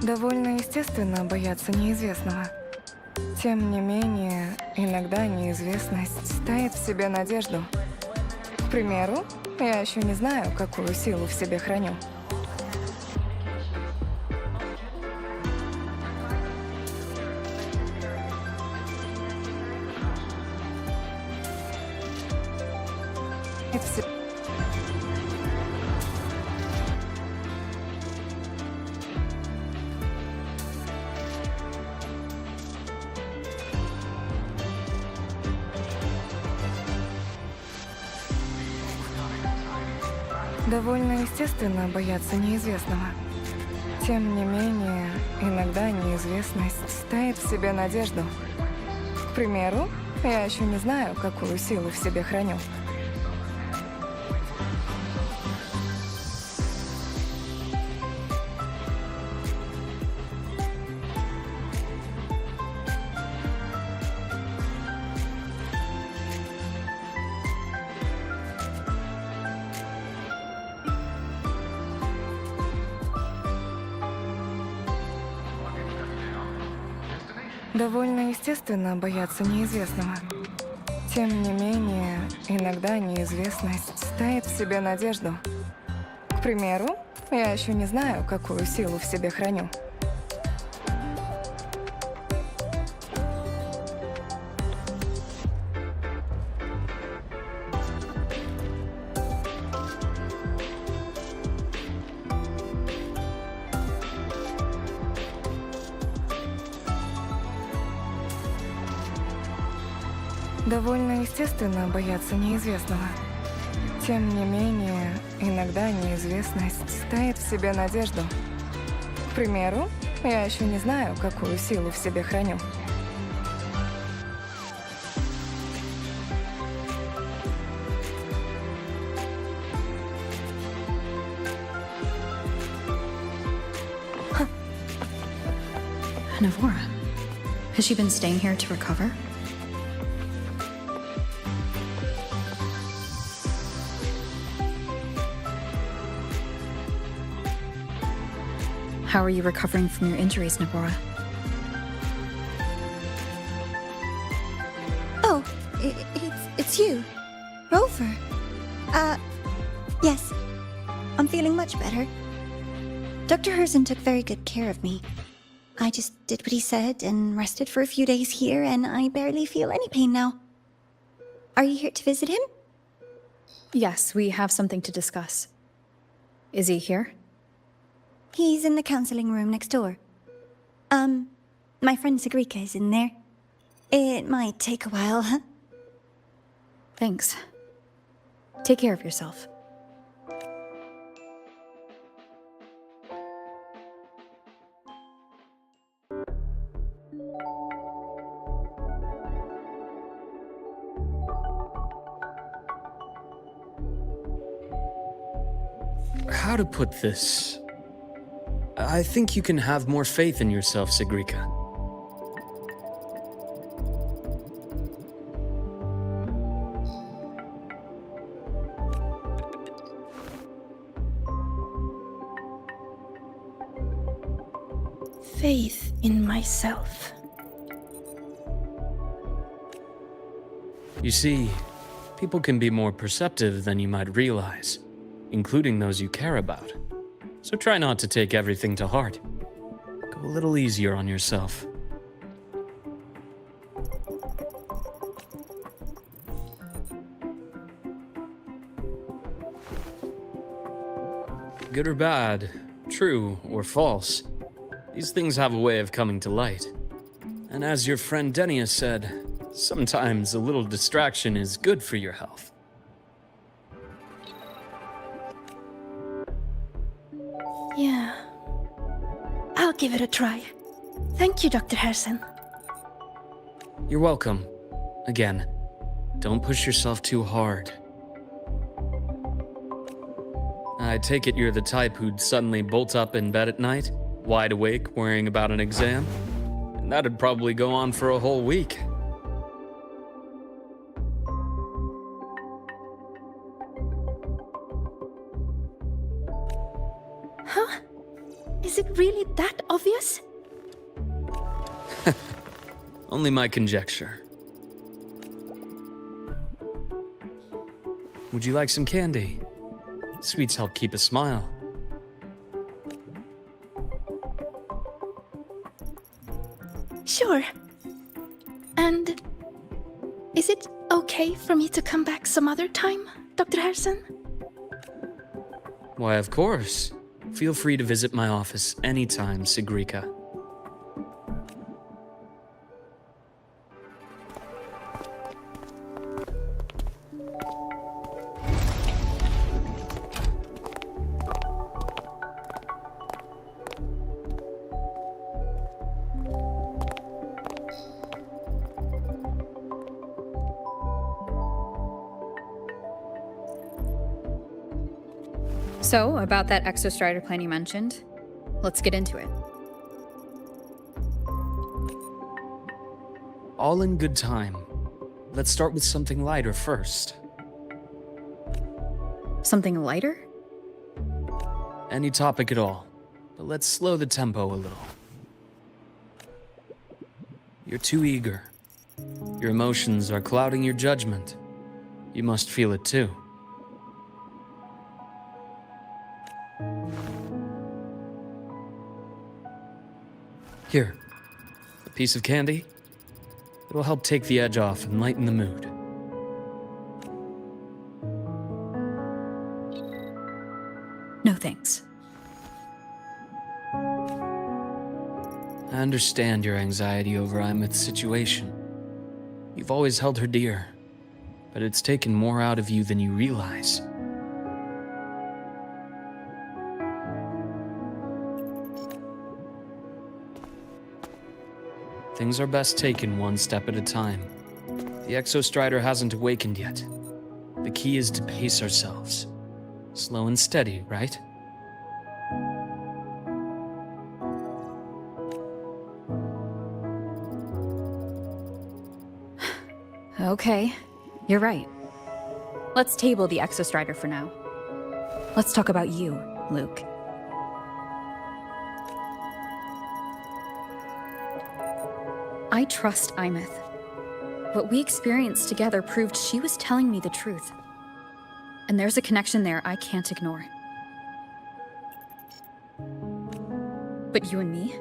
Довольно естественно бояться неизвестного. Тем не менее, иногда неизвестность таит в себе надежду. К примеру, я еще не знаю, какую силу в себе храню. Довольно естественно бояться неизвестного. Тем не менее, иногда неизвестность таит в себе надежду. К примеру, я еще не знаю, какую силу в себе храню. Довольно естественно бояться неизвестного. Тем не менее, иногда неизвестность таит в себе надежду. К примеру, я еще не знаю, какую силу в себе храню. Довольно естественно бояться неизвестного. Тем не менее, иногда неизвестность таит в себе надежду. К примеру, я еще не знаю, какую силу в себе храню. Navora, has she been staying here to recover? How are you recovering from your injuries, Navora? Oh, it's you, Rover. Yes. I'm feeling much better. Dr. Herzen took very good care of me. I just did what he said and rested for a few days here, and I barely feel any pain now. Are you here to visit him? Yes, we have something to discuss. Is he here? He's in the counseling room next door. My friend Sigrika is in there. It might take a while, huh? Thanks. Take care of yourself. How to put this? I think you can have more faith in yourself, Sigrika. Faith in myself. You see, people can be more perceptive than you might realize, including those you care about. So try not to take everything to heart. Go a little easier on yourself. Good or bad, true or false, these things have a way of coming to light. And as your friend Denia said, sometimes a little distraction is good for your health. Yeah. I'll give it a try. Thank you, Dr. Herzen. You're welcome. Again, don't push yourself too hard. I take it you're the type who'd suddenly bolt up in bed at night, wide awake, worrying about an exam? And that'd probably go on for a whole week. Huh? Is it really that obvious? Only my conjecture. Would you like some candy? Sweets help keep a smile. Sure. And is it okay for me to come back some other time, Dr. Harrison? Why, of course. Feel free to visit my office anytime, Sigrika. So, about that exostrider plan you mentioned, let's get into it. All in good time. Let's start with something lighter first. Something lighter? Any topic at all, but let's slow the tempo a little. You're too eager. Your emotions are clouding your judgment. You must feel it too. Here, a piece of candy. It'll help take the edge off and lighten the mood. No thanks. I understand your anxiety over Imeth's situation. You've always held her dear, but it's taken more out of you than you realize. Things are best taken one step at a time. The Exostrider hasn't awakened yet. The key is to pace ourselves. Slow and steady, right? Okay, you're right. Let's table the Exostrider for now. Let's talk about you, Luke. I trust Imeth. What we experienced together proved she was telling me the truth. And there's a connection there I can't ignore. But you and me?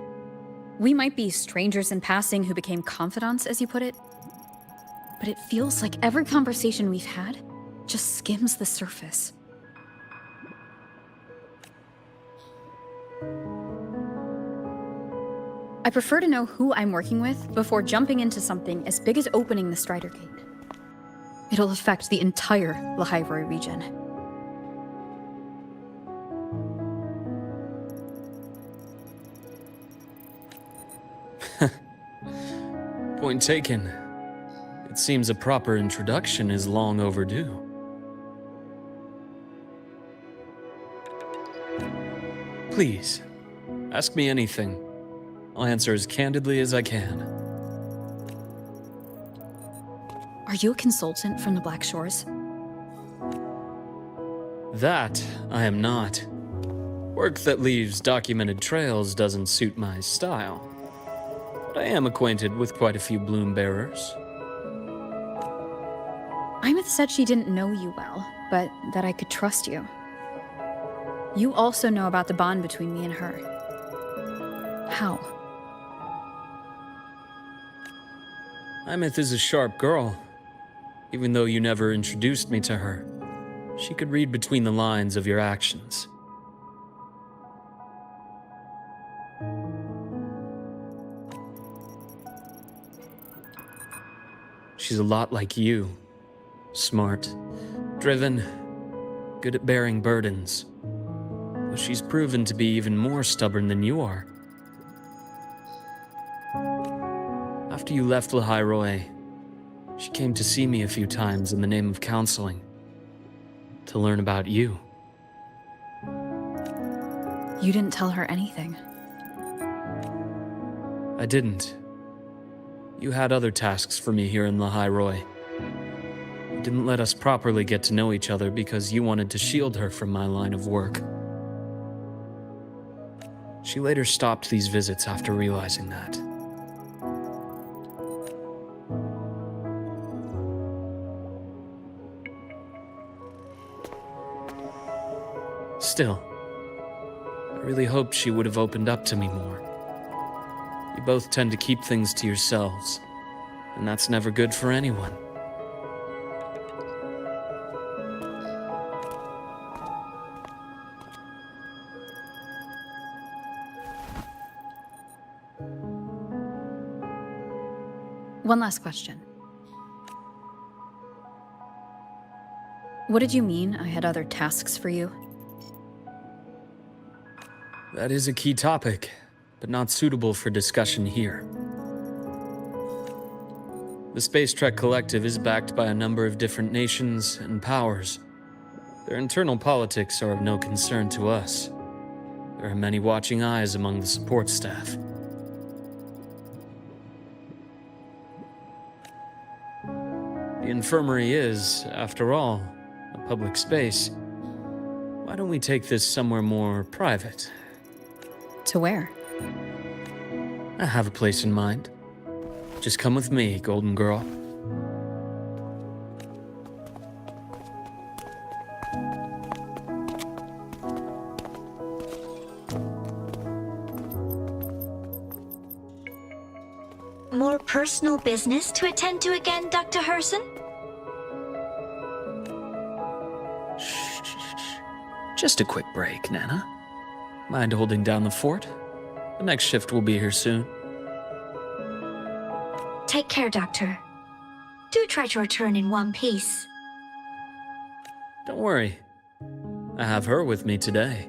We might be strangers in passing who became confidants, as you put it. But it feels like every conversation we've had just skims the surface. I prefer to know who I'm working with before jumping into something as big as opening the Strider Gate. It'll affect the entire Lahairoi region. Point taken. It seems a proper introduction is long overdue. Please, ask me anything. I'll answer as candidly as I can. Are you a consultant from the Black Shores? That I am not. Work that leaves documented trails doesn't suit my style. But I am acquainted with quite a few bloom bearers. Imeth said she didn't know you well, but that I could trust you. You also know about the bond between me and her. How? Imeth is a sharp girl. Even though you never introduced me to her, she could read between the lines of your actions. She's a lot like you. Smart, driven, good at bearing burdens. But she's proven to be even more stubborn than you are. After you left Lahairoi, she came to see me a few times in the name of counseling, to learn about you. You didn't tell her anything. I didn't. You had other tasks for me here in Lahairoi. You didn't let us properly get to know each other because you wanted to shield her from my line of work. She later stopped these visits after realizing that. Still, I really hoped she would have opened up to me more. You both tend to keep things to yourselves, and that's never good for anyone. One last question. What did you mean I had other tasks for you? That is a key topic, but not suitable for discussion here. The Space Trek Collective is backed by a number of different nations and powers. Their internal politics are of no concern to us. There are many watching eyes among the support staff. The infirmary is, after all, a public space. Why don't we take this somewhere more private? To where? I have a place in mind. Just come with me, Golden Girl. More personal business to attend to again, Dr. Herson? Just a quick break, Nana. Mind holding down the fort? The next shift will be here soon. Take care, Doctor. Do try to return in one piece. Don't worry. I have her with me today.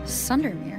Sundermere?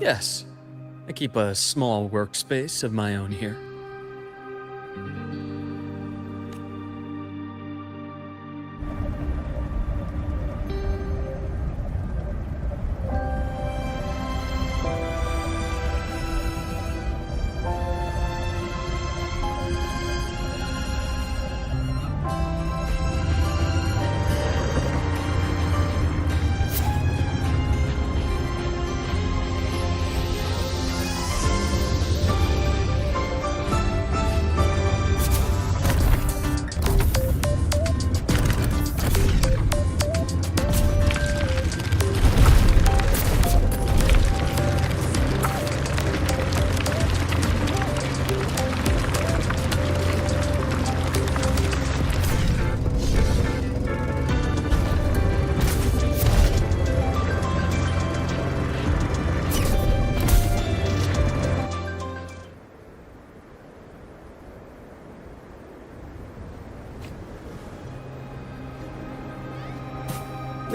Yes, I keep a small workspace of my own here.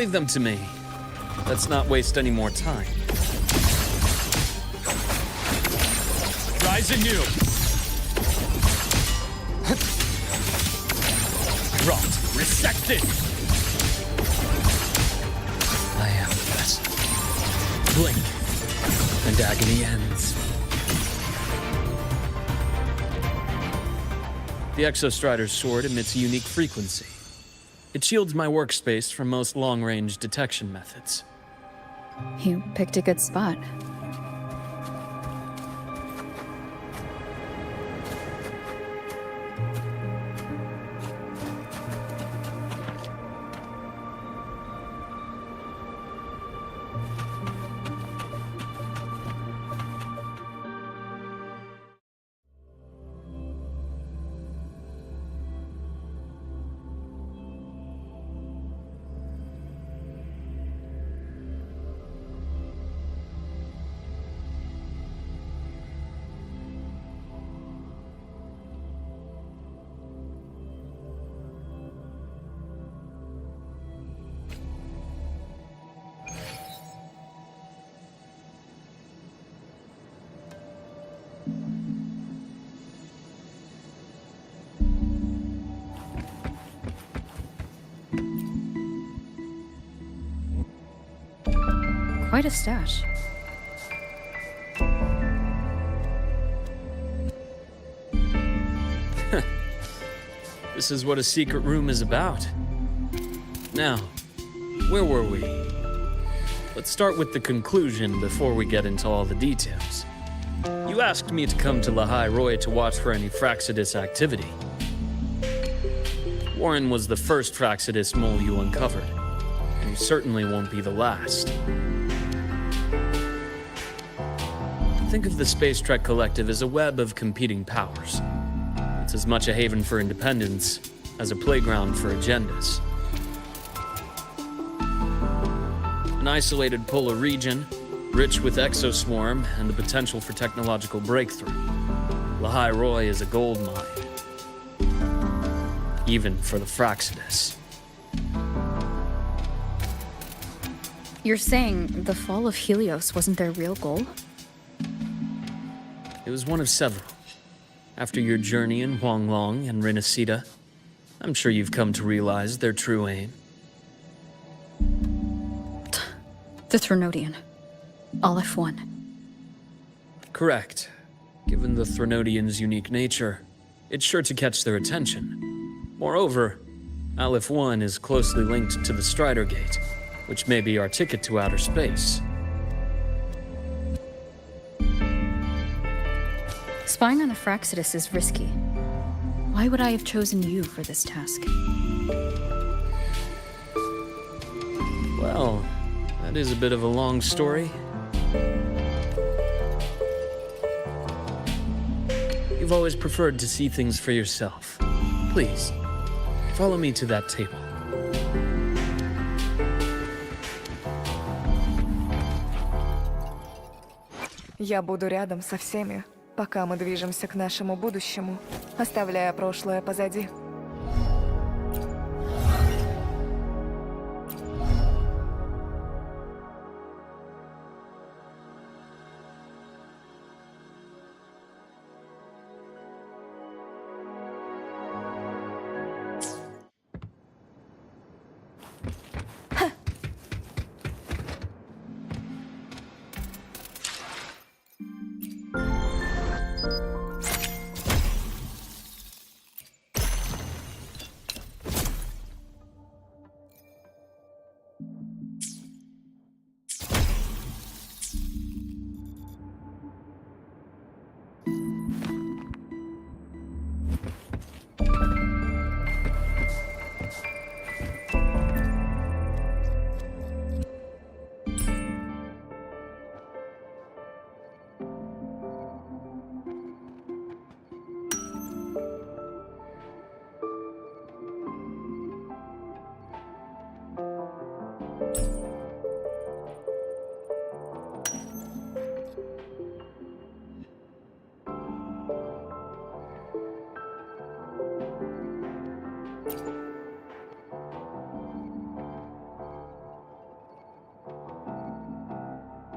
Leave them to me. Let's not waste any more time. Rise anew! Rot, resected! I am the vessel. Blink, and agony ends. The Exostrider's sword emits a unique frequency. It shields my workspace from most long-range detection methods. You picked a good spot. Quite a stash. This is what a secret room is about. Now, where were we? Let's start with the conclusion before we get into all the details. You asked me to come to Lahai Roy to watch for any Fraxidus activity. Warren was the first Fraxidus mole you uncovered, and he certainly won't be the last. Think of the Space Trek Collective as a web of competing powers. It's as much a haven for independence as a playground for agendas. An isolated polar region, rich with exoswarm and the potential for technological breakthrough. Lahai Roy is a gold mine. Even for the Fraxidus. You're saying the fall of Helios wasn't their real goal? It was one of several. After your journey in Huanglong and Renacida, I'm sure you've come to realize their true aim. The Threnodian. Aleph 1. Correct. Given the Threnodian's unique nature, it's sure to catch their attention. Moreover, Aleph 1 is closely linked to the Strider Gate, which may be our ticket to outer space. Spying on a Fraxidus is risky. Why would I have chosen you for this task? Well, that is a bit of a long story. You've always preferred to see things for yourself. Please, follow me to that table. Я буду рядом со всеми, пока мы движемся к нашему будущему, оставляя прошлое позади.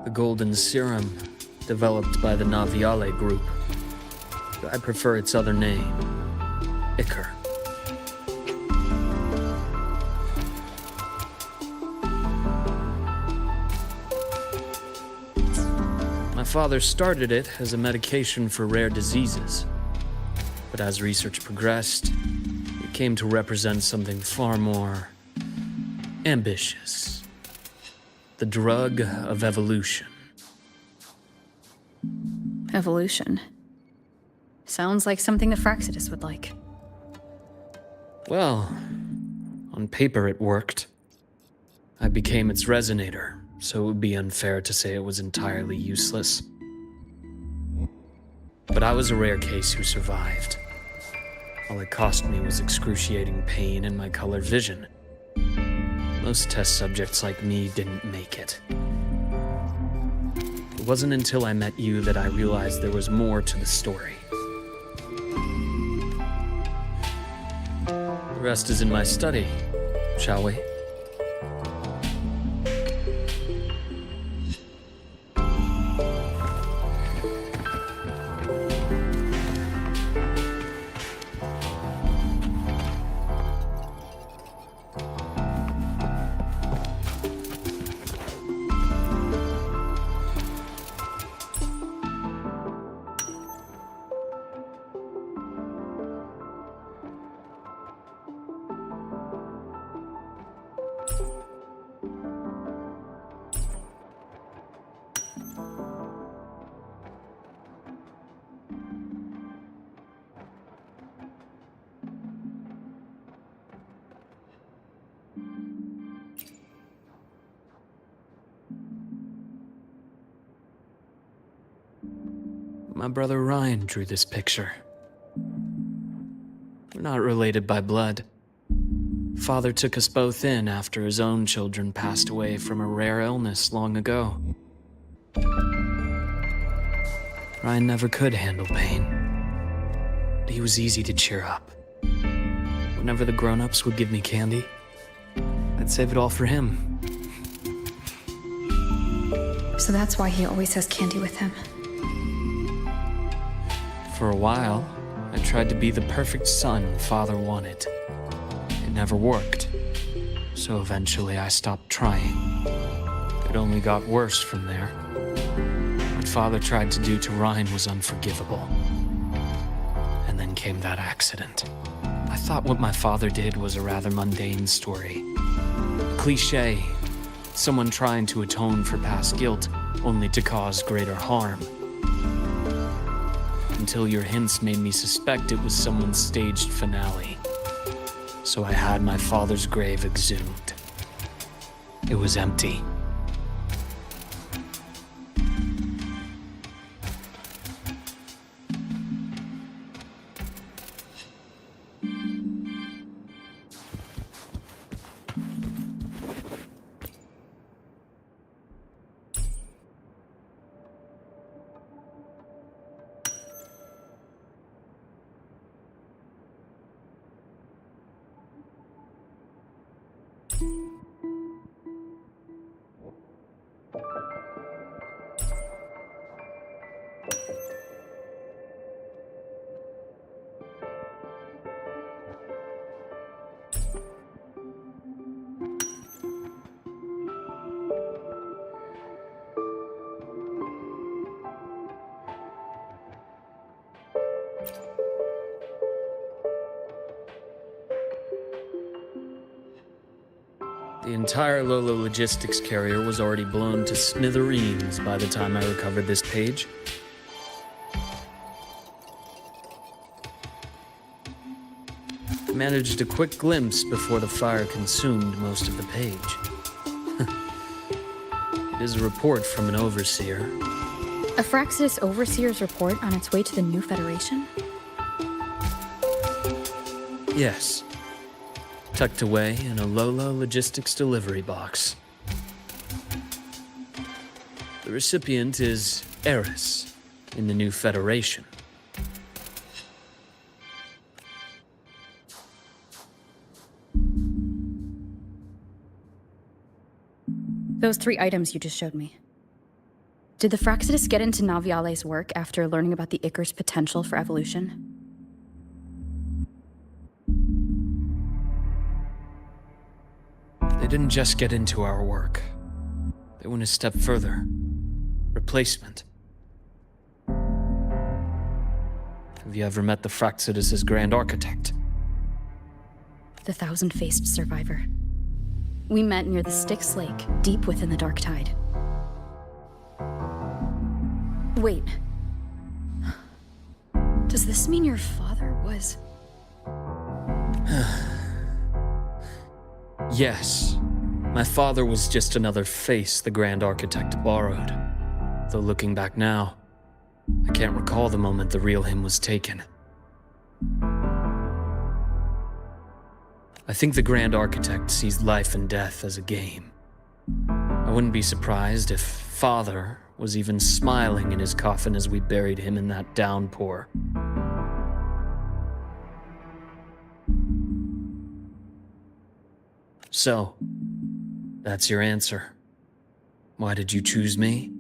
The golden serum, developed by the Naviale group. I prefer its other name, Ichor. My father started it as a medication for rare diseases. But as research progressed, it came to represent something far more ambitious. The drug of evolution. Evolution. Sounds like something the Fraxidus would like. Well, on paper it worked. I became its resonator, so it would be unfair to say it was entirely useless. But I was a rare case who survived. All it cost me was excruciating pain and my colored vision. Most test subjects like me didn't make it. It wasn't until I met you that I realized there was more to the story. The rest is in my study, shall we? My brother Ryan drew this picture. We're not related by blood. Father took us both in after his own children passed away from a rare illness long ago. Ryan never could handle pain, but he was easy to cheer up. Whenever the grown-ups would give me candy, I'd save it all for him. So that's why he always has candy with him. For a while, I tried to be the perfect son Father wanted. It never worked, so eventually I stopped trying. It only got worse from there. What Father tried to do to Ryan was unforgivable. And then came that accident. I thought what my father did was a rather mundane story. A cliché, someone trying to atone for past guilt, only to cause greater harm. Until your hints made me suspect it was someone's staged finale. So I had my father's grave exhumed. It was empty. The entire Lolo logistics carrier was already blown to smithereens by the time I recovered this page. I managed a quick glimpse before the fire consumed most of the page. It is a report from an overseer. A Fraxidus Overseer's report on its way to the new Federation? Yes. Tucked away in a Lolo logistics delivery box. The recipient is Eris in the new Federation. Those 3 items you just showed me. Did the Fractsidus get into Naviale's work after learning about the Icar's potential for evolution? They didn't just get into our work. They went a step further. Replacement. Have you ever met the Fractsidus' Grand Architect? The thousand-faced survivor. We met near the Styx Lake, deep within the Dark Tide. Wait. Does this mean your father was... Yes. My father was just another face the Grand Architect borrowed. Though looking back now, I can't recall the moment the real him was taken. I think the Grand Architect sees life and death as a game. I wouldn't be surprised if Father was even smiling in his coffin as we buried him in that downpour. So, that's your answer. Why did you choose me?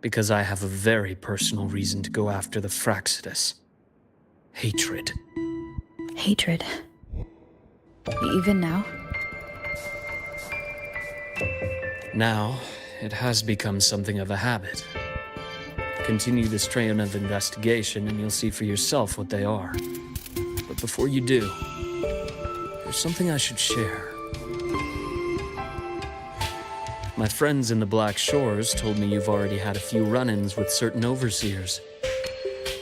Because I have a very personal reason to go after the Fractsidus. Hatred. Hatred. Even now? Now, it has become something of a habit. Continue this train of investigation and you'll see for yourself what they are. But before you do, there's something I should share. My friends in the Black Shores told me you've already had a few run-ins with certain overseers.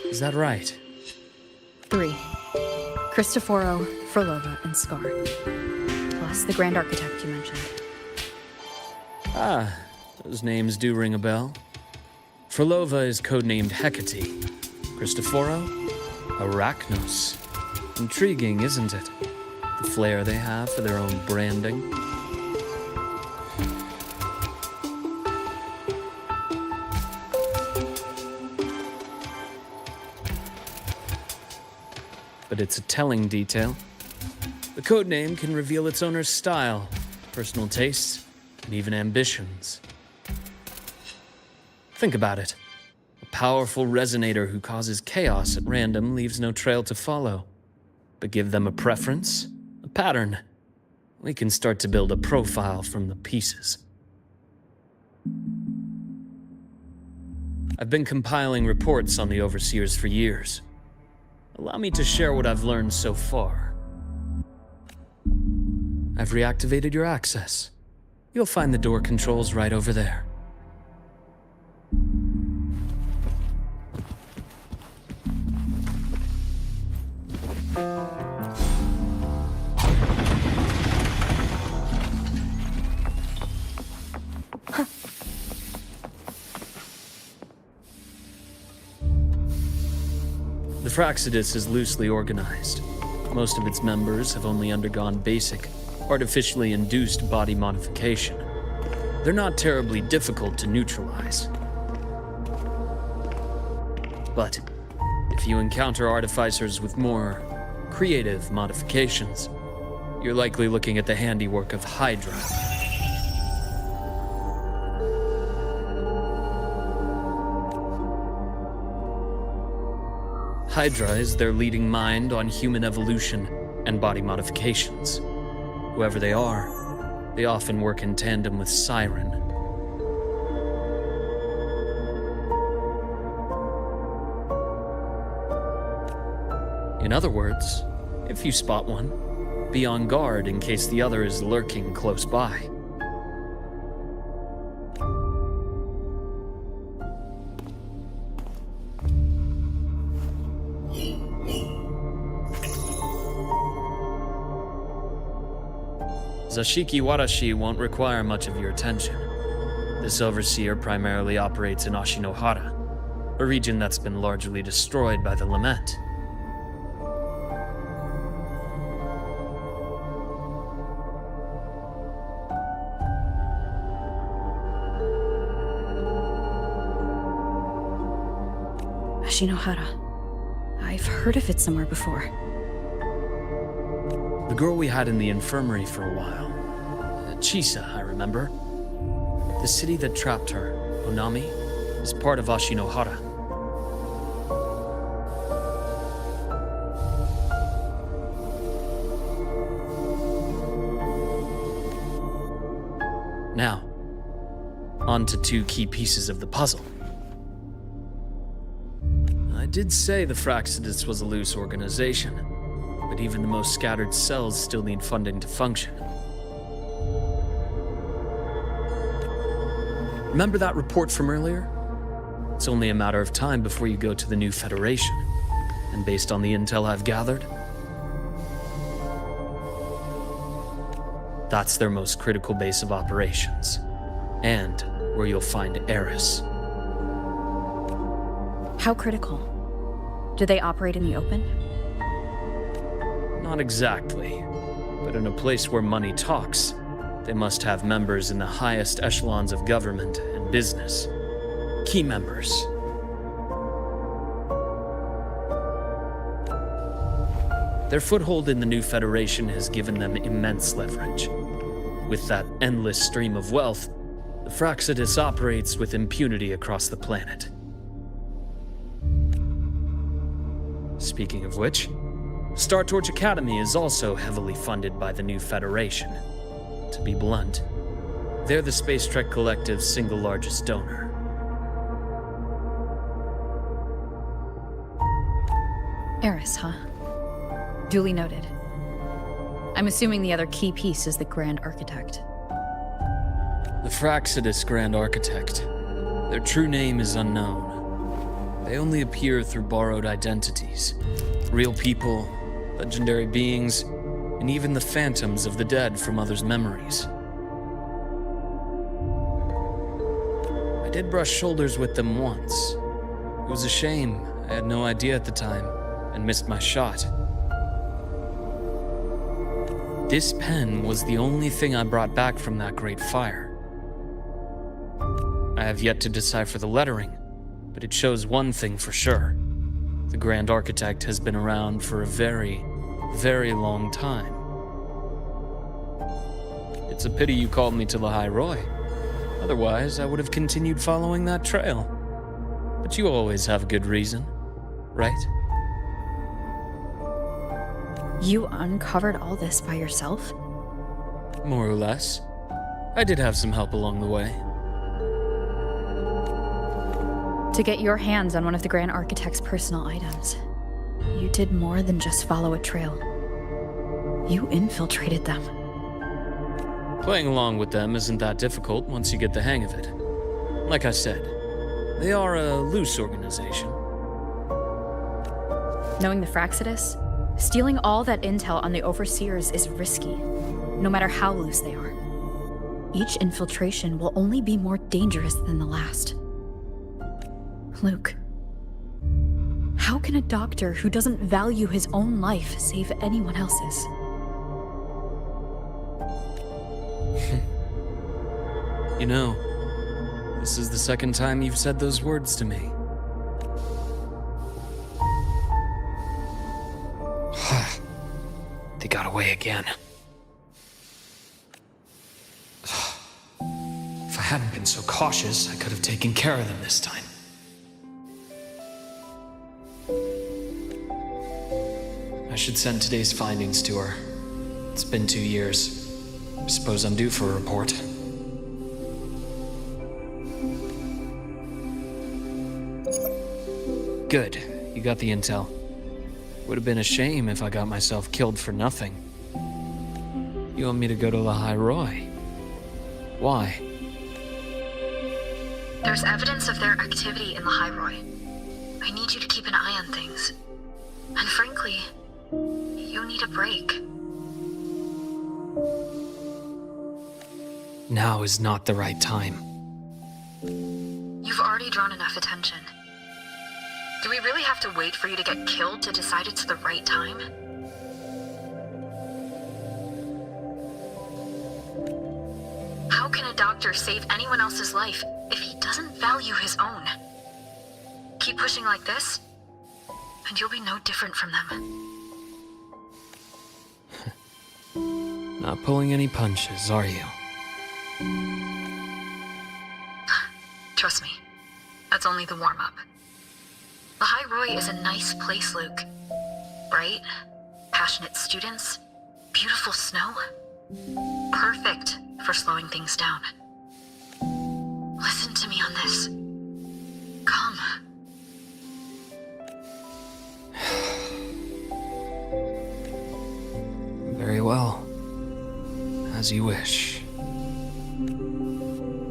Is that right? 3. Cristoforo, Frolova, and Scar. Plus the Grand Architect you mentioned. Ah, those names do ring a bell. Frolova is codenamed Hecate. Cristoforo? Arachnos. Intriguing, isn't it? The flair they have for their own branding. But it's a telling detail. The codename can reveal its owner's style, personal tastes, and even ambitions. Think about it. A powerful resonator who causes chaos at random leaves no trail to follow. But give them a preference, a pattern. We can start to build a profile from the pieces. I've been compiling reports on the Overseers for years. Allow me to share what I've learned so far. I've reactivated your access. You'll find the door controls right over there. The Fractsidus is loosely organized. Most of its members have only undergone basic, artificially induced body modification. They're not terribly difficult to neutralize. But if you encounter artificers with more creative modifications, you're likely looking at the handiwork of Hydra. Hydra is their leading mind on human evolution and body modifications. Whoever they are, they often work in tandem with Siren. In other words, if you spot one, be on guard in case the other is lurking close by. Zashiki Warashi won't require much of your attention. This overseer primarily operates in Ashinohara, a region that's been largely destroyed by the Lament. Ashinohara. I've heard of it somewhere before. The girl we had in the infirmary for a while. Chisa, I remember. The city that trapped her Onami, is part of Ashinohara. Now, on to two key pieces of the puzzle. I did say the Fractsidus was a loose organization, but even the most scattered cells still need funding to function. Remember that report from earlier? It's only a matter of time before you go to the new Federation, and based on the intel I've gathered, that's their most critical base of operations, and where you'll find Eris. How critical? Do they operate in the open? Not exactly, but in a place where money talks, they must have members in the highest echelons of government and business. Key members. Their foothold in the new Federation has given them immense leverage. With that endless stream of wealth, the Fractsidus operates with impunity across the planet. Speaking of which, Star Torch Academy is also heavily funded by the new Federation. To be blunt, they're the Space Trek Collective's single largest donor. Eris, huh? Duly noted. I'm assuming the other key piece is the Grand Architect. The Fractsidus Grand Architect. Their true name is unknown. They only appear through borrowed identities. Real people, legendary beings, and even the phantoms of the dead from others' memories. I did brush shoulders with them once. It was a shame. I had no idea at the time, and missed my shot. This pen was the only thing I brought back from that great fire. I have yet to decipher the lettering, but it shows one thing for sure. The Grand Architect has been around for a very, very long time. It's a pity you called me to the High Roy. Otherwise, I would have continued following that trail. But you always have a good reason, right? You uncovered all this by yourself? More or less. I did have some help along the way. To get your hands on one of the Grand Architect's personal items, you did more than just follow a trail. You infiltrated them. Playing along with them isn't that difficult once you get the hang of it. Like I said, they are a loose organization. Knowing the Fractsidus, stealing all that intel on the Overseers is risky, no matter how loose they are. Each infiltration will only be more dangerous than the last. Luke, how can a doctor who doesn't value his own life save anyone else's? You know, this is the second time you've said those words to me. They got away again. If I hadn't been so cautious, I could have taken care of them this time. I should send today's findings to her. It's been 2 years. I suppose I'm due for a report. Good. You got the intel. Would have been a shame if I got myself killed for nothing. You want me to go to the High Roy? Why? There's evidence of their activity in the High Roy. I need you to keep an eye on things. And frankly, you need a break. Now is not the right time. You've already drawn enough attention. Do we really have to wait for you to get killed to decide it's the right time? How can a doctor save anyone else's life if he doesn't value his own? Keep pushing like this, and you'll be no different from them. Not pulling any punches, are you? Trust me, that's only the warm-up. The High Roy is a nice place, Luke. Bright, passionate students, beautiful snow. Perfect for slowing things down. Listen to me on this. Come. Very well. As you wish.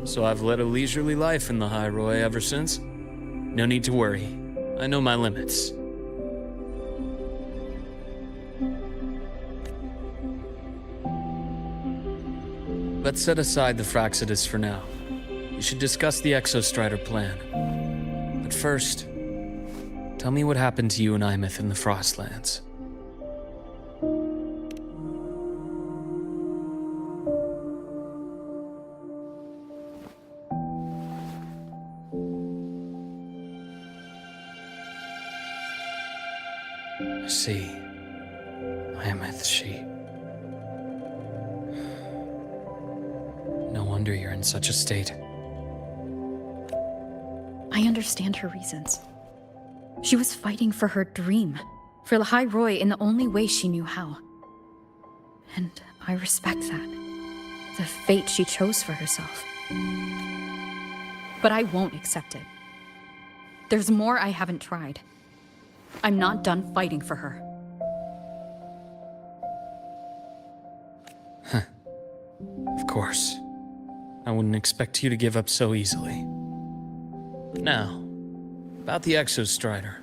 So I've led a leisurely life in the High Roy ever since. No need to worry. I know my limits. Let's set aside the Fractsidus for now. We should discuss the Exostrider plan. But first, tell me what happened to you and Imeth in the Frostlands. I see. Imeth, she... No wonder you're in such a state. I understand her reasons. She was fighting for her dream, for the High Roy in the only way she knew how. And I respect that. The fate she chose for herself. But I won't accept it. There's more I haven't tried. I'm not done fighting for her. Of course. I wouldn't expect you to give up so easily. Now, about the Exostrider.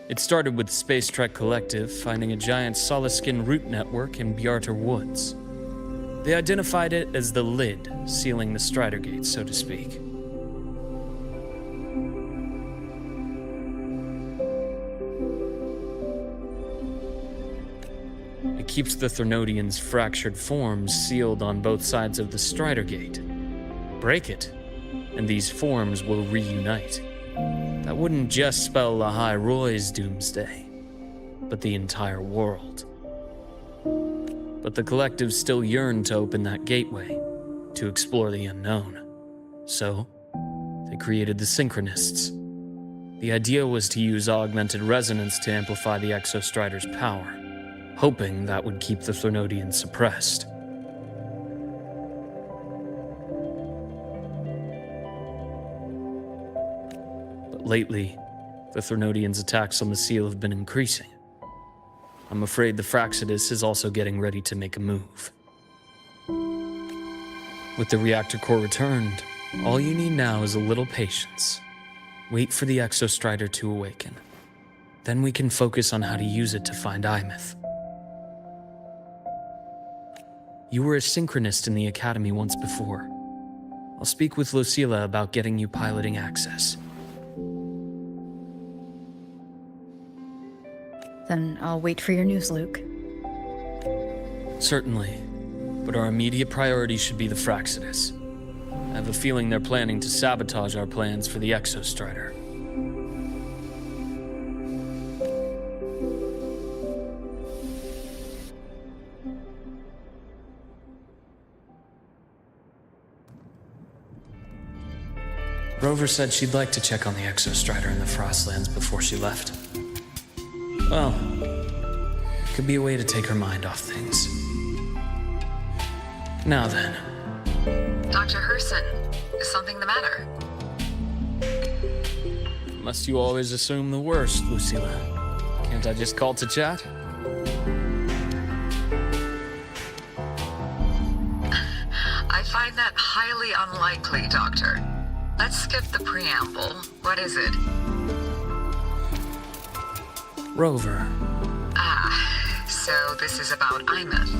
It started with the Space Trek Collective finding a giant solid-skin root network in Bjarter Woods. They identified it as the lid, sealing the Strider Gate, so to speak. It keeps the Threnodians' fractured forms sealed on both sides of the Strider Gate. Break it, and these forms will reunite. That wouldn't just spell the High Roy's doomsday, but the entire world. But the Collective still yearned to open that gateway, to explore the unknown. So, they created the Synchronists. The idea was to use augmented resonance to amplify the Exostrider's power, hoping that would keep the Threnodians suppressed. But lately, the Threnodians' attacks on the seal have been increasing. I'm afraid the Fractsidus is also getting ready to make a move. With the reactor core returned, all you need now is a little patience. Wait for the Exostrider to awaken. Then we can focus on how to use it to find Imeth. You were a synchronist in the Academy once before. I'll speak with Lucilla about getting you piloting access. Then I'll wait for your news, Luke. Certainly, but our immediate priority should be the Fractsidus. I have a feeling they're planning to sabotage our plans for the Exostrider. Rover said she'd like to check on the Exostrider in the Frostlands before she left. Well, could be a way to take her mind off things. Now then. Dr. Herson, is something the matter? Must you always assume the worst, Lucilla? Can't I just call to chat? I find that highly unlikely, Doctor. Let's skip the preamble. What is it? Rover. So this is about Imeth.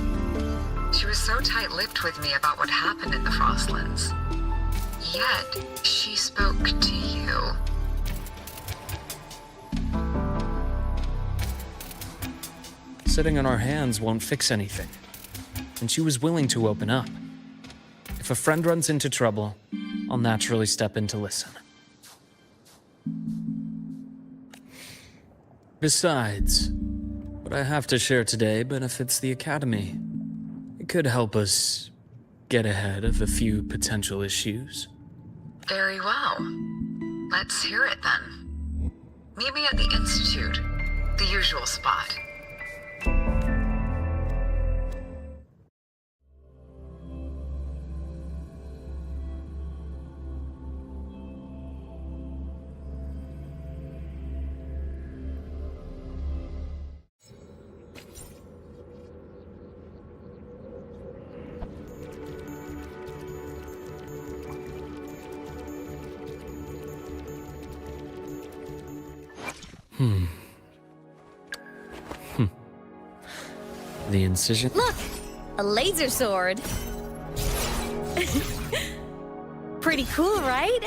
She was so tight-lipped with me about what happened in the Frostlands. Yet, she spoke to you. Sitting on our hands won't fix anything. And she was willing to open up. If a friend runs into trouble, I'll naturally step in to listen. Besides, what I have to share today benefits the Academy. It could help us get ahead of a few potential issues. Very well. Let's hear it then. Meet me at the Institute, the usual spot. The incision. Look! A laser sword! Pretty cool, right?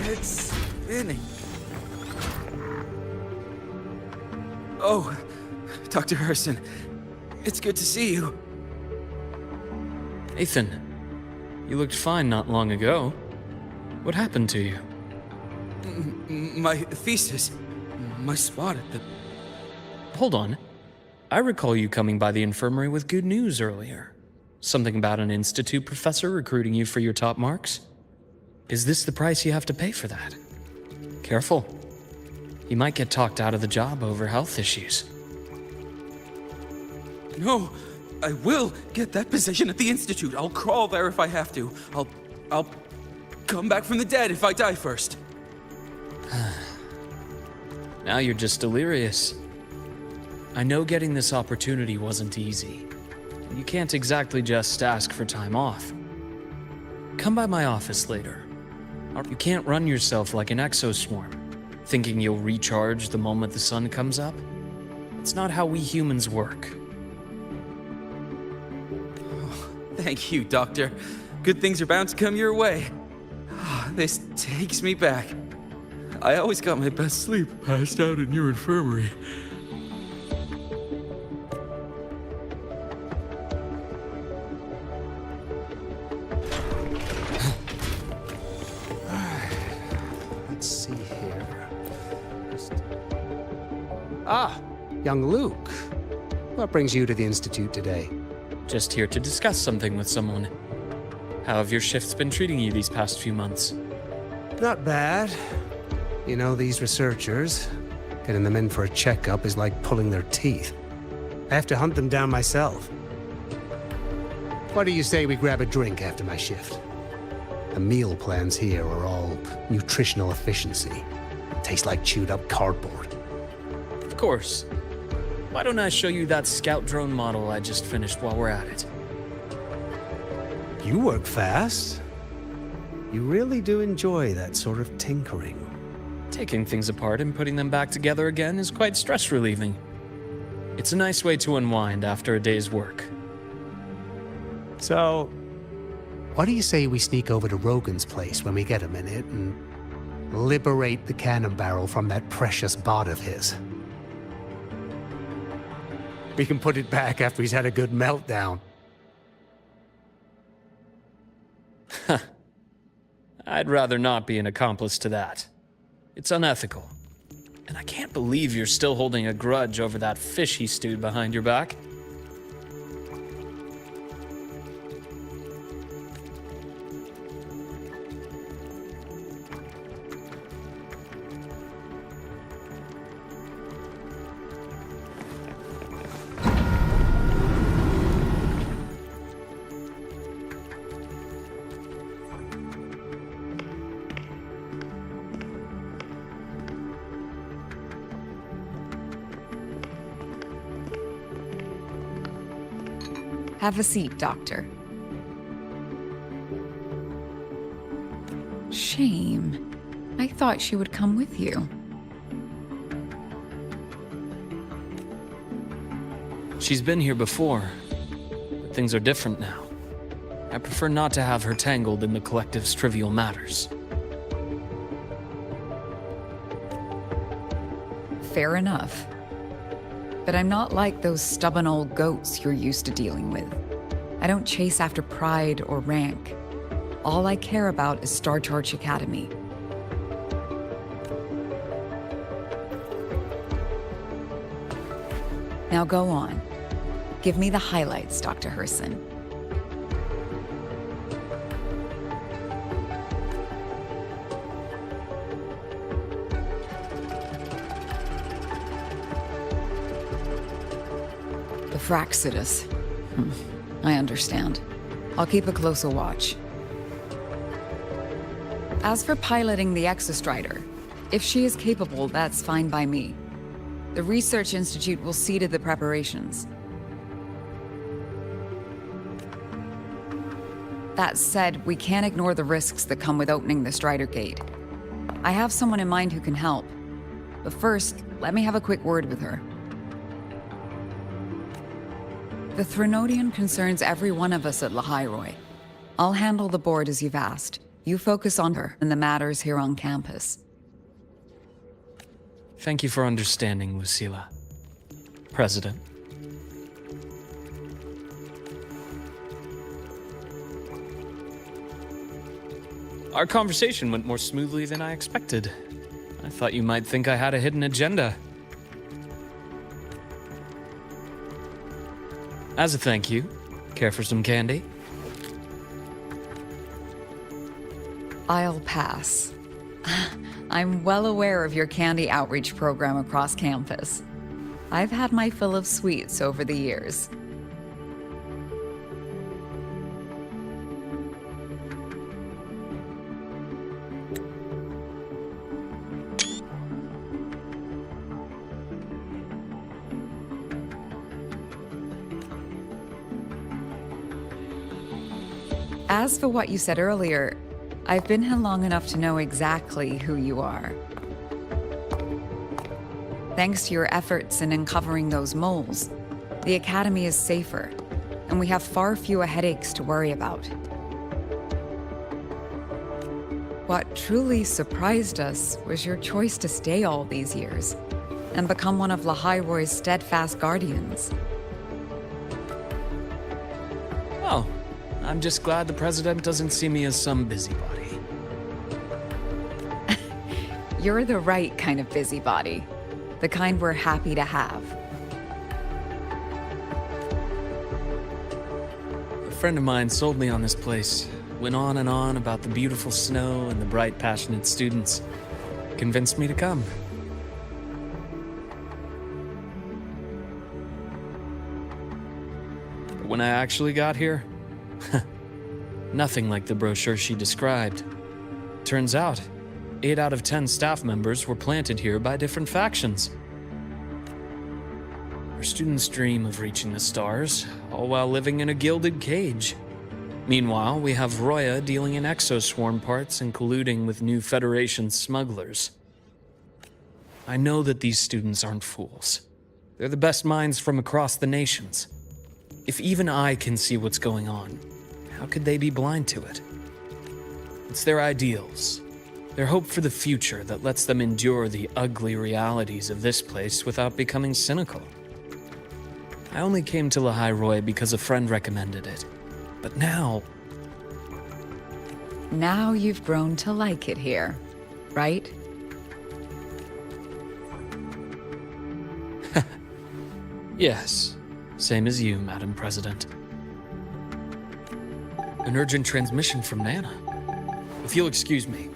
It's spinning. Oh, Dr. Hurston, it's good to see you. Nathan, you looked fine not long ago. What happened to you? My thesis, my spot at the... Hold on. I recall you coming by the infirmary with good news earlier. Something about an institute professor recruiting you for your top marks? Is this the price you have to pay for that? Careful. You might get talked out of the job over health issues. No, I will get that position at the Institute. I'll crawl there if I have to. I'll come back from the dead if I die first. Now you're just delirious. I know getting this opportunity wasn't easy. You can't exactly just ask for time off. Come by my office later. You can't run yourself like an exoswarm, thinking you'll recharge the moment the sun comes up. It's not how we humans work. Thank you, Doctor. Good things are bound to come your way. This takes me back. I always got my best sleep passed out in your infirmary. Let's see here. Young Luke. What brings you to the Institute today? Just here to discuss something with someone. How have your shifts been treating you these past few months? Not bad. You know, these researchers, getting them in for a checkup is like pulling their teeth. I have to hunt them down myself. What do you say we grab a drink after my shift? The meal plans here are all nutritional efficiency. Taste like chewed up cardboard. Of course. Why don't I show you that scout drone model I just finished while we're at it? You work fast. You really do enjoy that sort of tinkering. Taking things apart and putting them back together again is quite stress-relieving. It's a nice way to unwind after a day's work. So, what do you say we sneak over to Rogan's place when we get a minute and liberate the cannon barrel from that precious bot of his? We can put it back after he's had a good meltdown. I'd rather not be an accomplice to that. It's unethical. And I can't believe you're still holding a grudge over that fish he stewed behind your back. Have a seat, Doctor. Shame. I thought she would come with you. She's been here before, but things are different now. I prefer not to have her tangled in the collective's trivial matters. Fair enough. But I'm not like those stubborn old goats you're used to dealing with. I don't chase after pride or rank. All I care about is Star Charge Academy. Now go on. Give me the highlights, Dr. Herson. The Fraxidus. I understand. I'll keep a closer watch. As for piloting the Exostrider, if she is capable, that's fine by me. The Research Institute will see to the preparations. That said, we can't ignore the risks that come with opening the Strider Gate. I have someone in mind who can help. But first, let me have a quick word with her. The Threnodian concerns every one of us at Lahairoi. I'll handle the board as you've asked. You focus on her and the matters here on campus. Thank you for understanding, Lucila. President. Our conversation went more smoothly than I expected. I thought you might think I had a hidden agenda. As a thank you, care for some candy? I'll pass. I'm well aware of your candy outreach program across campus. I've had my fill of sweets over the years. As for what you said earlier, I've been here long enough to know exactly who you are. Thanks to your efforts in uncovering those moles, the Academy is safer, and we have far fewer headaches to worry about. What truly surprised us was your choice to stay all these years and become one of Lahairoi's steadfast guardians. Oh, I'm just glad the President doesn't see me as some busybody. You're the right kind of busybody. The kind we're happy to have. A friend of mine sold me on this place. Went on and on about the beautiful snow and the bright, passionate students. Convinced me to come. But when I actually got here, nothing like the brochure she described. Turns out, 8 out of 10 staff members were planted here by different factions. Our students dream of reaching the stars, all while living in a gilded cage. Meanwhile, we have Roya dealing in exoswarm parts and colluding with new Federation smugglers. I know that these students aren't fools. They're the best minds from across the nations. If even I can see what's going on, how could they be blind to it? It's their ideals, their hope for the future that lets them endure the ugly realities of this place without becoming cynical. I only came to Lahairoi because a friend recommended it. But now... Now you've grown to like it here, right? Yes, same as you, Madam President. An urgent transmission from Nana. If you'll excuse me.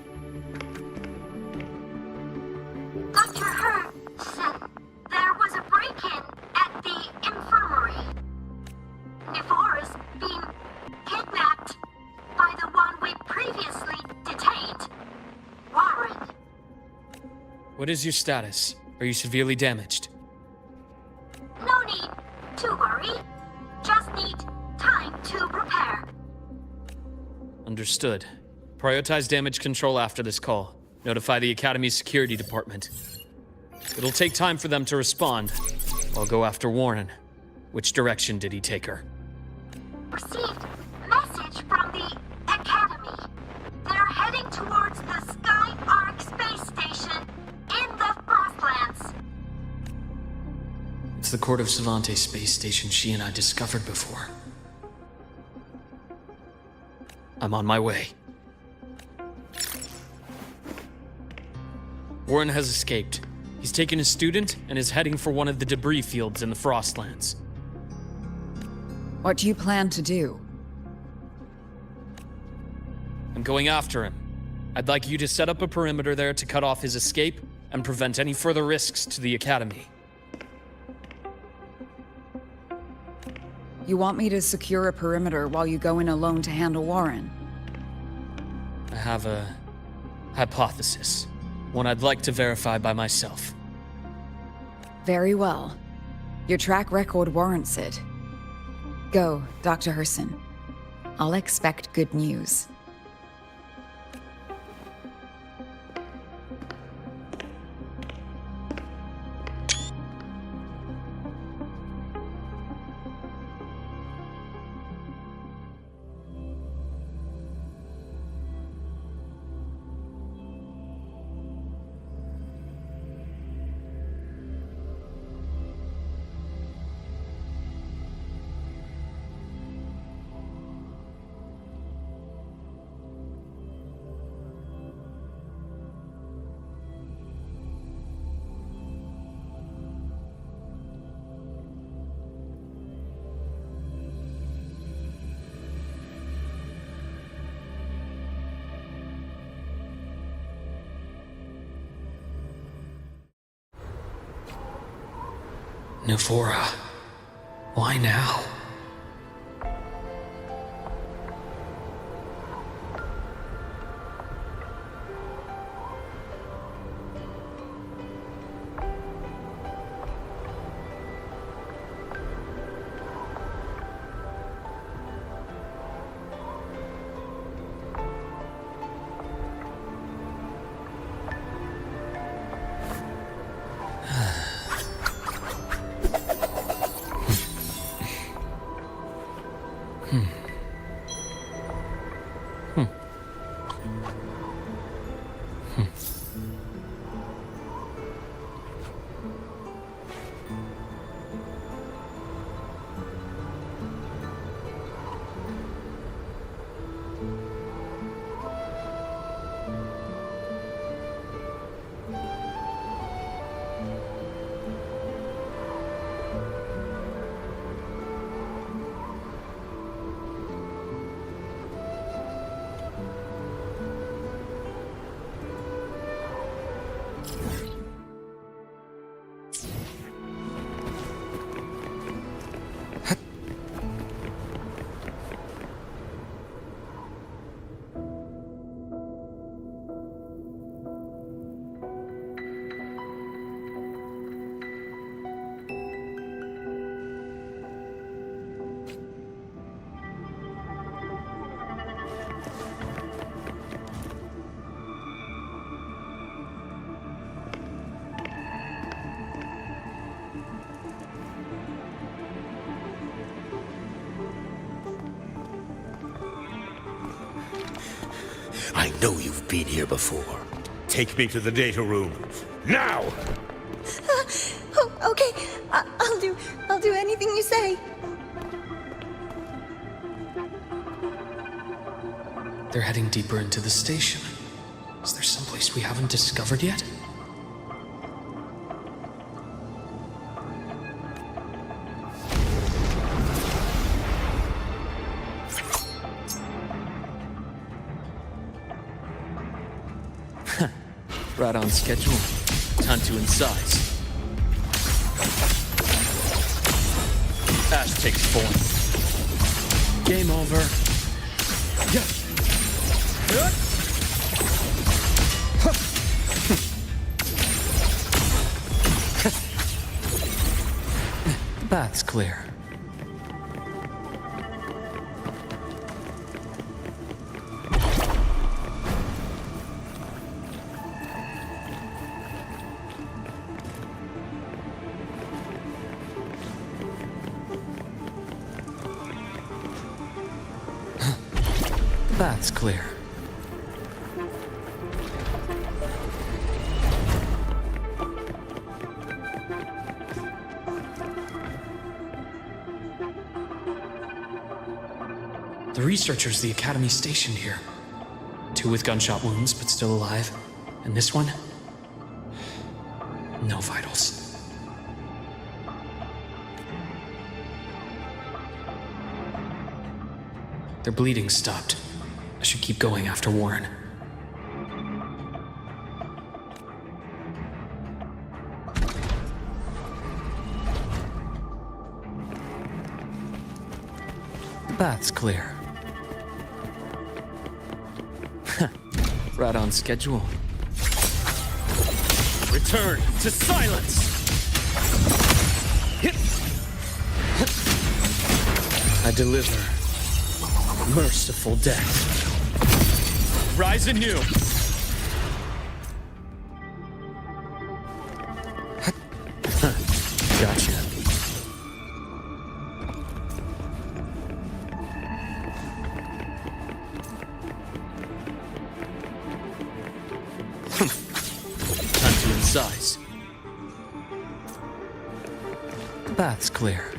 Dr. Hurd said there was a break-in at the infirmary. Nevora's being kidnapped by the one we previously detained, Warren. What is your status? Are you severely damaged? No need to worry. Just need time to prepare. Understood. Prioritize damage control after this call. Notify the Academy's security department. It'll take time for them to respond. I'll go after Warren. Which direction did he take her? Received message from the Academy. They're heading towards the Sky Arc space station in the Frostlands. It's the Court of Savante space station she and I discovered before. I'm on my way. Warren has escaped. He's taken a student and is heading for one of the debris fields in the Frostlands. What do you plan to do? I'm going after him. I'd like you to set up a perimeter there to cut off his escape and prevent any further risks to the Academy. You want me to secure a perimeter while you go in alone to handle Warren? I have a hypothesis. One I'd like to verify by myself. Very well. Your track record warrants it. Go, Dr. Herson. I'll expect good news. Nevora, why now? I know you've been here before. Take me to the data room. Now! Oh, okay. I'll do anything you say. They're heading deeper into the station. Is there someplace we haven't discovered yet? Right on schedule. Time to incise. Ash takes form. Game over. Yeah. The bath's clear. The bath's clear. The researchers the Academy stationed here. 2 with gunshot wounds, but still alive. And this one? No vitals. Their bleeding stopped. I should keep going after Warren. The bath's clear. Right on schedule. Return to silence! I deliver merciful death. Rise anew! Gotcha. Time to incise. The bath's clear.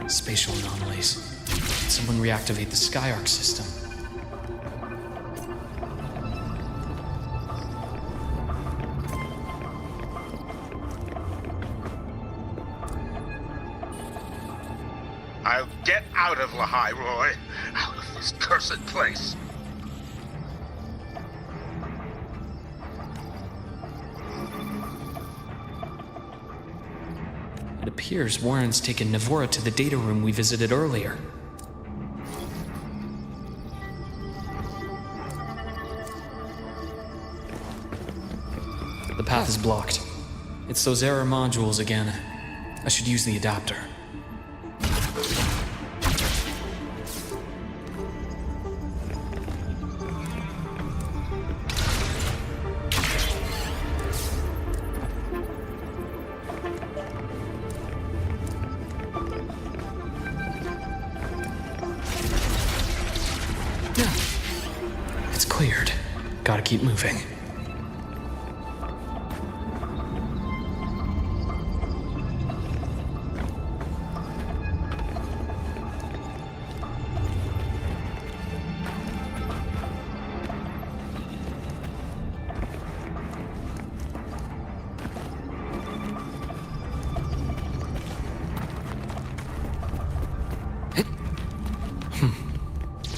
Spatial anomalies. Did someone reactivate the Skyarc system? I'll get out of Lahai, Roy. Out of this cursed place. It appears Warren's taken Navora to the data room we visited earlier. The path is blocked. It's those error modules again. I should use the adapter. It's cleared. Gotta keep moving.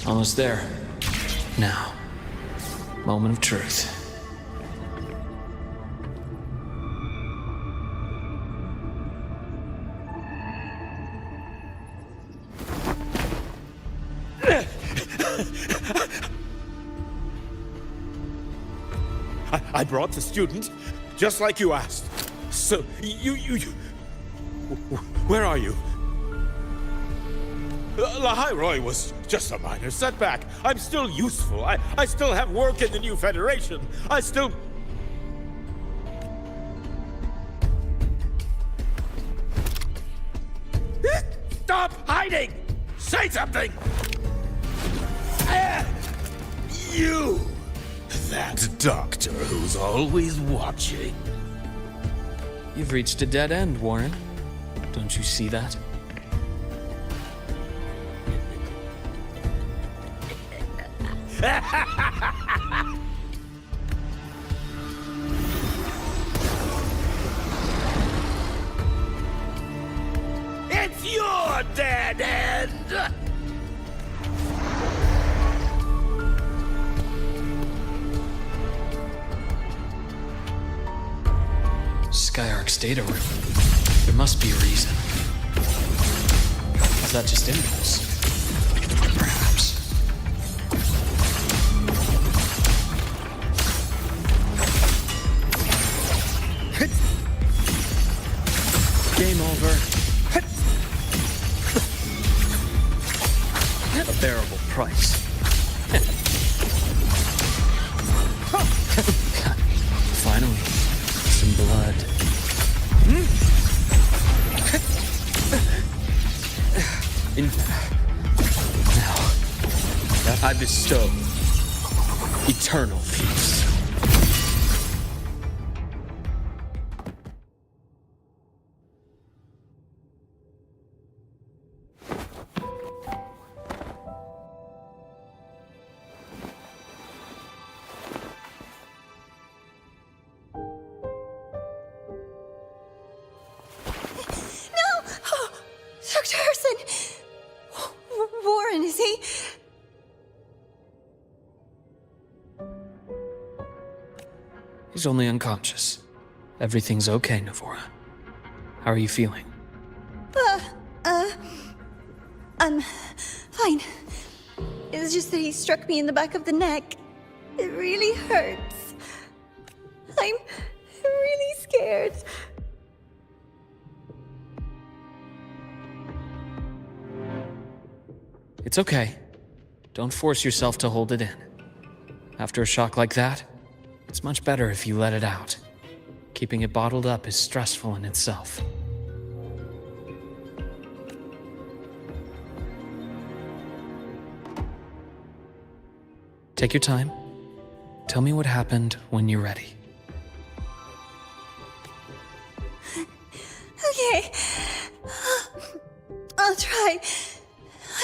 Almost there. Now, moment of truth. I brought the student, just like you asked. So, you... Where are you? Lahai Roy was just a minor setback. I'm still useful. I still have work in the new Federation. I still... Stop hiding! Say something! You! That doctor who's always watching. You've reached a dead end, Warren. Don't you see that? It's your dead end! Skyark's data room. There must be a reason. Is that just impulse? Perhaps. Game over. At a bearable price. Finally, some blood. Now, I bestow eternal peace. Dr. Herson! Warren, is he? He's only unconscious. Everything's okay, Navora. How are you feeling? I'm fine. It's just that he struck me in the back of the neck. It really hurts. I'm really scared. It's okay. Don't force yourself to hold it in. After a shock like that, it's much better if you let it out. Keeping it bottled up is stressful in itself. Take your time. Tell me what happened when you're ready. Okay. I'll try.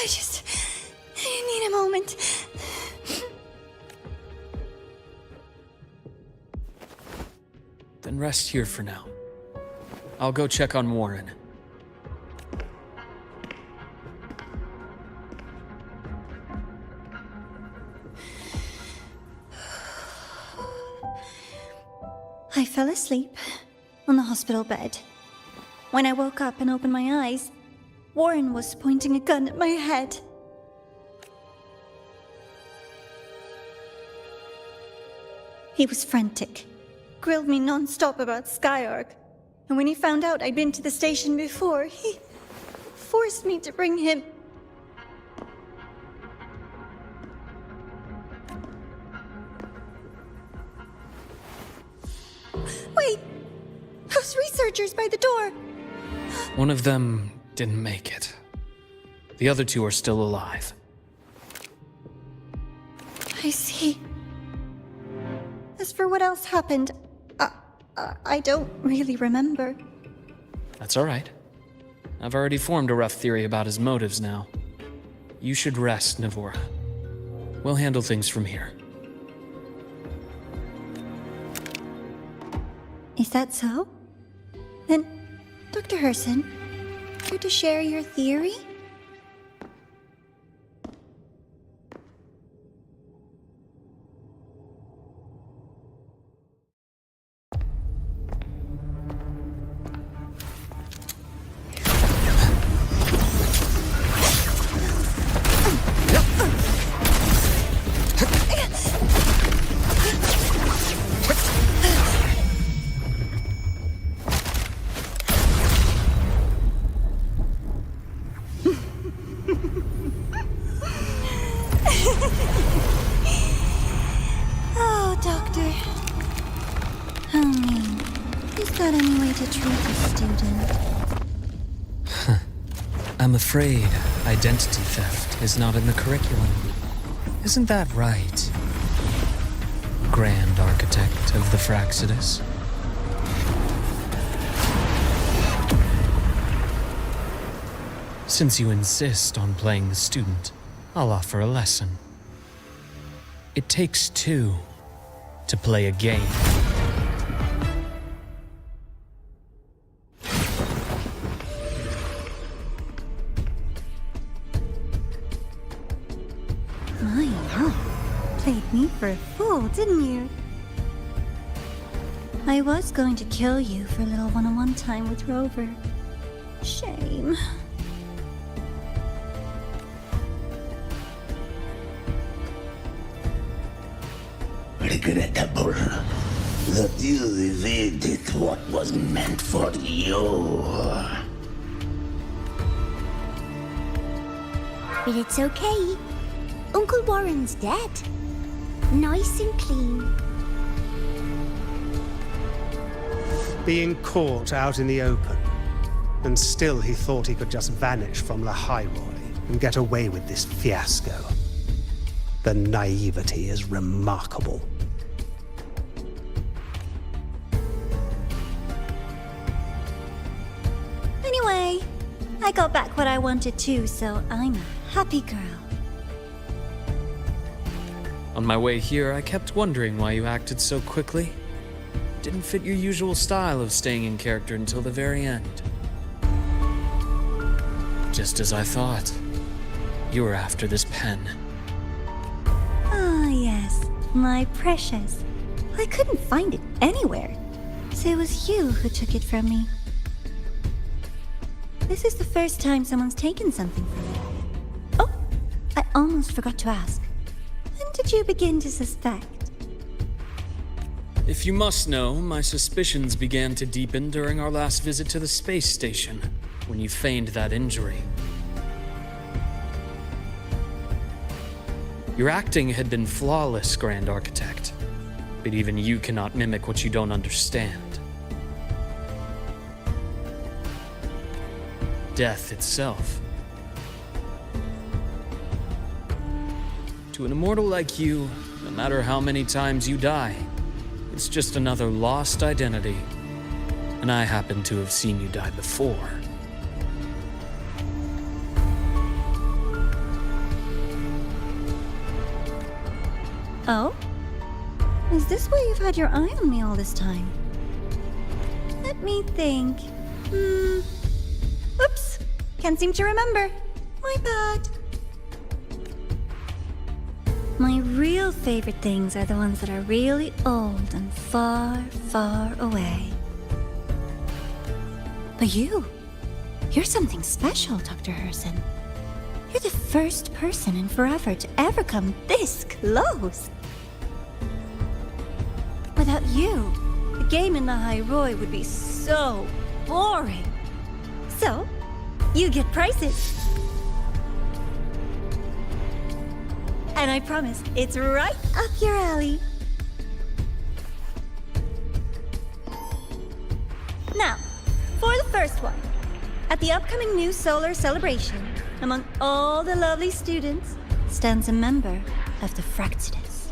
I need a moment. Then rest here for now. I'll go check on Warren. I fell asleep on the hospital bed. When I woke up and opened my eyes, Warren was pointing a gun at my head. He was frantic, grilled me non-stop about Skyark, and when he found out I'd been to the station before, he forced me to bring him. Wait! Those researchers by the door! One of them didn't make it. The other two are still alive. I see. As for what else happened, I don't really remember. That's all right. I've already formed a rough theory about his motives now. You should rest, Navora. We'll handle things from here. Is that so? Then, Dr. Herson, care to share your theory? Oh, Doctor. How mean. Is that any way to treat a student? I'm afraid identity theft is not in the curriculum. Isn't that right, Grand Architect of the Fraxidus? Since you insist on playing the student, I'll offer a lesson. It takes two to play a game. My, played me for a fool, didn't you? I was going to kill you for a little one-on-one time with Rover. Shame. Regrettable that you evaded what was meant for you. But it's okay. Uncle Warren's dead. Nice and clean. Being caught out in the open, and still he thought he could just vanish from La Highroy and get away with this fiasco. The naivety is remarkable. Anyway, I got back what I wanted too, so I'm a happy girl. On my way here, I kept wondering why you acted so quickly. Didn't fit your usual style of staying in character until the very end. Just as I thought. You were after this pen. Ah, yes, my precious. I couldn't find it anywhere, so it was you who took it from me. This is the first time someone's taken something from me. Oh, I almost forgot to ask. When did you begin to suspect? If you must know, my suspicions began to deepen during our last visit to the space station, when you feigned that injury. Your acting had been flawless, Grand Architect, but even you cannot mimic what you don't understand. Death itself. To an immortal like you, no matter how many times you die, it's just another lost identity. And I happen to have seen you die before. Oh? Is this why you've had your eye on me all this time? Let me think. Oops. Can't seem to remember. My bad. My real favorite things are the ones that are really old and far, far away. But you're something special, Dr. Herson. You're the first person in forever to ever come this close. Without you, the game in the High Roy would be so boring. So, you get prizes. And I promise, it's right up your alley. Now, for the first one. At the upcoming new solar celebration, among all the lovely students, stands a member of the Fractidus.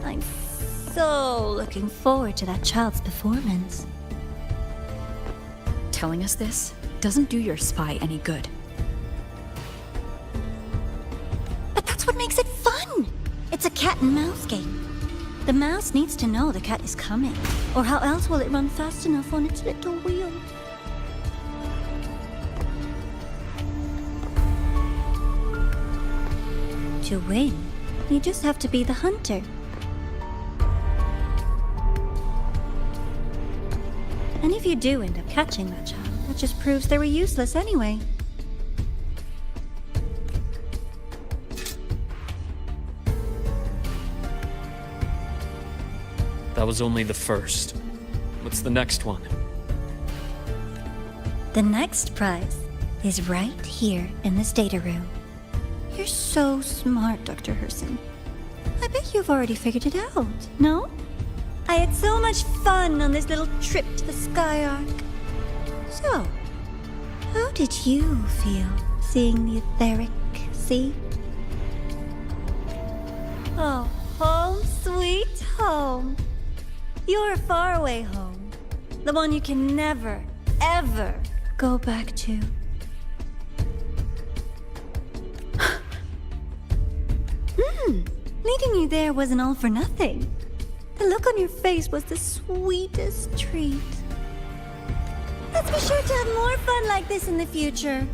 I'm so looking forward to that child's performance. Telling us this doesn't do your spy any good. But that's what makes it fun! It's a cat and mouse game. The mouse needs to know the cat is coming, or how else will it run fast enough on its little wheel? To win, you just have to be the hunter. And if you do end up catching that child, that just proves they were useless anyway. That was only the first. What's the next one? The next prize is right here in this data room. You're so smart, Dr. Herson. I bet you've already figured it out, no? I had so much fun on this little trip to the Sky Arc. So, how did you feel seeing the etheric sea? Oh, home sweet home. Your faraway home. The one you can never, ever go back to. Meeting you there wasn't all for nothing. The look on your face was the sweetest treat. Let's be sure to have more fun like this in the future.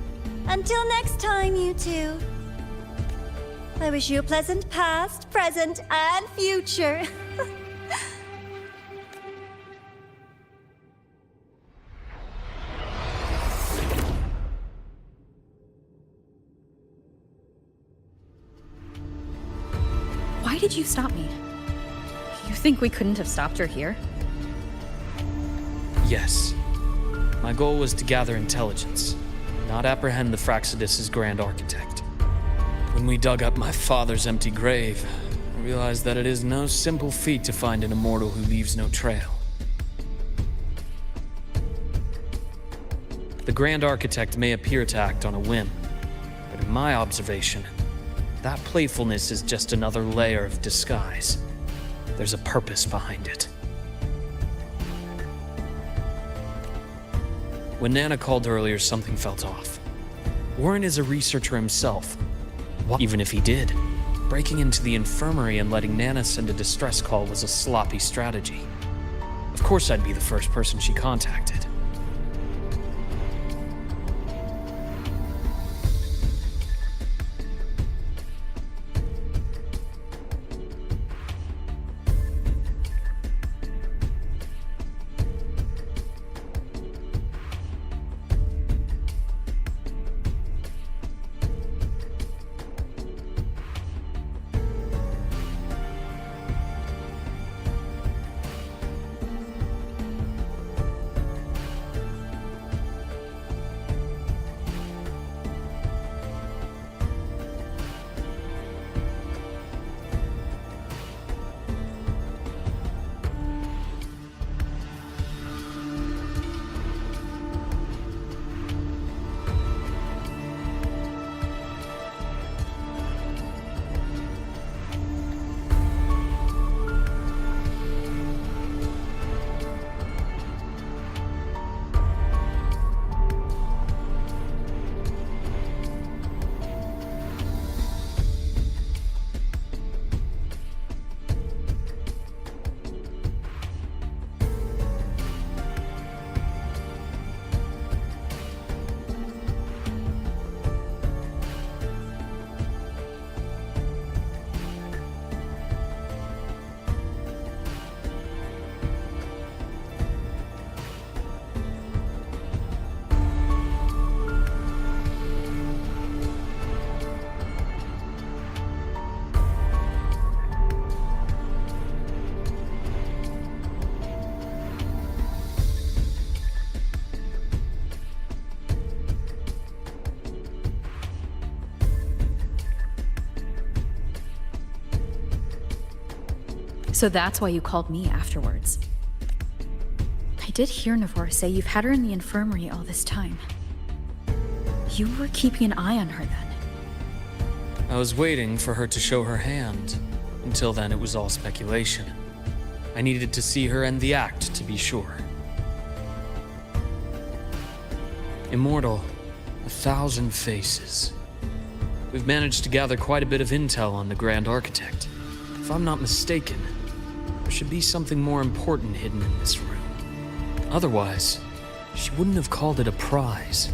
Until next time, you two. I wish you a pleasant past, present, and future. Why did you stop me? You think we couldn't have stopped her here? Yes. My goal was to gather intelligence, not apprehend the Fraxidus' grand architect. When we dug up my father's empty grave, I realized that it is no simple feat to find an immortal who leaves no trail. The grand architect may appear to act on a whim, but in my observation, that playfulness is just another layer of disguise. There's a purpose behind it. When Nana called earlier, something felt off. Warren is a researcher himself. Even if he did, breaking into the infirmary and letting Nana send a distress call was a sloppy strategy. Of course I'd be the first person she contacted. So that's why you called me afterwards. I did hear Navor say you've had her in the infirmary all this time. You were keeping an eye on her then. I was waiting for her to show her hand. Until then, it was all speculation. I needed to see her end the act to be sure. Immortal, 1,000 faces. We've managed to gather quite a bit of intel on the Grand Architect. If I'm not mistaken, there should be something more important hidden in this room. Otherwise, she wouldn't have called it a prize.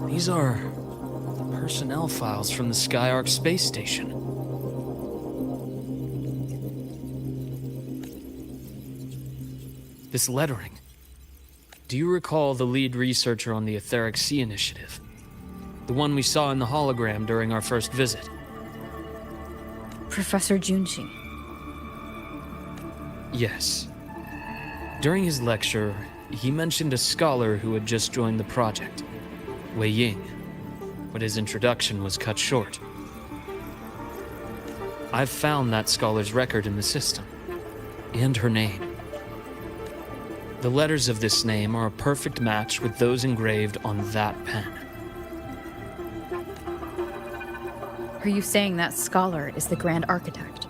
These are personnel files from the Skyark space station. This lettering. Do you recall the lead researcher on the Etheric Sea Initiative? The one we saw in the hologram during our first visit? Professor Junshi. Yes. During his lecture, he mentioned a scholar who had just joined the project. Wei Ying, but his introduction was cut short. I've found that scholar's record in the system, and her name. The letters of this name are a perfect match with those engraved on that pen. Are you saying that scholar is the Grand Architect?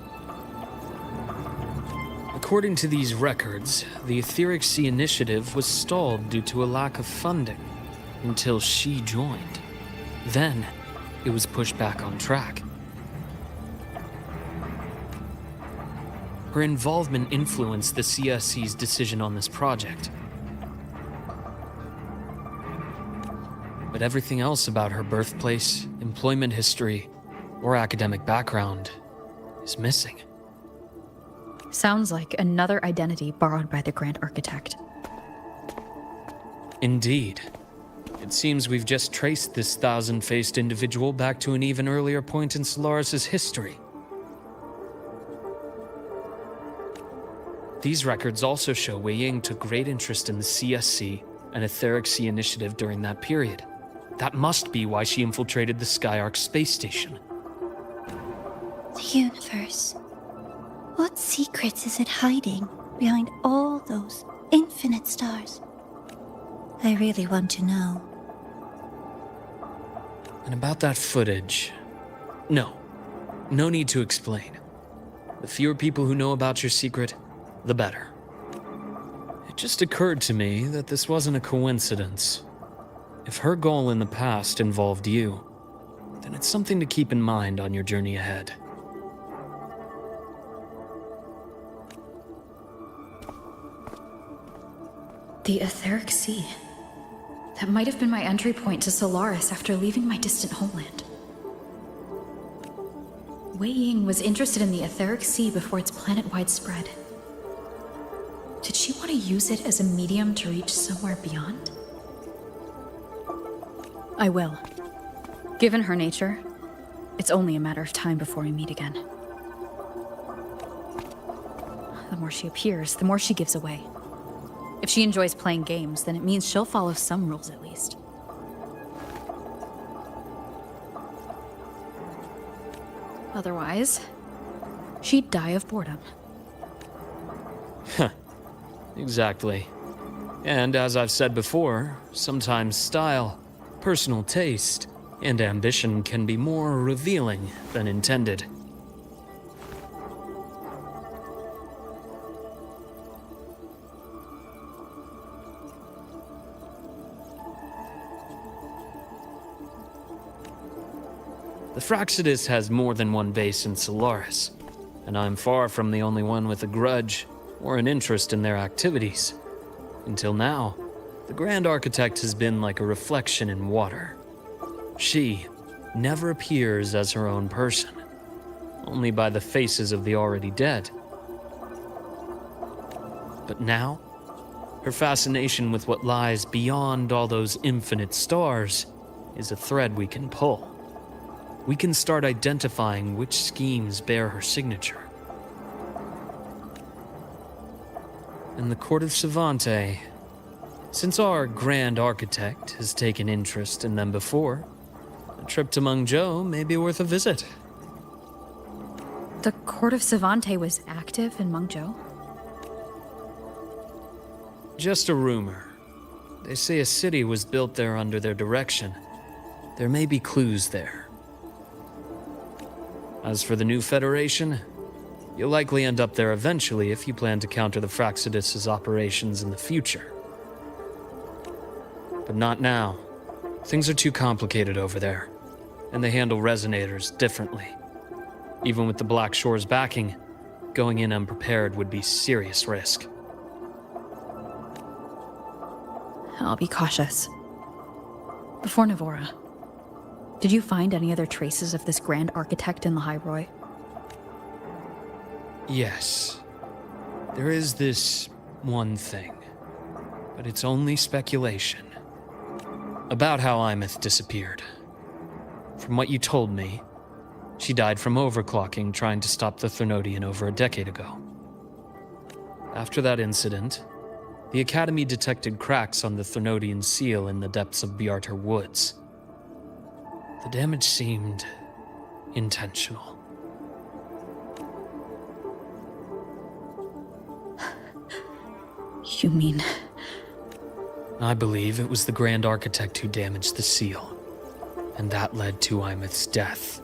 According to these records, the Etheric Sea initiative was stalled due to a lack of funding until she joined. Then, it was pushed back on track. Her involvement influenced the CSC's decision on this project. But everything else about her birthplace, employment history, or academic background is missing. Sounds like another identity borrowed by the Grand Architect. Indeed. It seems we've just traced this thousand-faced individual back to an even earlier point in Solaris' history. These records also show Wei Ying took great interest in the CSC and Etheric Sea initiative during that period. That must be why she infiltrated the Skyark space station. The universe. What secrets is it hiding behind all those infinite stars? I really want to know. And about that footage... No need to explain. The fewer people who know about your secret, the better. It just occurred to me that this wasn't a coincidence. If her goal in the past involved you, then it's something to keep in mind on your journey ahead. The Etheric Sea. That might have been my entry point to Solaris after leaving my distant homeland. Wei Ying was interested in the Etheric Sea before its planet-wide spread. Did she want to use it as a medium to reach somewhere beyond? I will. Given her nature, it's only a matter of time before we meet again. The more she appears, the more she gives away. If she enjoys playing games, then it means she'll follow some rules at least. Otherwise, she'd die of boredom. Exactly. And as I've said before, sometimes style, personal taste, and ambition can be more revealing than intended. The Fractsidus has more than one base in Solaris, and I'm far from the only one with a grudge or an interest in their activities. Until now, the Grand Architect has been like a reflection in water. She never appears as her own person, only by the faces of the already dead. But now, her fascination with what lies beyond all those infinite stars is a thread we can pull. We can start identifying which schemes bear her signature. And the Court of Savante, since our Grand Architect has taken interest in them before, a trip to Mengzhou may be worth a visit. The Court of Savante was active in Mengzhou? Just a rumor. They say a city was built there under their direction. There may be clues there. As for the new Federation, you'll likely end up there eventually if you plan to counter the Fractsidus' operations in the future. But not now. Things are too complicated over there, and they handle resonators differently. Even with the Black Shore's backing, going in unprepared would be serious risk. I'll be cautious. Before Navora, did you find any other traces of this Grand Architect in the Hyroi? Yes. There is this one thing, but it's only speculation. About how Imeth disappeared. From what you told me, she died from overclocking trying to stop the Threnodian over a decade ago. After that incident, the Academy detected cracks on the Threnodian seal in the depths of Biarter Woods. The damage seemed intentional. You mean... I believe it was the Grand Architect who damaged the seal, and that led to Imeth's death.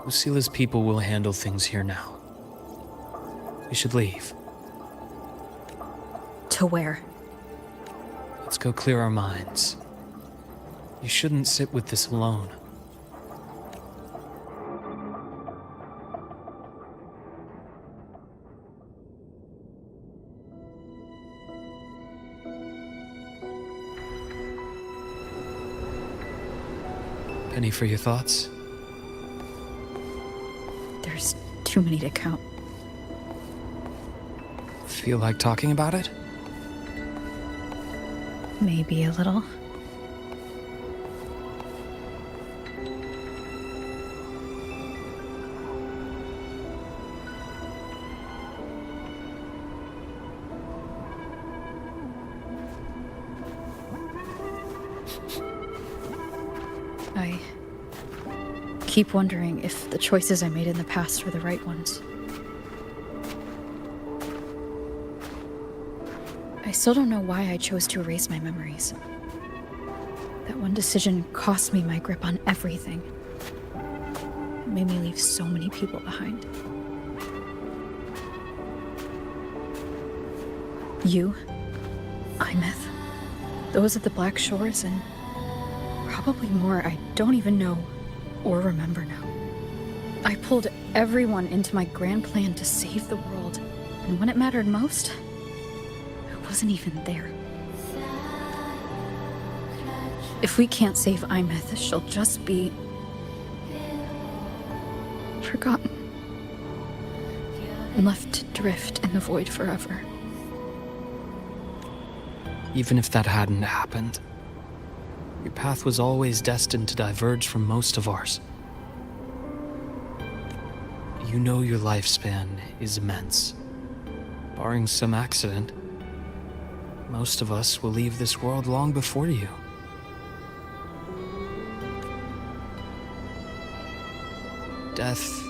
Lucila's people will handle things here now. We should leave. To where? Let's go clear our minds. You shouldn't sit with this alone. Penny for your thoughts? There's too many to count. Feel like talking about it? Maybe a little. I keep wondering if the choices I made in the past were the right ones. I still don't know why I chose to erase my memories. That one decision cost me my grip on everything. It made me leave so many people behind. You, Imeth, those at the Black Shores, and probably more I don't even know or remember now. I pulled everyone into my grand plan to save the world, and when it mattered most, I wasn't even there. If we can't save Imeth, she'll just be forgotten and left to drift in the void forever. Even if that hadn't happened, your path was always destined to diverge from most of ours. You know your lifespan is immense. Barring some accident, most of us will leave this world long before you. Death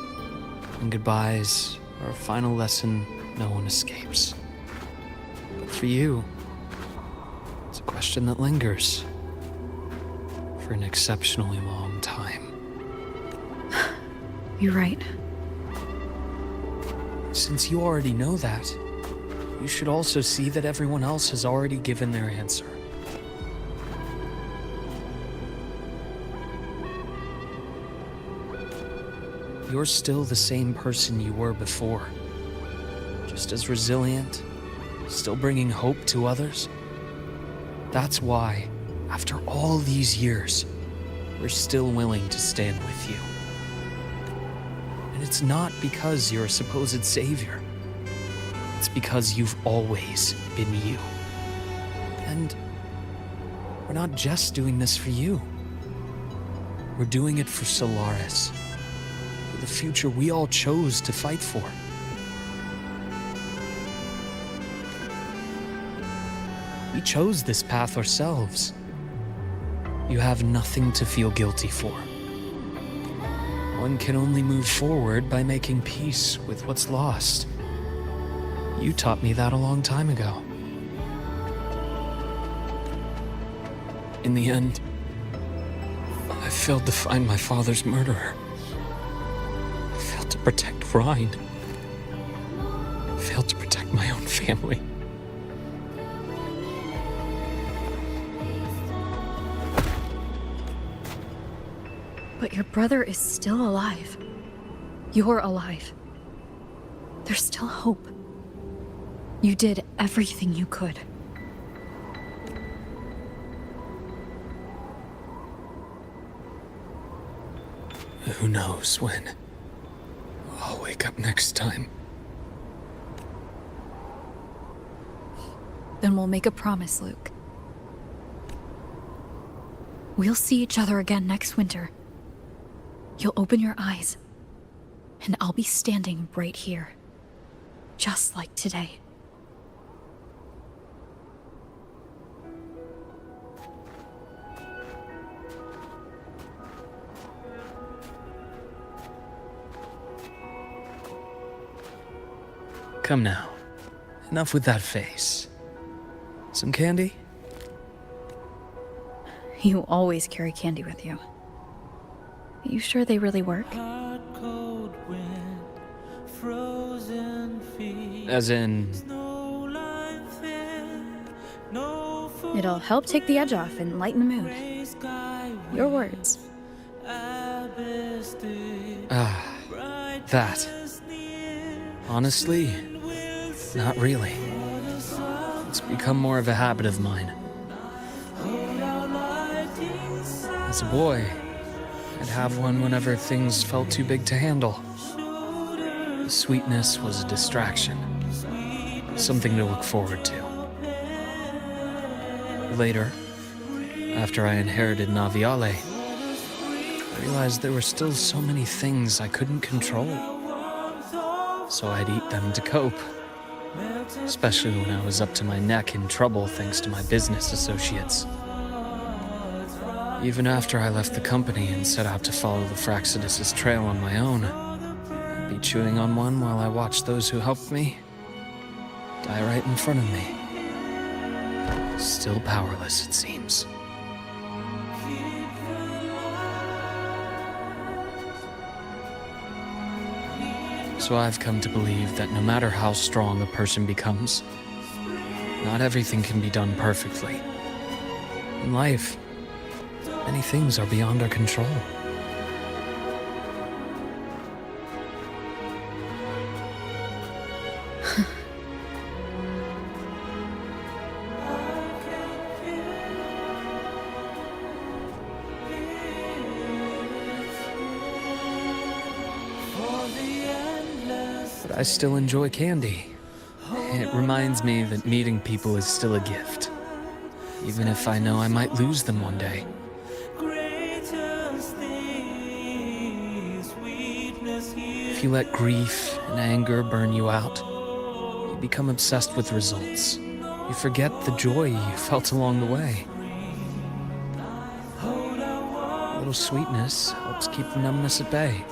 and goodbyes are a final lesson no one escapes. But for you, it's a question that lingers for an exceptionally long time. You're right. Since you already know that, you should also see that everyone else has already given their answer. You're still the same person you were before. Just as resilient, still bringing hope to others. That's why, after all these years, we're still willing to stand with you. And it's not because you're a supposed savior. It's because you've always been you. And we're not just doing this for you. We're doing it for Solaris, for the future we all chose to fight for. We chose this path ourselves. You have nothing to feel guilty for. One can only move forward by making peace with what's lost. You taught me that a long time ago. In the end, I failed to find my father's murderer. I failed to protect Rhine. I failed to protect my own family. But your brother is still alive. You're alive. There's still hope. You did everything you could. Who knows when I'll wake up next time. Then we'll make a promise, Luke. We'll see each other again next winter. You'll open your eyes, and I'll be standing right here, just like today. Come now. Enough with that face. Some candy? You always carry candy with you. Are you sure they really work? As in... It'll help take the edge off and lighten the mood. Your words. That. Honestly, not really. It's become more of a habit of mine. As a boy, I'd have one whenever things felt too big to handle. The sweetness was a distraction, something to look forward to. Later, after I inherited Naviale, I realized there were still so many things I couldn't control. So I'd eat them to cope, especially when I was up to my neck in trouble thanks to my business associates. Even after I left the company and set out to follow the Fraxidus' trail on my own, I'd be chewing on one while I watched those who helped me die right in front of me. Still powerless, it seems. So I've come to believe that no matter how strong a person becomes, not everything can be done perfectly. In life, many things are beyond our control. But I still enjoy candy. It reminds me that meeting people is still a gift, even if I know I might lose them one day. If you let grief and anger burn you out, you become obsessed with results. You forget the joy you felt along the way. A little sweetness helps keep the numbness at bay.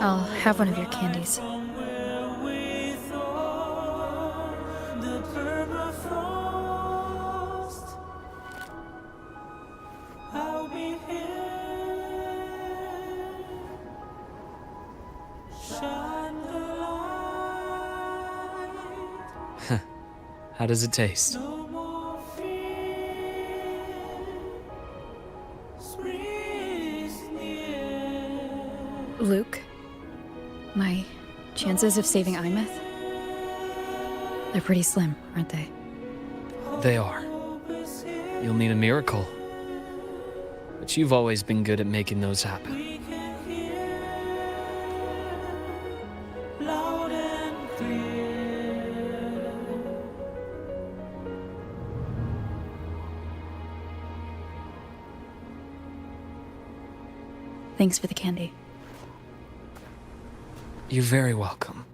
I'll have one of your candies. How does it taste? Luke, my chances of saving Imeth? They're pretty slim, aren't they? They are. You'll need a miracle. But you've always been good at making those happen. Thanks for the candy. You're very welcome.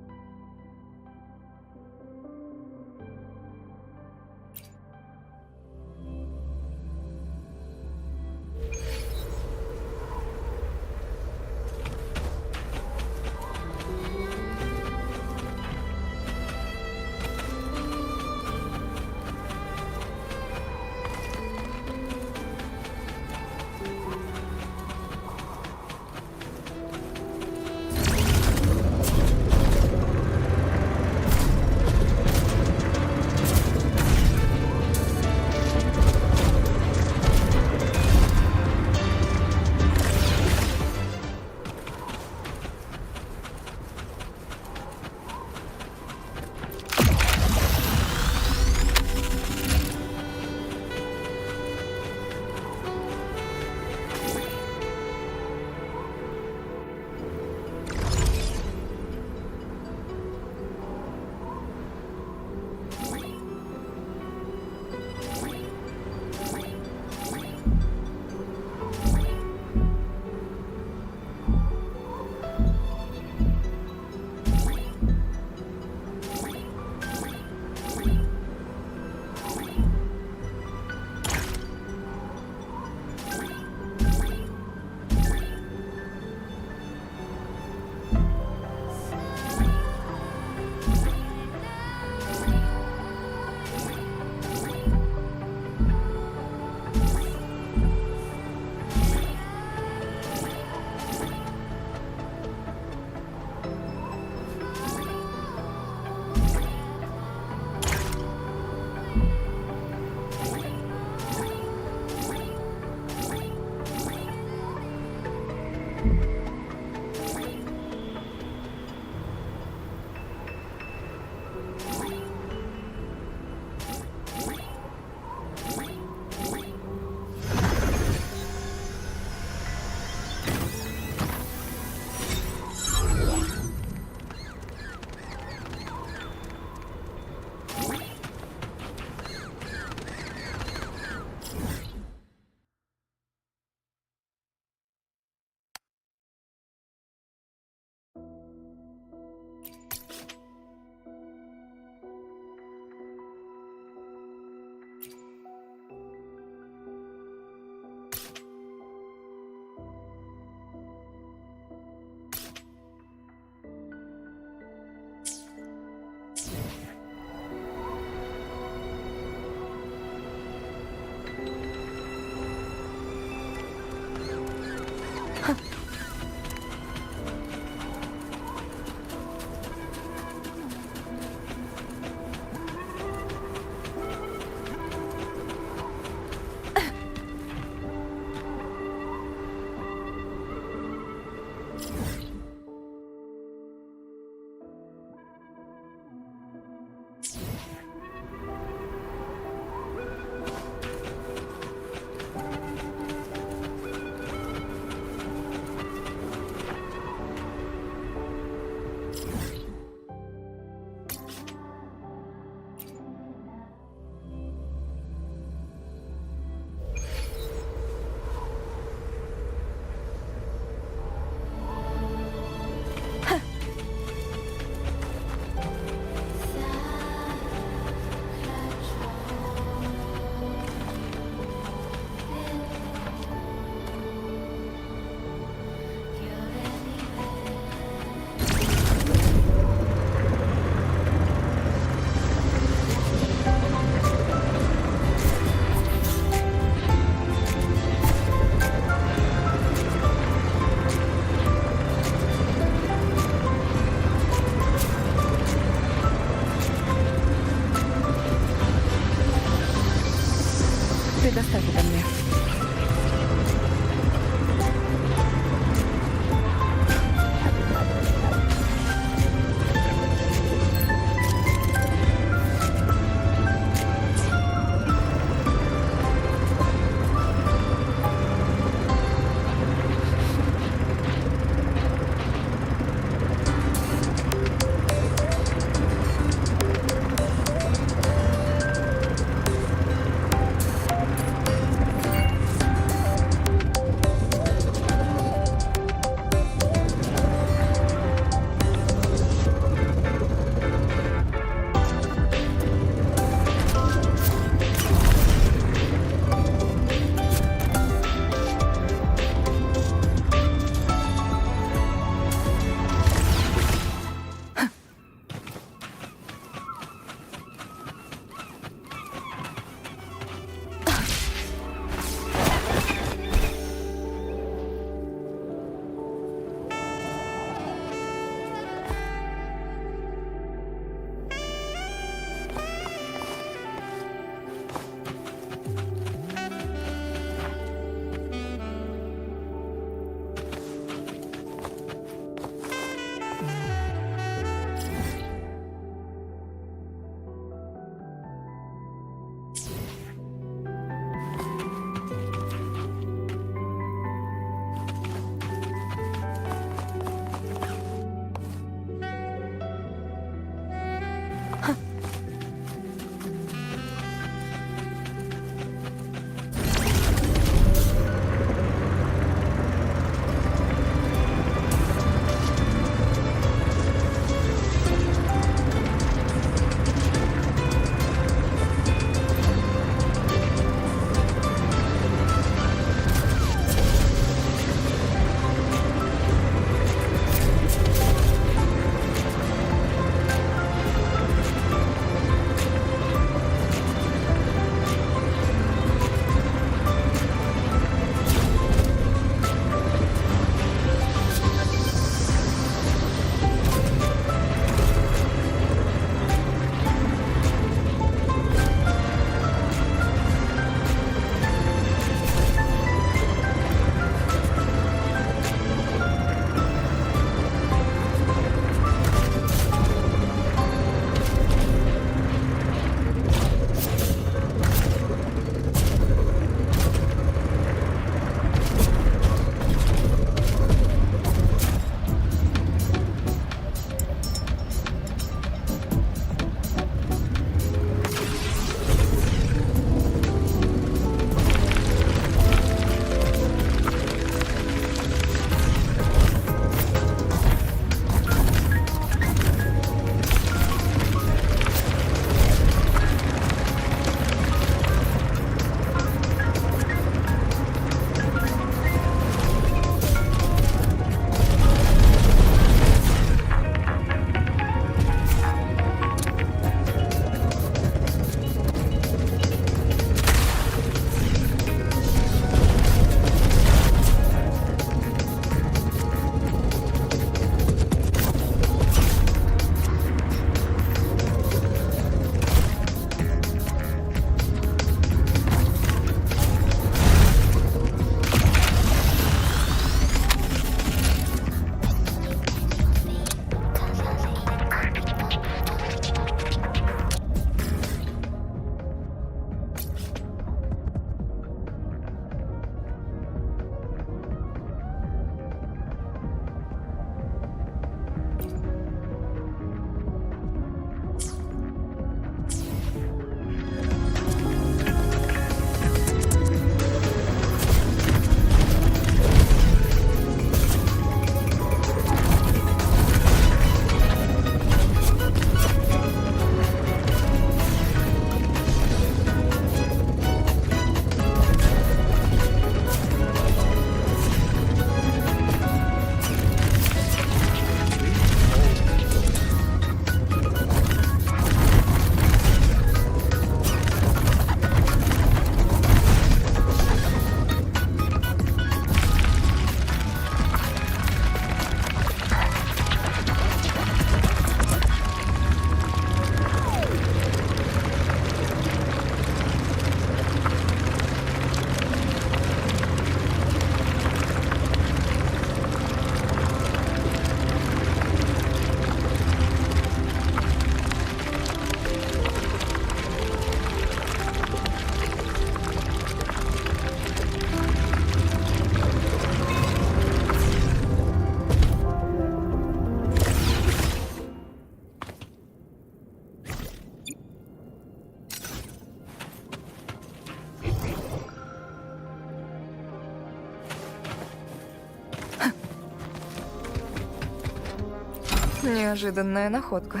Неожиданная находка.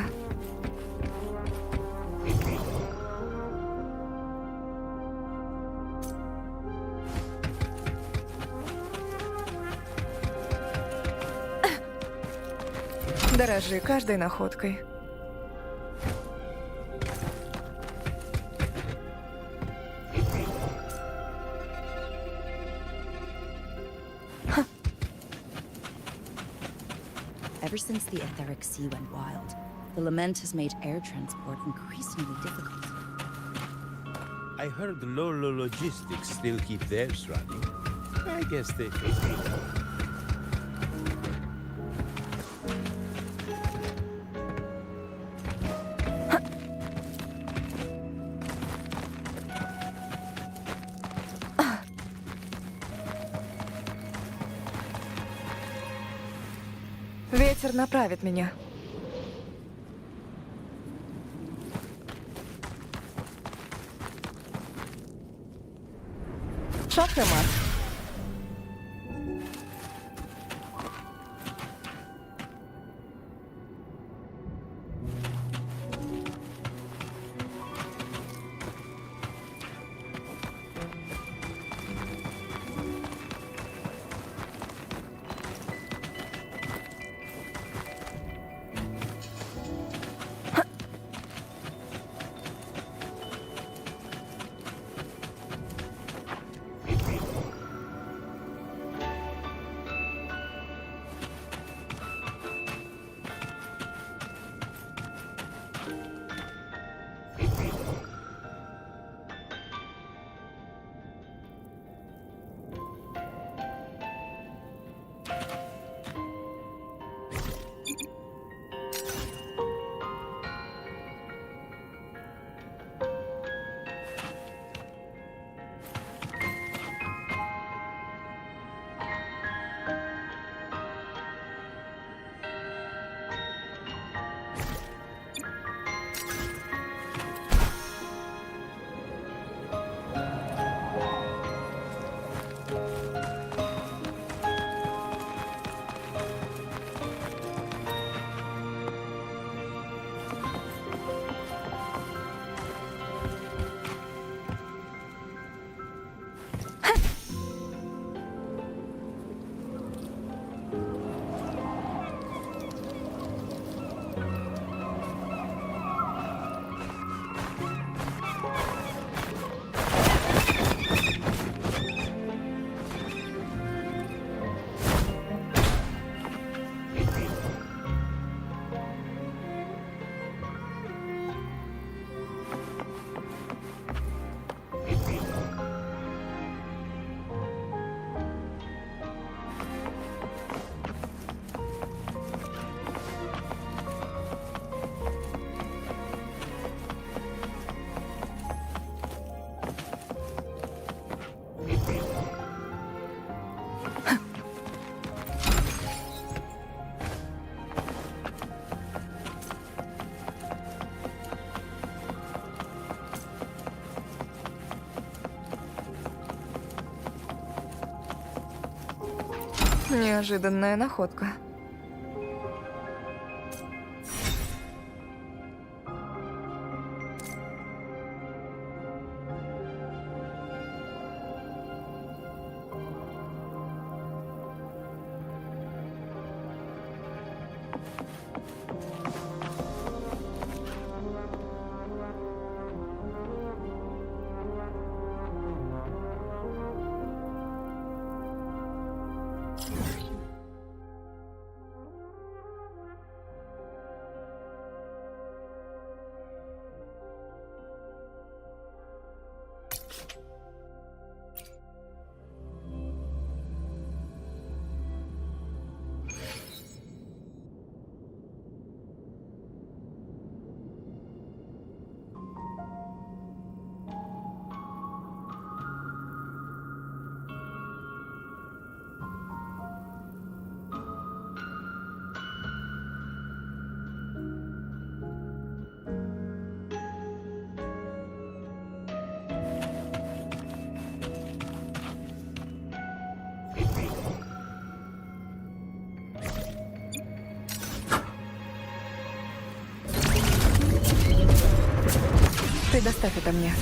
Дорожи каждой находкой. Ever since the etheric sea went wild, the lament has made air transport increasingly difficult. I heard Lolo Logistics still keep theirs running. I guess they... Ветер направит меня. Шах и мат. Неожиданная находка. Предоставь это мне.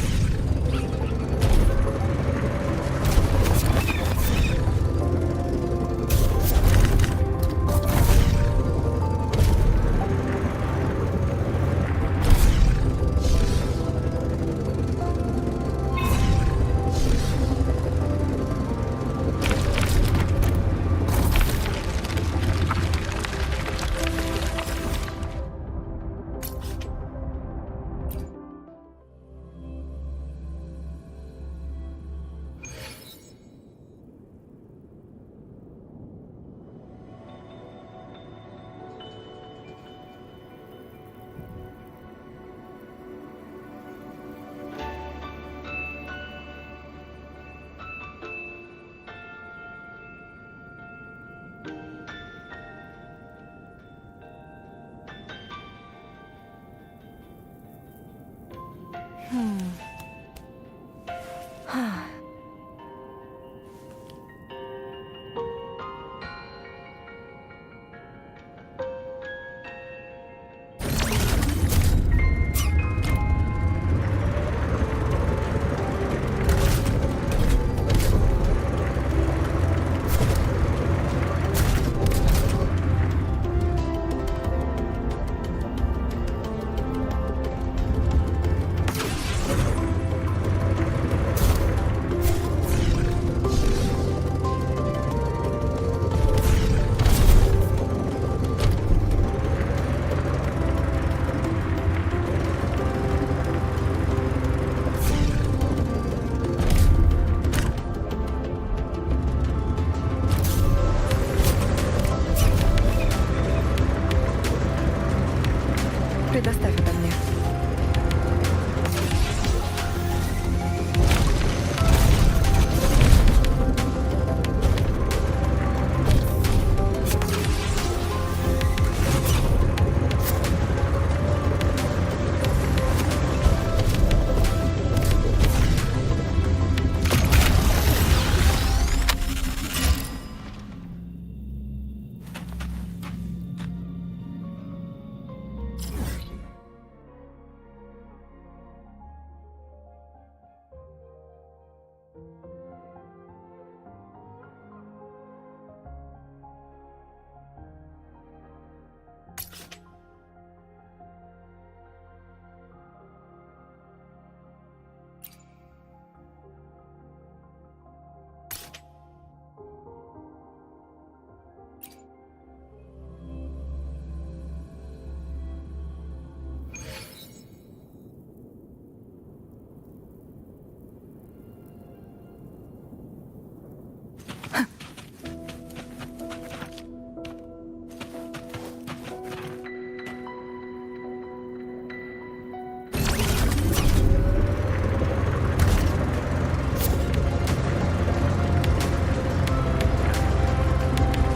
Предоставь это мне.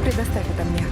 Предоставь это мне.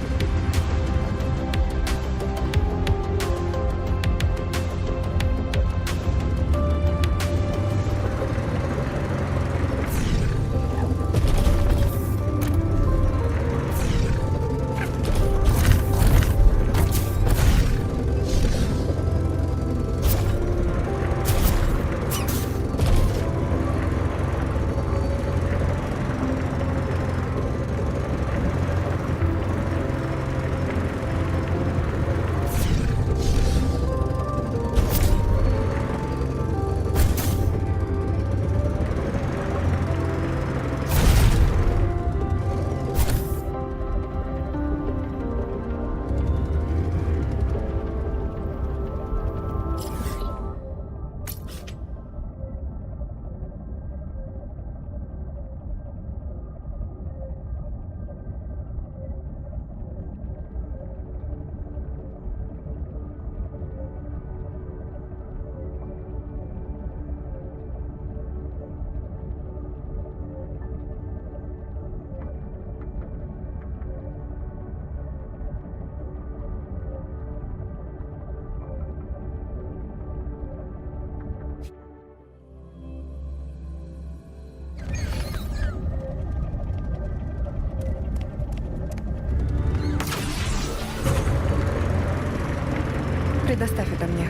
Предоставь это мне.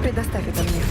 Предоставь это мне.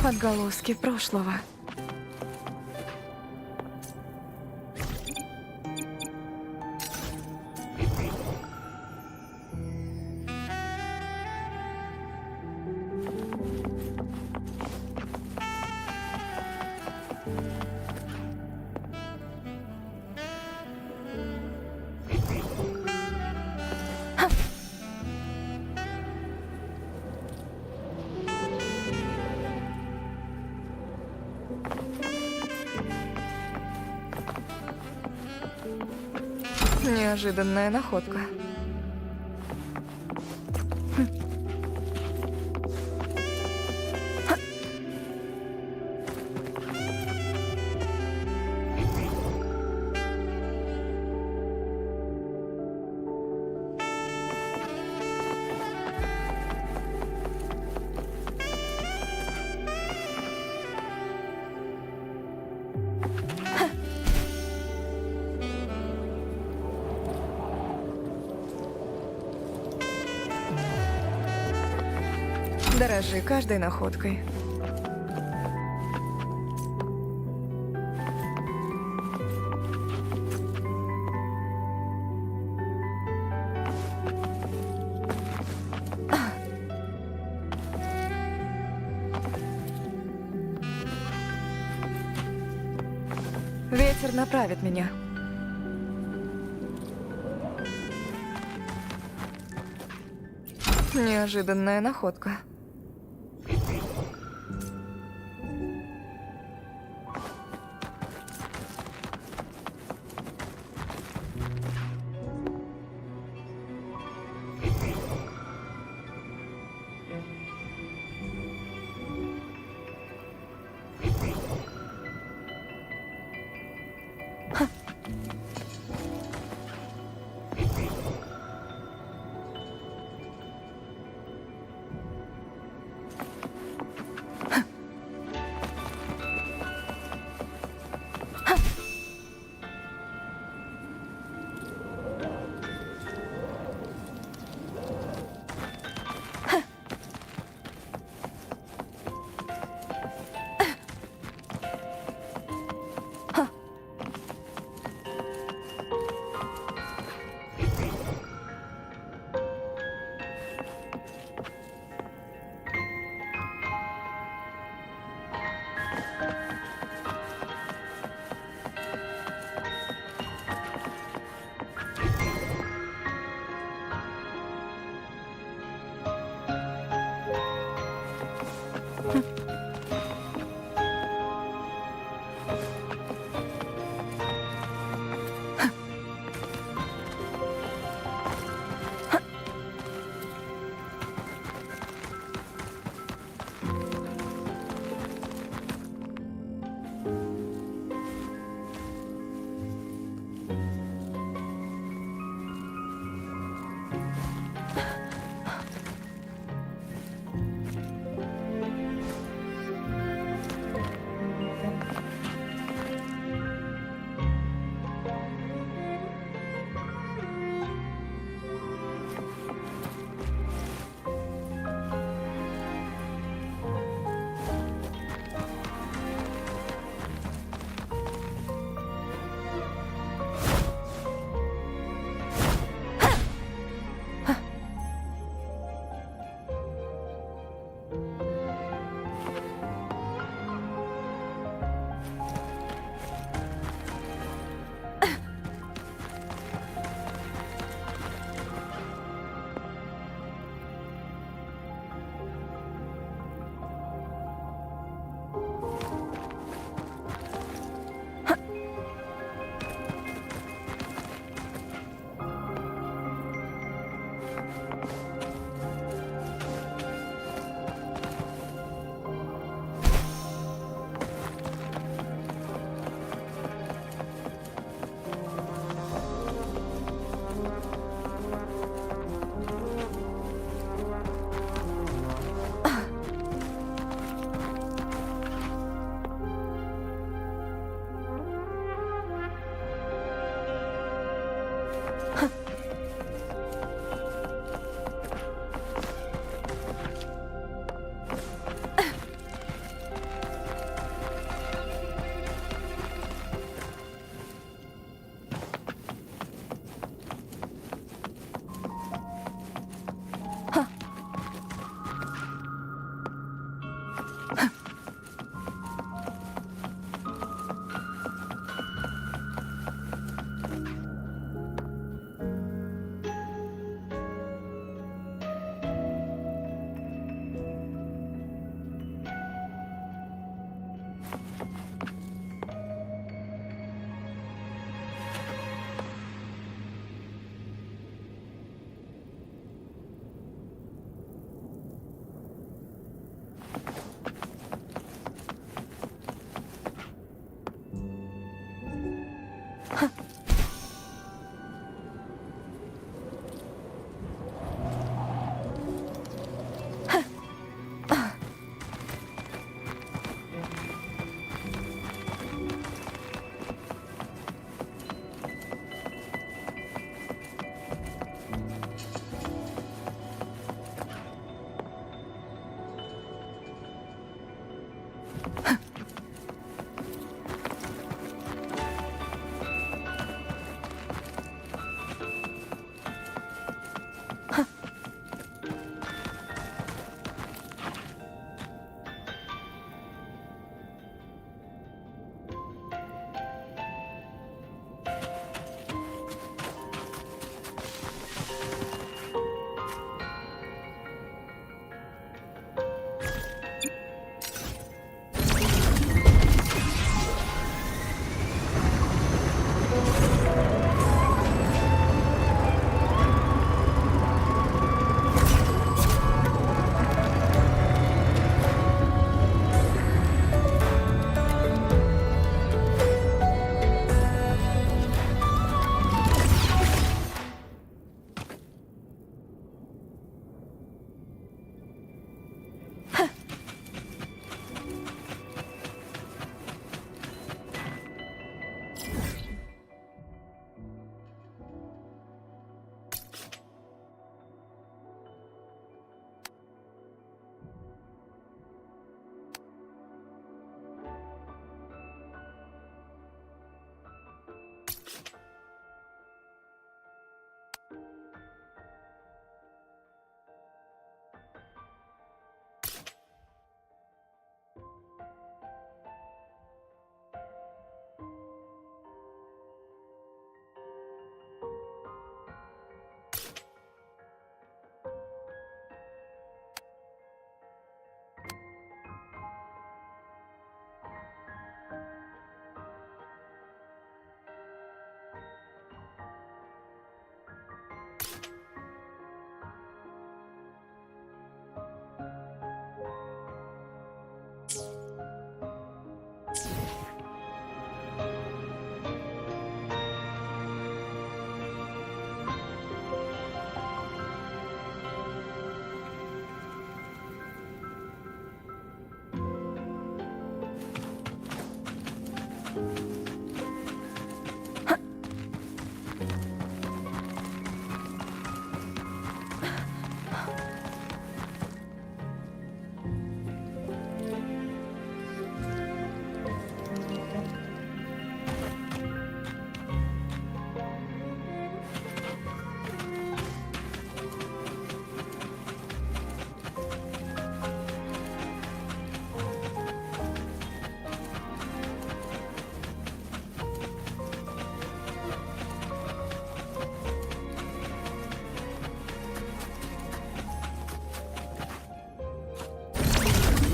Отголоски прошлого. Неожиданная находка. Дорожи каждой находкой. Ветер направит меня. Неожиданная находка.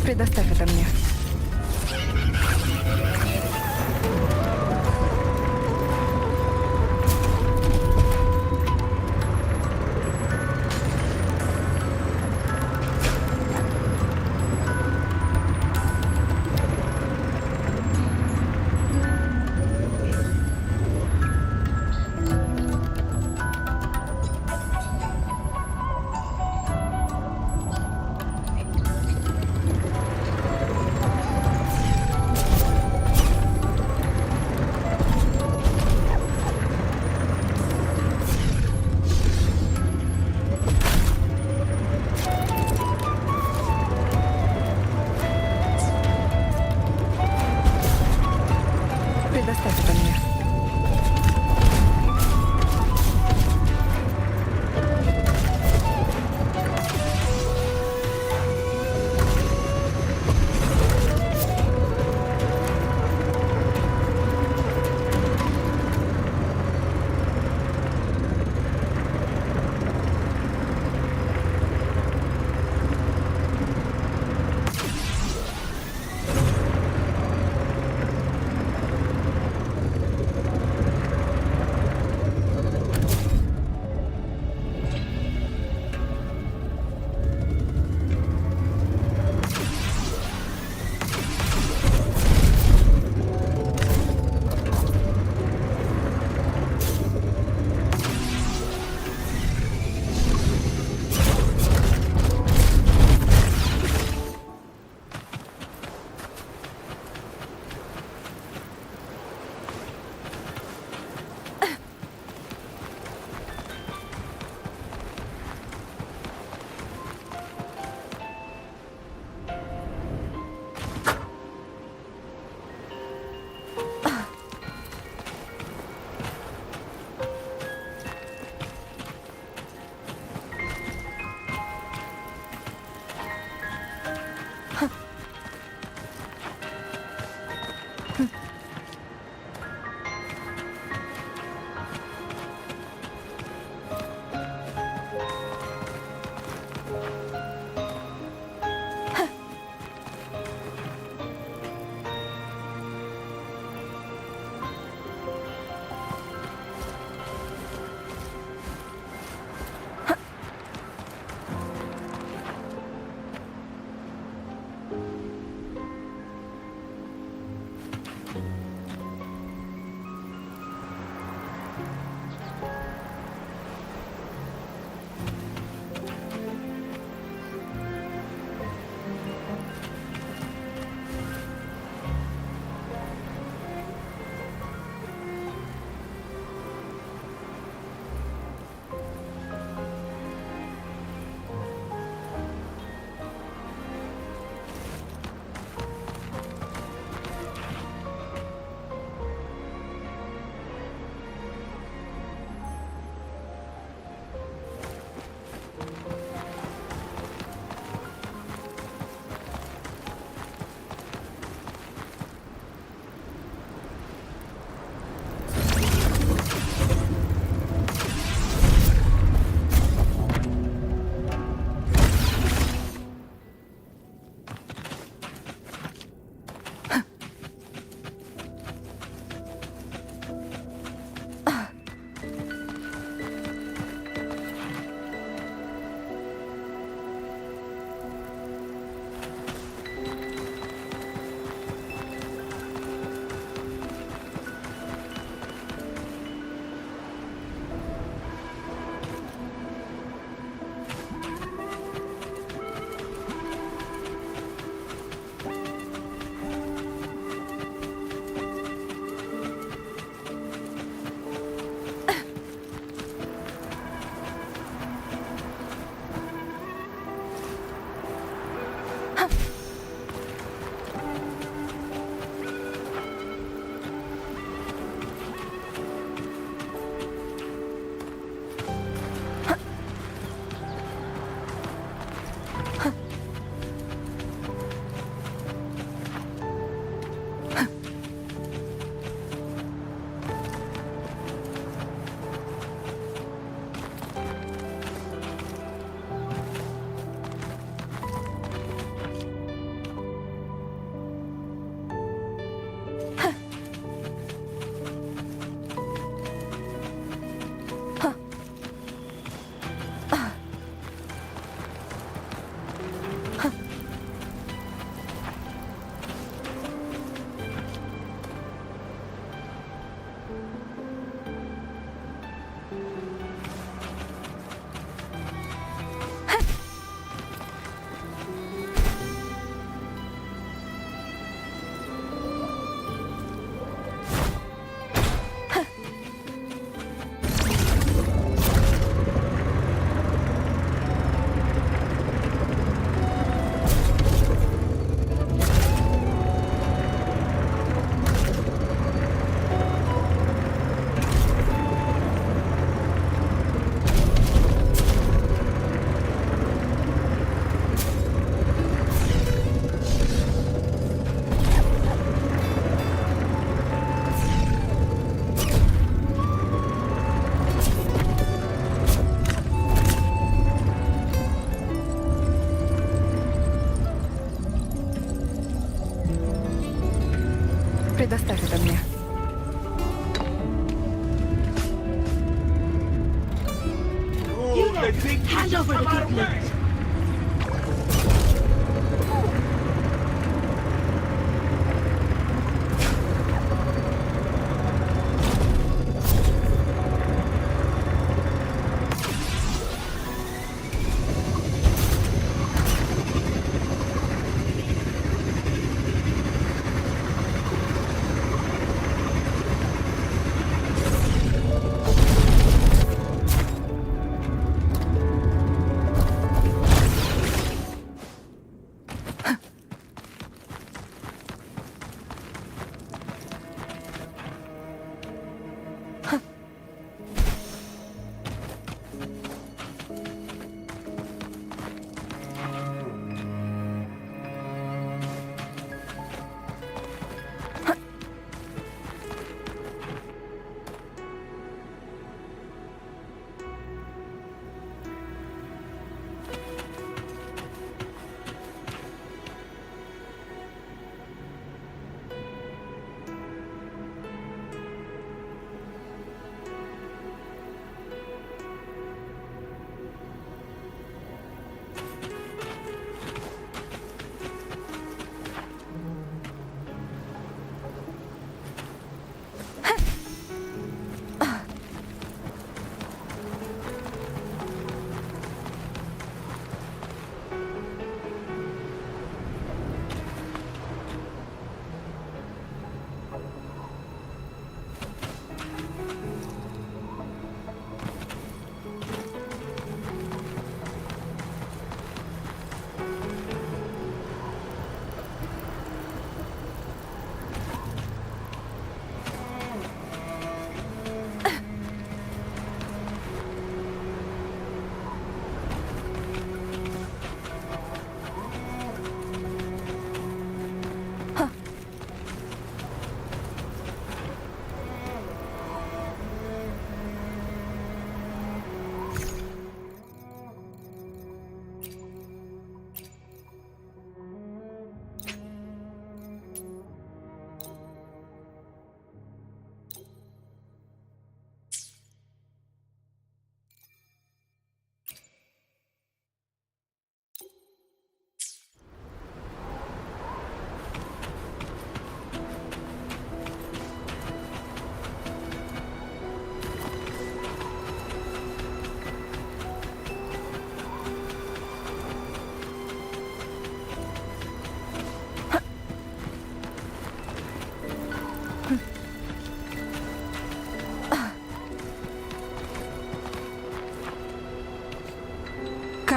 Предоставь это мне. Предоставь это мне. Предоставь это мне. Hand over the gauntlet.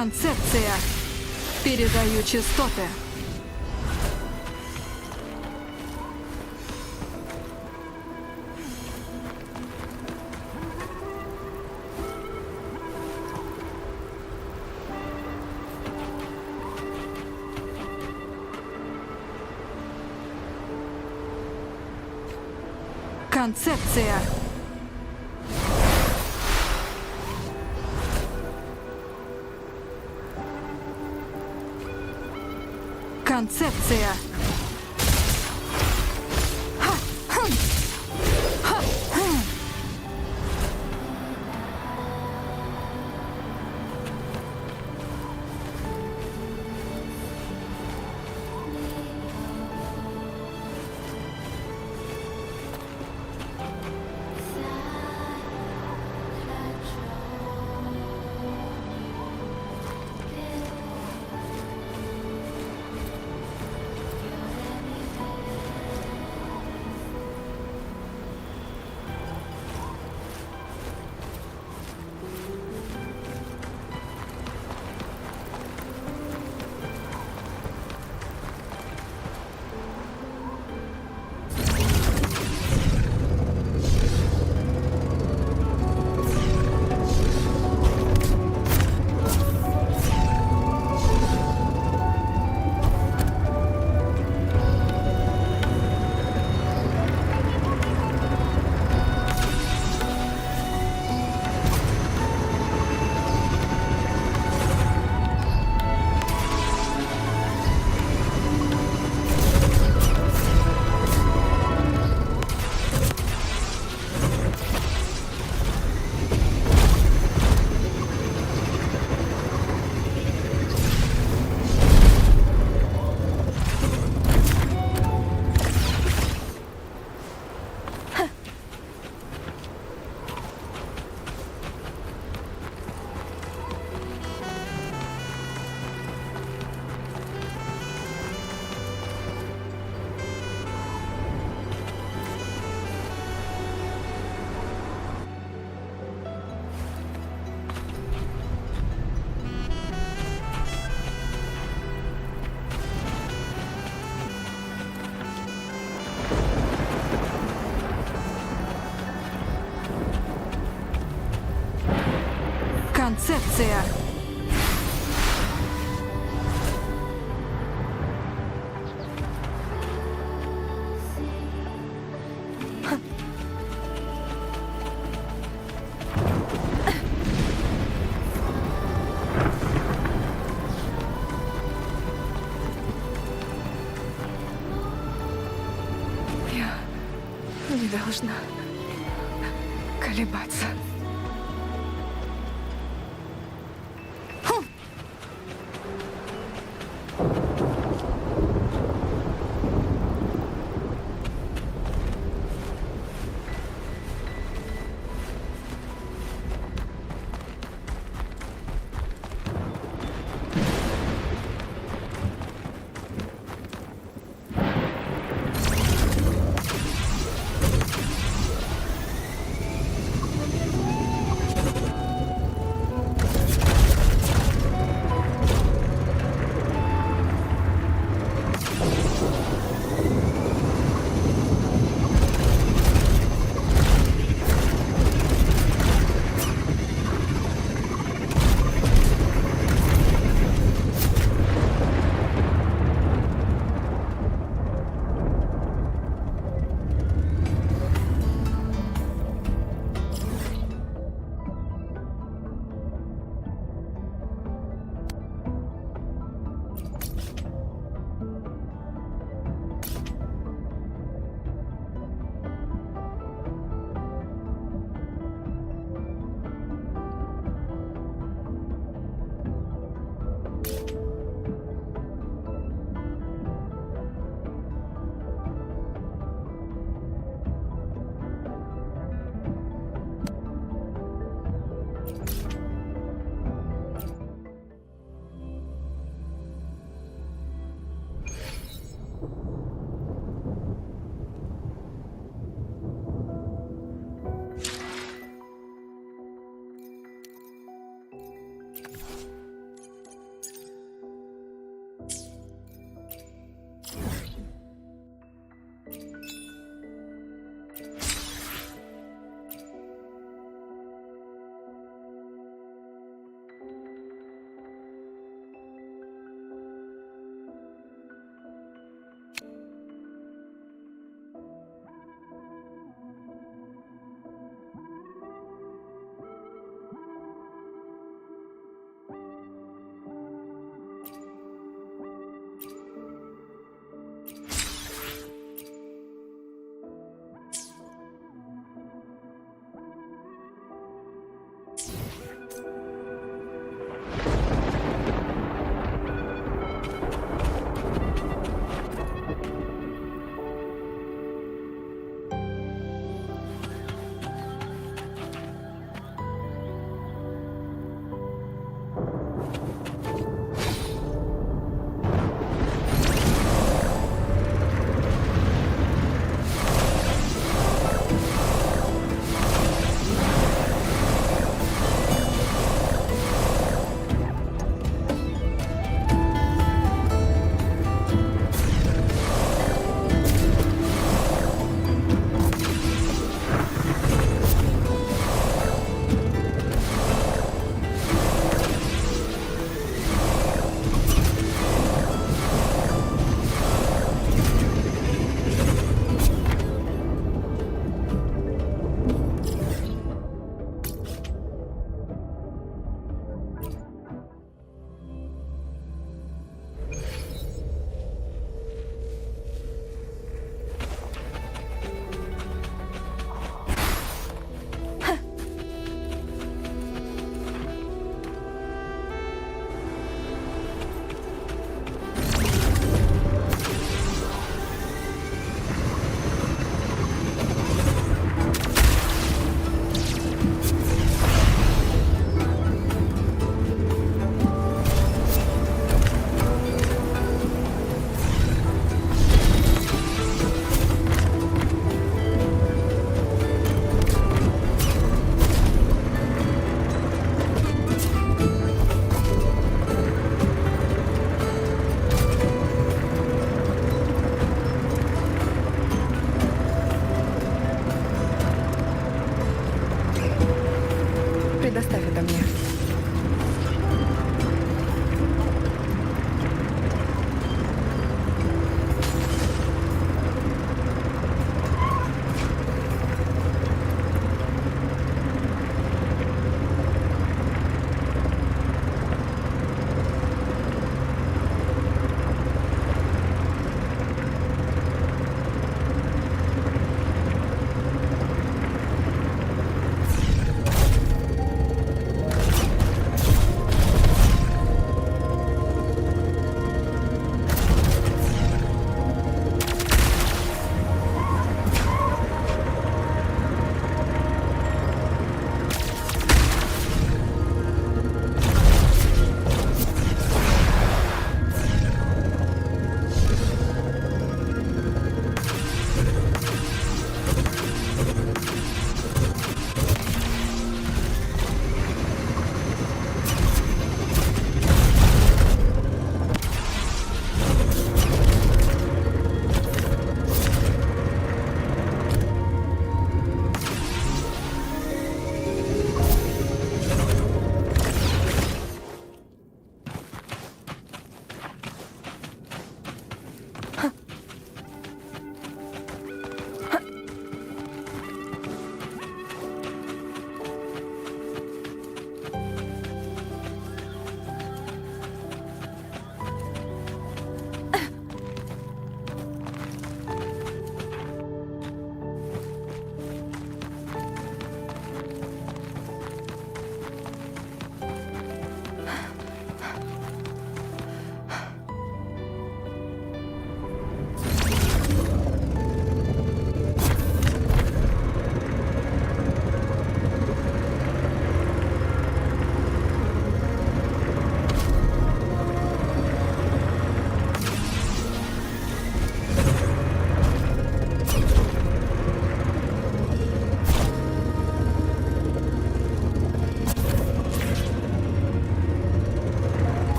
Концепция. Передаю частоты. Концепция. Концепция. Концепция. Я не должна колебаться.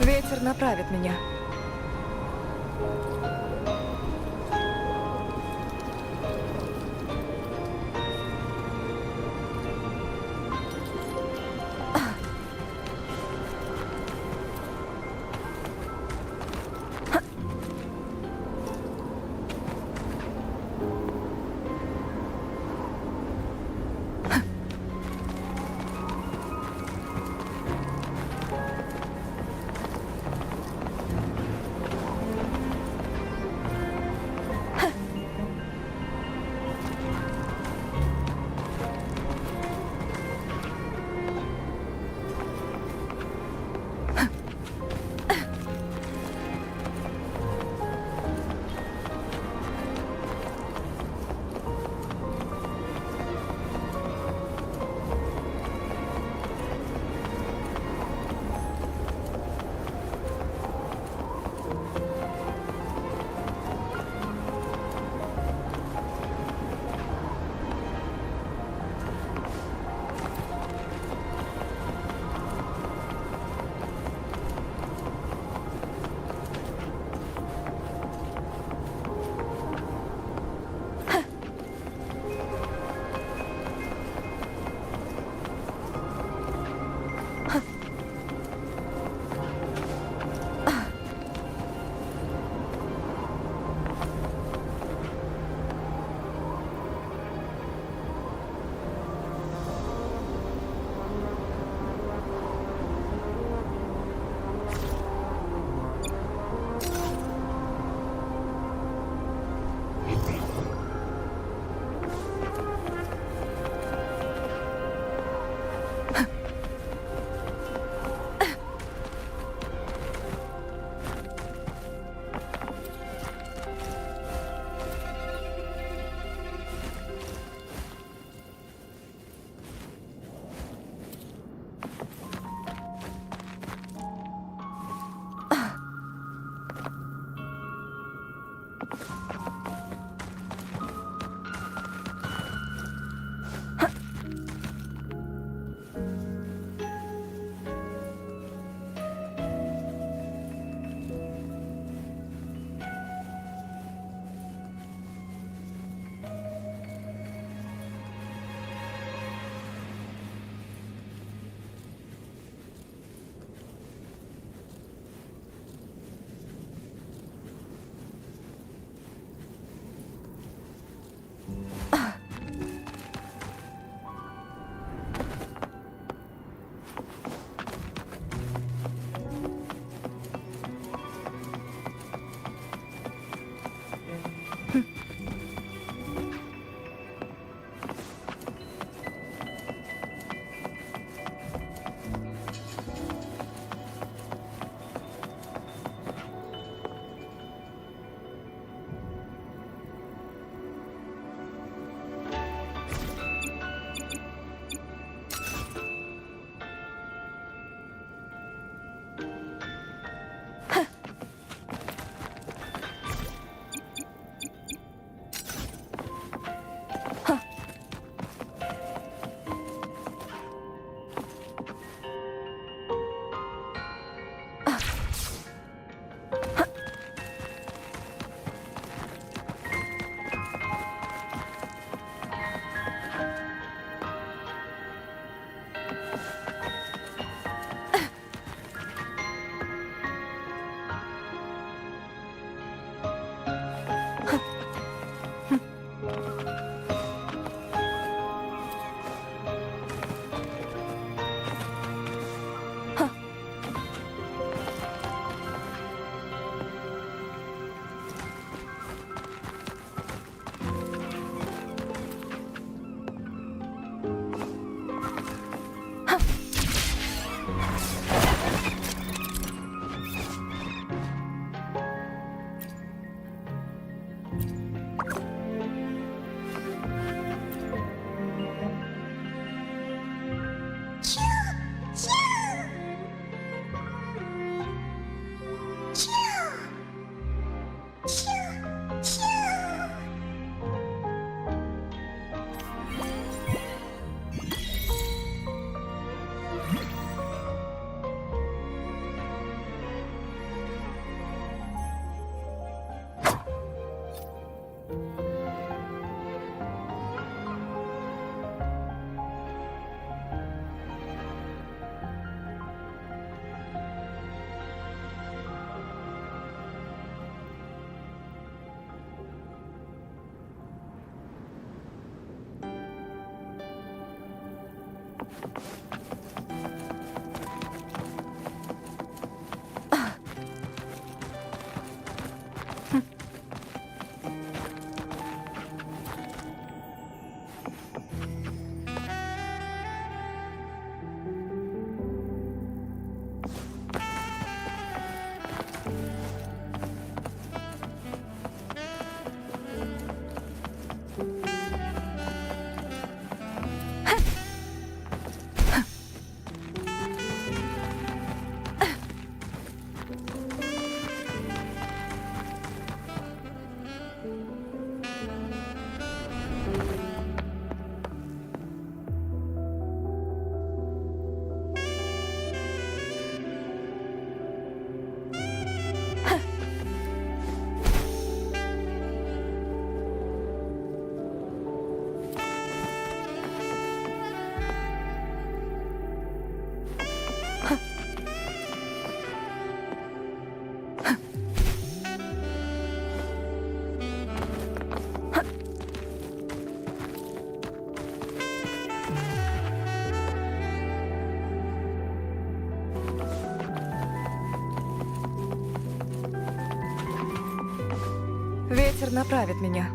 Ветер направит меня. Ветер направит меня.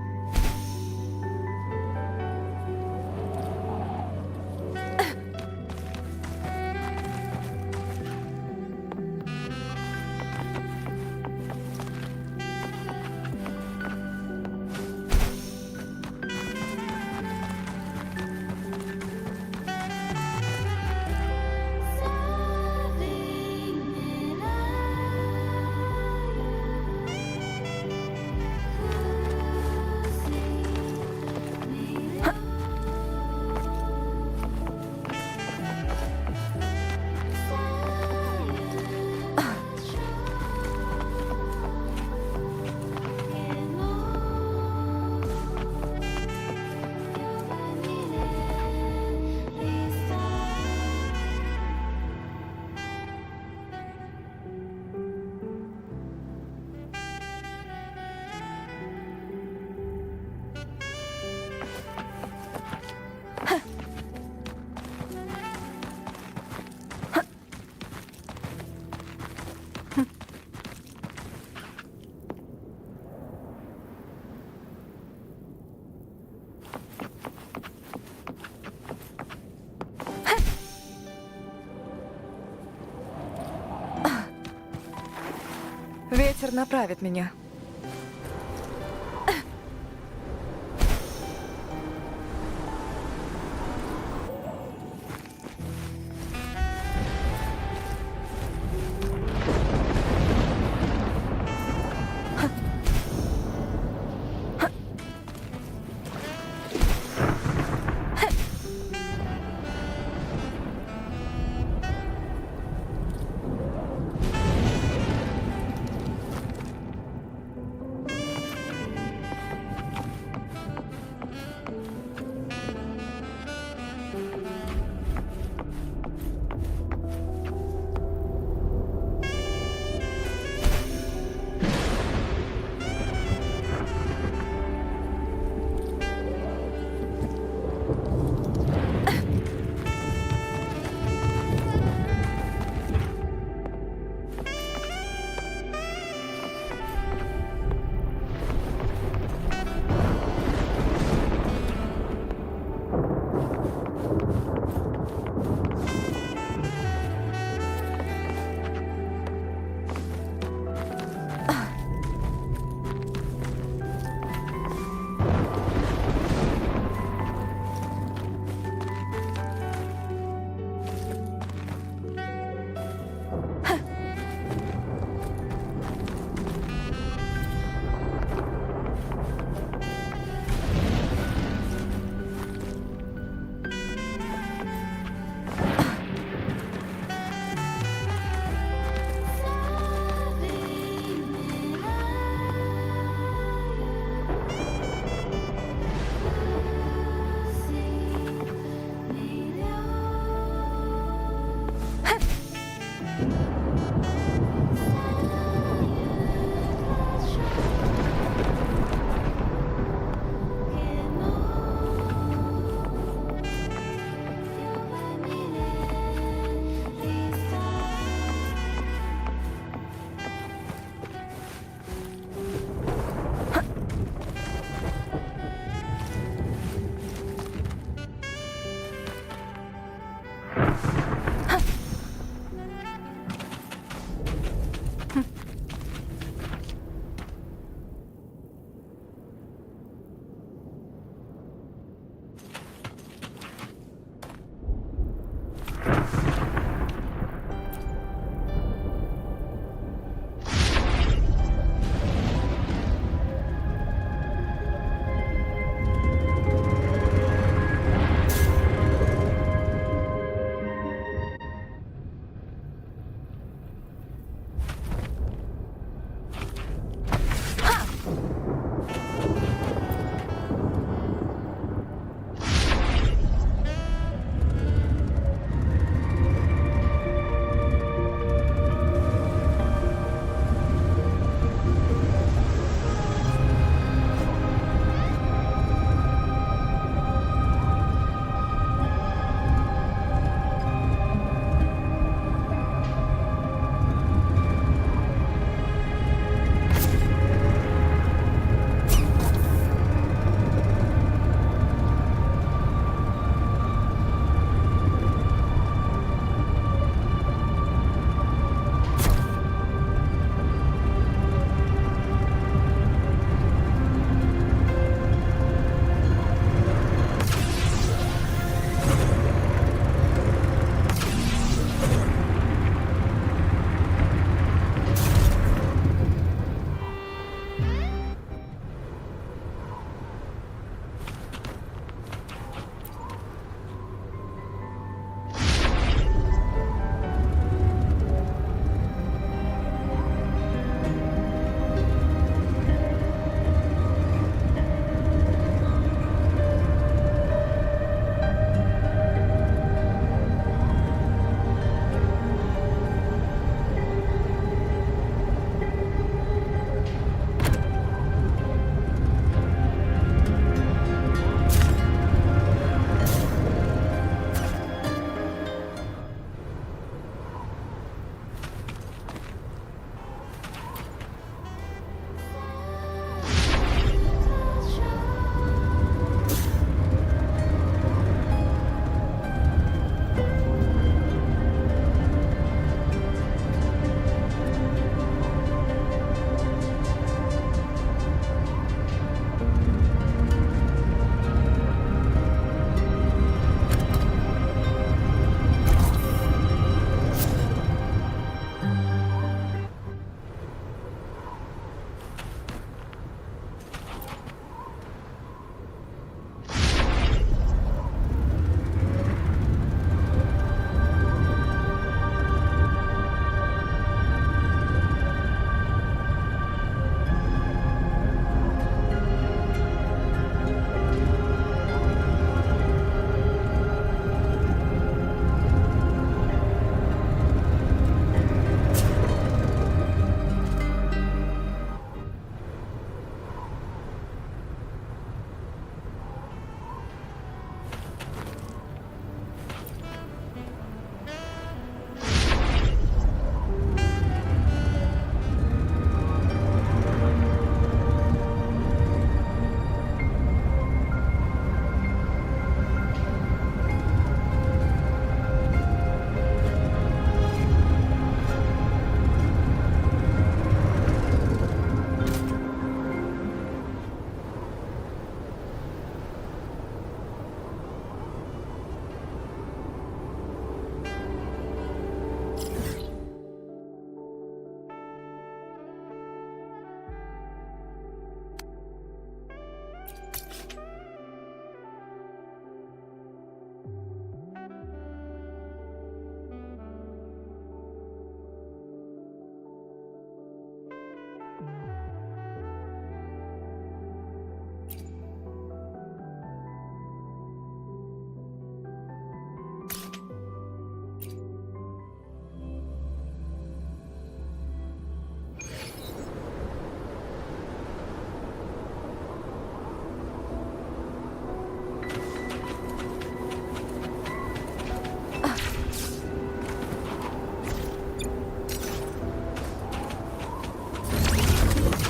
Ветер направит меня.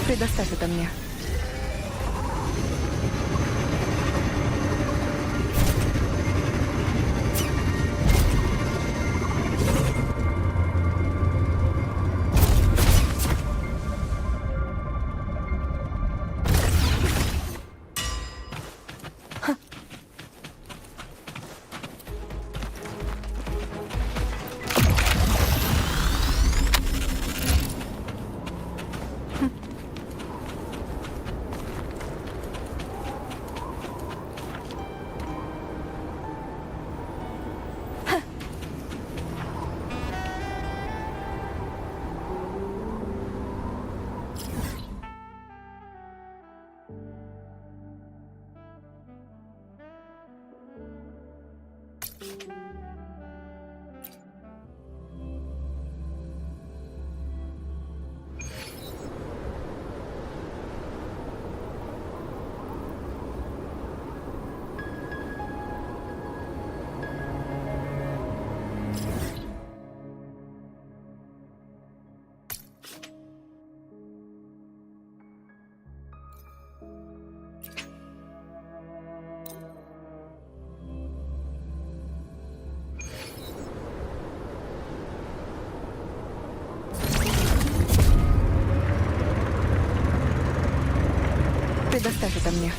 Предоставь это мне. Предоставь это мне.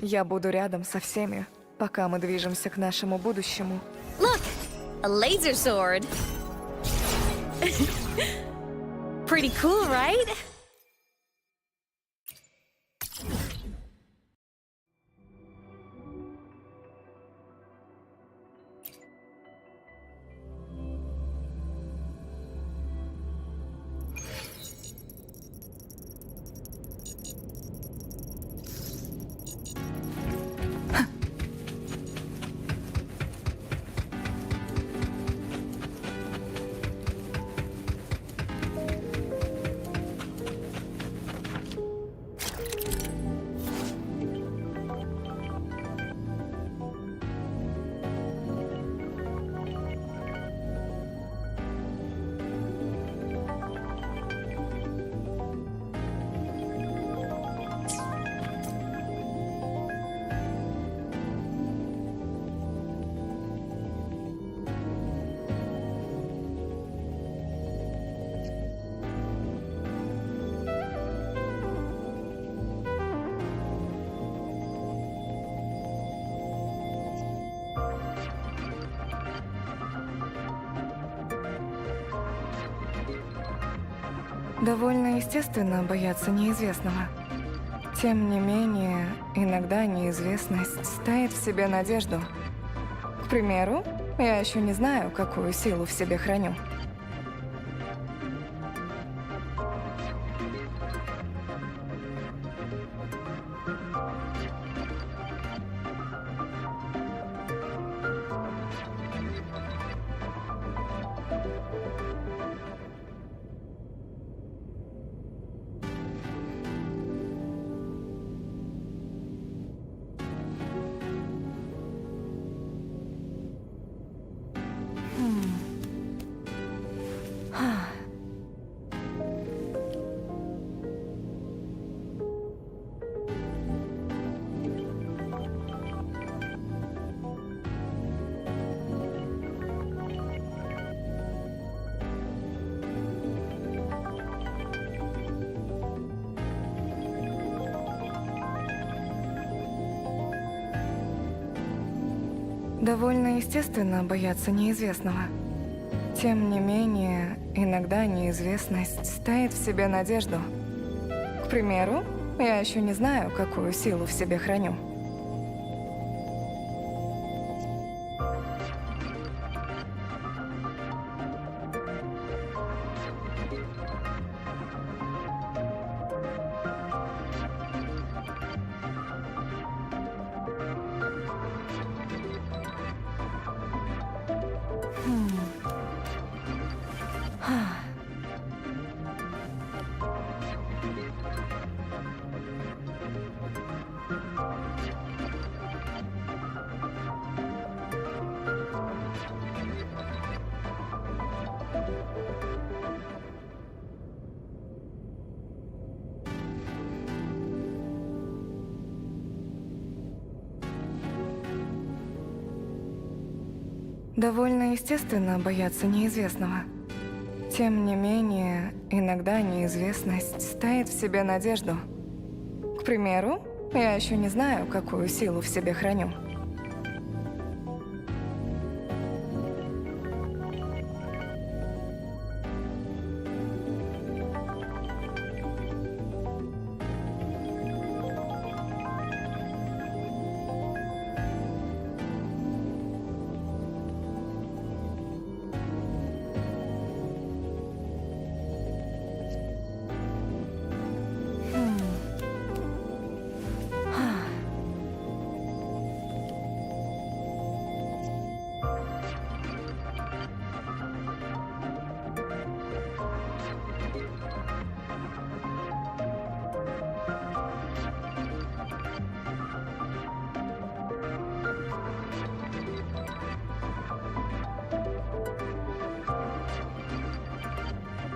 Я буду рядом со всеми, пока мы движемся к нашему будущему. Look! A laser sword! Pretty cool, right? Довольно естественно бояться неизвестного. Тем не менее, иногда неизвестность таит в себе надежду. К примеру, я еще не знаю, какую силу в себе храню. Довольно естественно бояться неизвестного. Тем не менее, иногда неизвестность таит в себе надежду. К примеру, я еще не знаю, какую силу в себе храню. Довольно естественно бояться неизвестного. Тем не менее, иногда неизвестность таит в себе надежду. К примеру, я еще не знаю, какую силу в себе храню.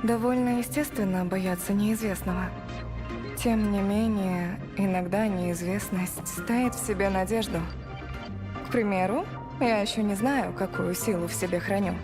Довольно естественно бояться неизвестного. Тем не менее, иногда неизвестность таит в себе надежду. К примеру, я еще не знаю, какую силу в себе храню.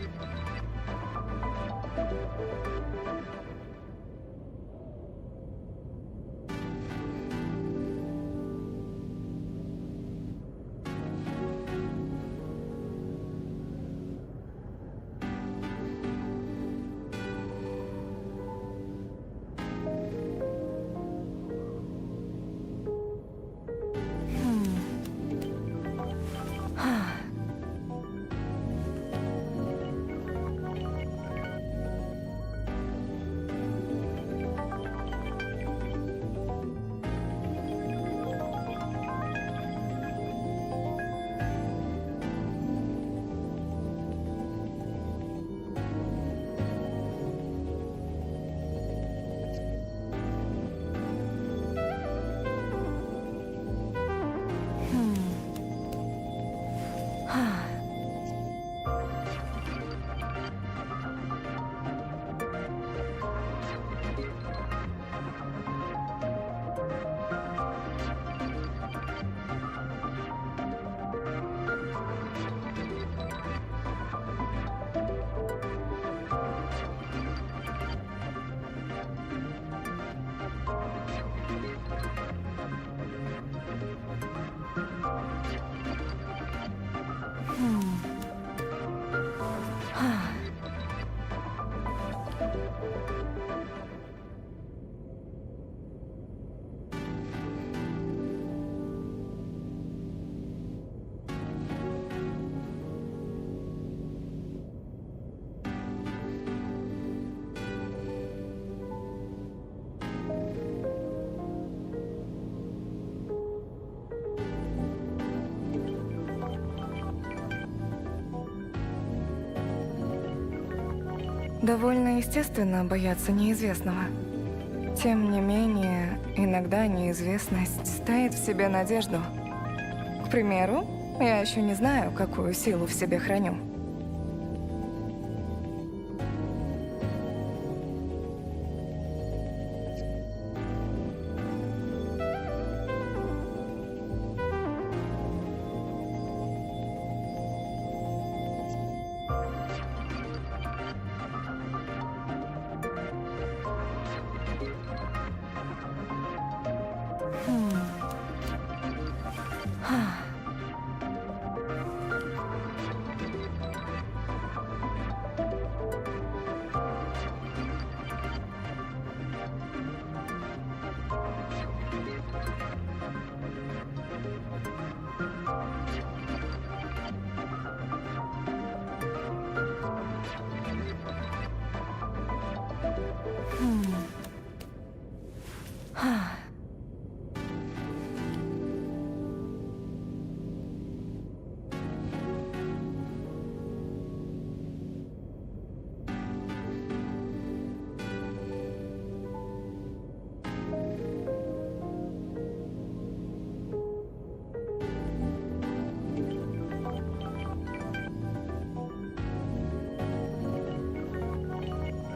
Довольно естественно бояться неизвестного. Тем не менее, иногда неизвестность таит в себе надежду. К примеру, я еще не знаю, какую силу в себе храню.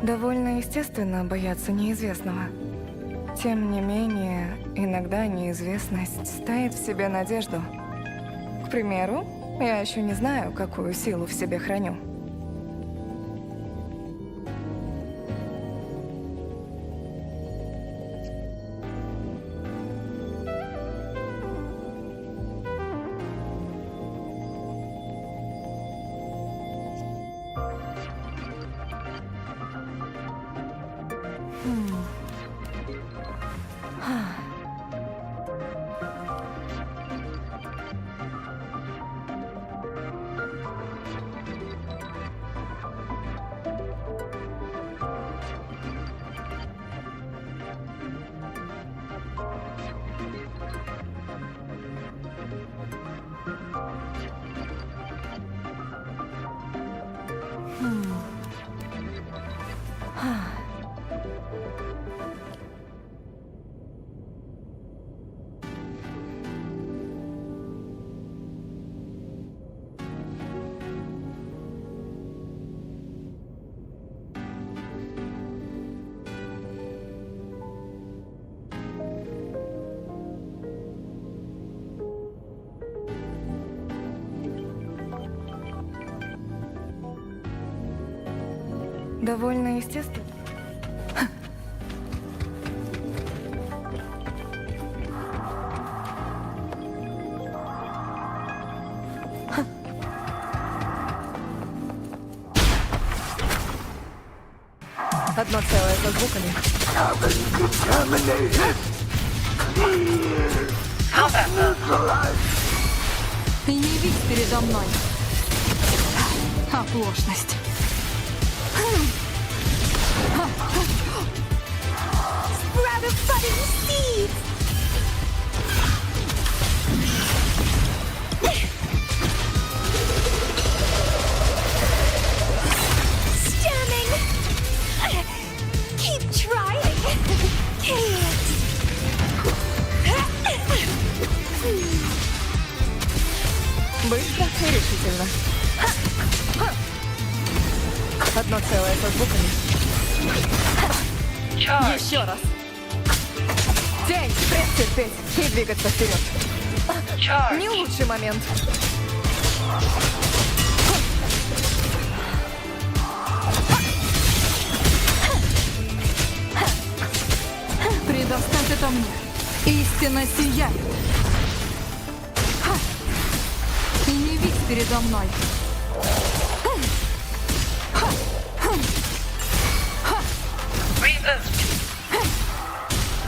Довольно естественно бояться неизвестного. Тем не менее, иногда неизвестность таит в себе надежду. К примеру, я еще не знаю, какую силу в себе храню. Довольно естественно. Одно целое со звуками. И не видь передо мной оплошность. Sprout of budding seeds! Stunning! Keep trying! Can't! Быстро и решительно. Одно целое со звуками. Еще раз. Тень, пресс терпеть и двигаться вперед. Не лучший момент. Предоставь это мне. Истина сияет. И не видь передо мной.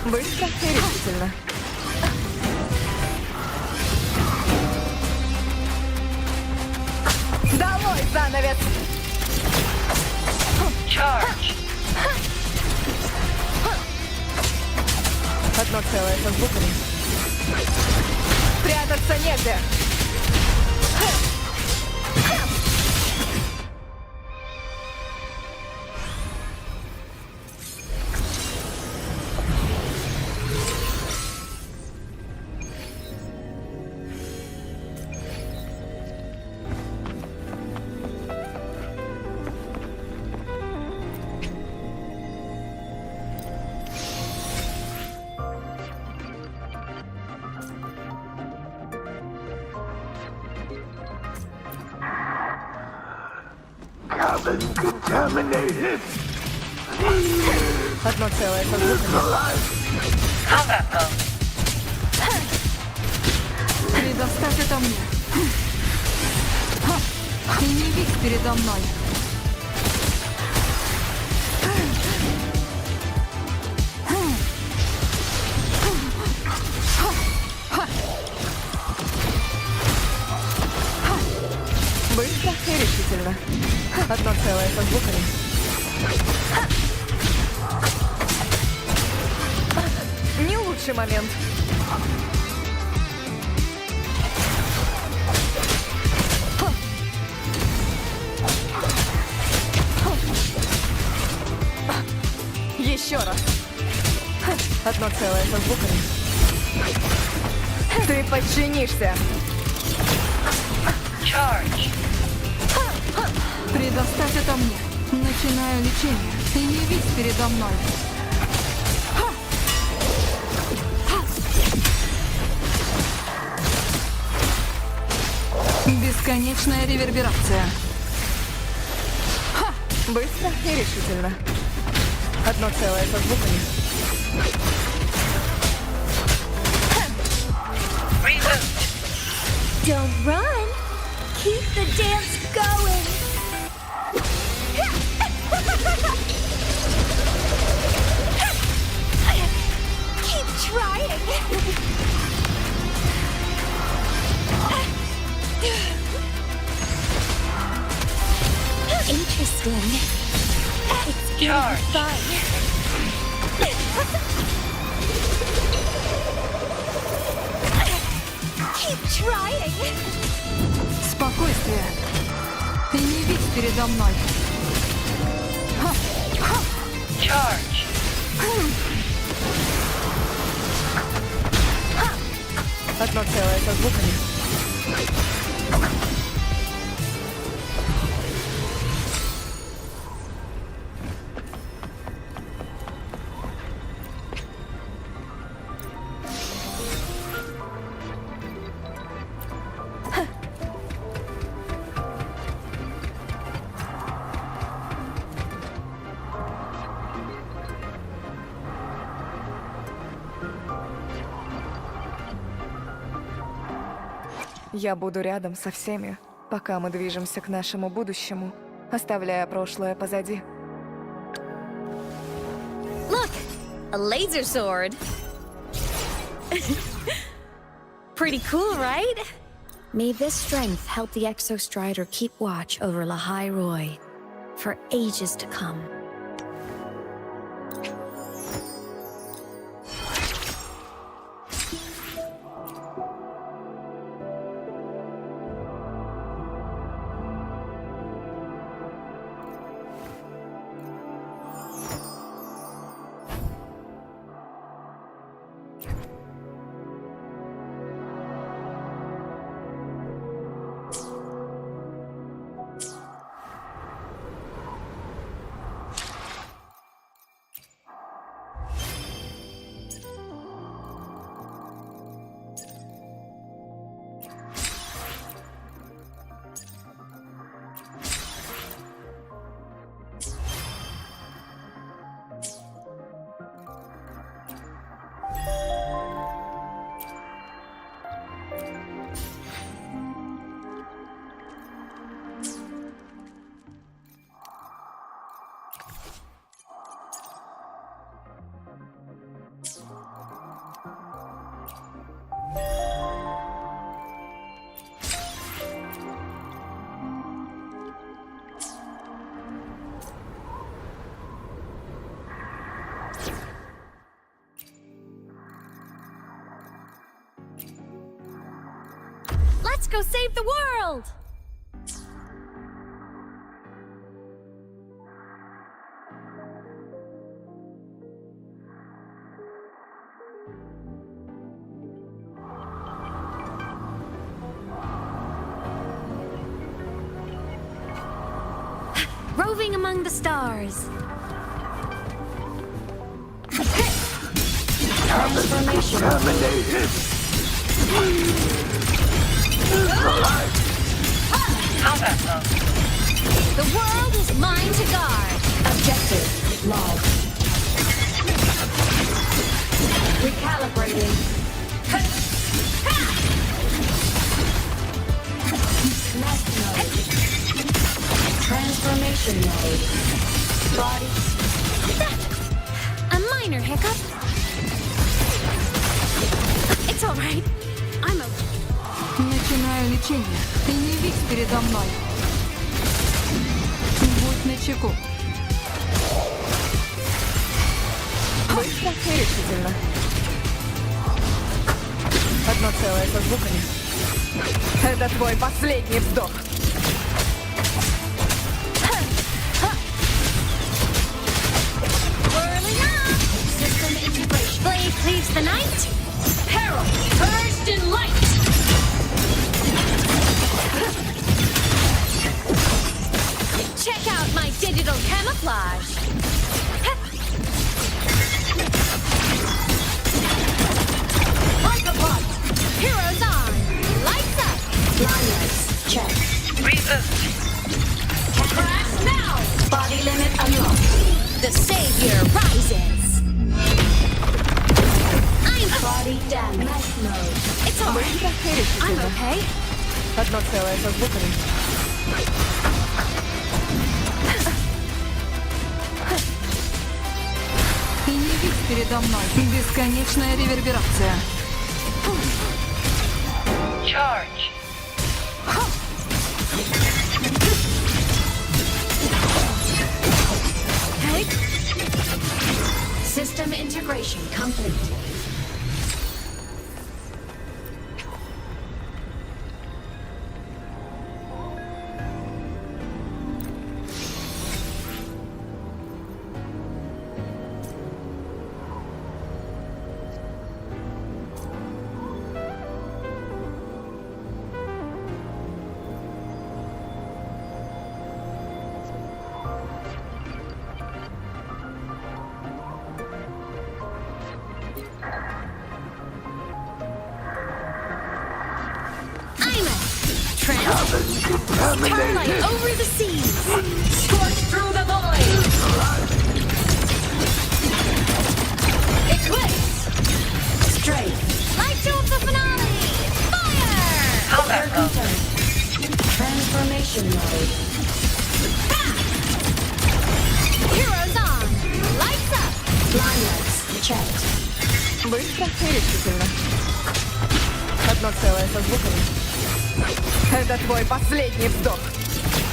Быстро и решительно. Долой занавес! Одно целое со звуками. Прятаться негде! been contaminated. Одно целое со звуками. Предоставь это мне. И не вись передо мной. Быстро и решительно. Одно целое со звуками. Не лучший момент. Еще раз. Одно целое со звуками. Ты подчинишься. Предоставь это мне. Начинаю лечение. И не вись передо мной. Бесконечная реверберация. Быстро и решительно. Одно целое со звуками. Don't run. Keep the dance going. Keep trying. Interesting. It's getting fun. Keep trying. Спокойствие. И не вись передо мной. Одно целое со звуками. Я буду рядом со всеми, пока мы движемся к нашему будущему, оставляя прошлое позади. Look! A laser sword! Pretty cool, right? May this strength help the Exostrider keep watch over Lahai Roy for ages to come. Let's go save the world! Roving among the stars. Contaminated. The world is mine to guard. Objective logged. Recalibrating. Transformation mode. Body. A minor hiccup. It's all right. I'm okay. Начинаю лечение. Ты не вись передо мной. Будь начеку. Быстро и решительно. Одно целое со звуками. Это твой последний вздох. Whirling up. System integration. Blade cleaves the night. Peril purged in light. Check out my digital camouflage. Like a bot. Heroes on. Lights up. Line lights. Check. Reboot. Crash now. Body limit unlocked. The savior rises. I'm body damage mode. It's all right. I'm okay. Одно целое со звуками. Ты не вись передо мной. Бесконечная реверберация. Charge. Hey. System integration complete. Starlight over the seas. Scorch through the void. Eclipse. Straight. Light show of the finale. Fire. Order confirmed. Transformation mode. Ha! Heroes on. Lights up. Line lights. Checked. Быстро и решительно. Одно целое со звуками. Это твой последний вздох.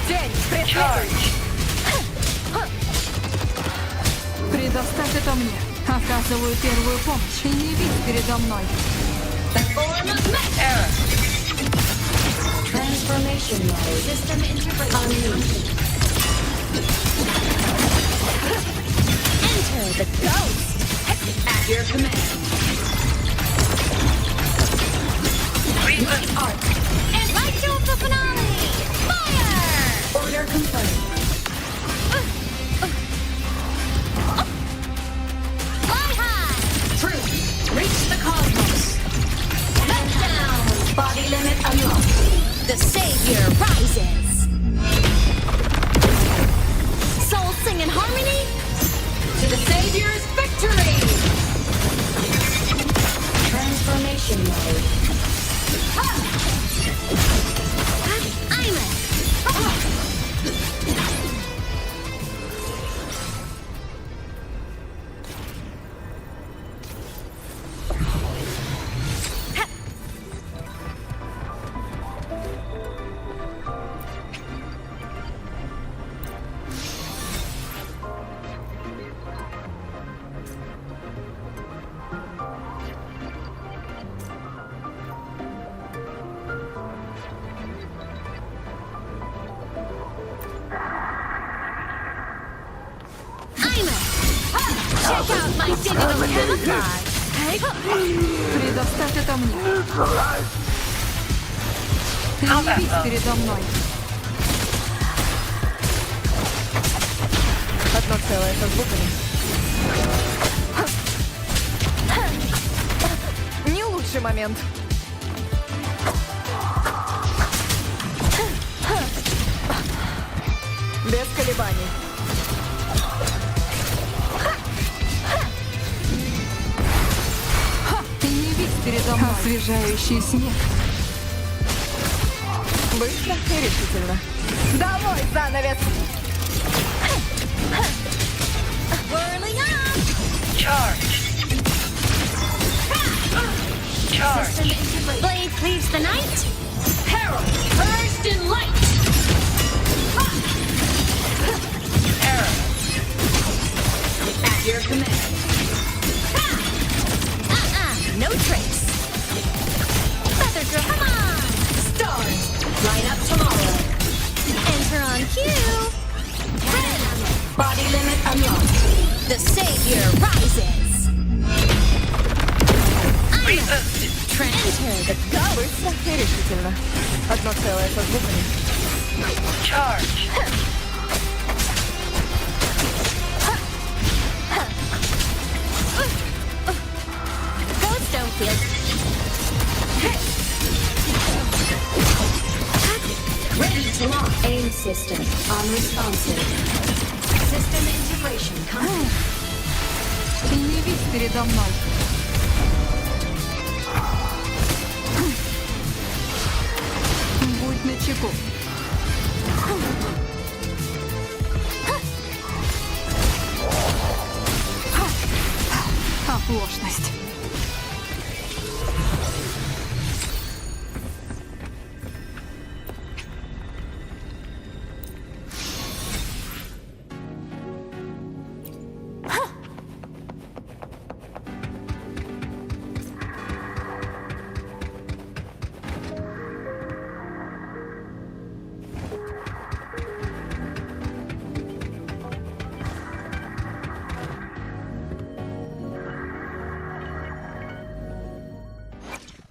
Тень, преследуй! Предоставь это мне. Оказываю первую помощь. И не вись передо мной. Transformation mode. System integration. Enter the ghost. At your command. Reboot art. And light show of the finale. Fire! Order confirmed. Fly high. Truth. Reach the cosmos. Back down. Body limit unlocked. The savior rises. Soul sing in harmony. To the savior's victory. Transformation mode. I'm it. Check out my digital camouflage. Предоставь это мне. Ты не вись передо мной. Одно целое со звуками. Не лучший момент. Без колебаний. Ты не видишь передо мной. Освежающий снег. Быстро и решительно. Домой, занавес! Whirling up! Charge! Charge! Blade cleaves the night! Herald, burst in light! Herald! At your command! No trace! Feather girl, come on! Stars, light up tomorrow! Enter on cue! Body limit unlocked! The savior rises! Enter the ghost! Быстро и решительно. Одно целое со звуками. Charge! Ghosts don't feel. Ready to lock. Aim system unresponsive. System integration complete. Ты не видишь передо мной. Будь начеку. Оплошность.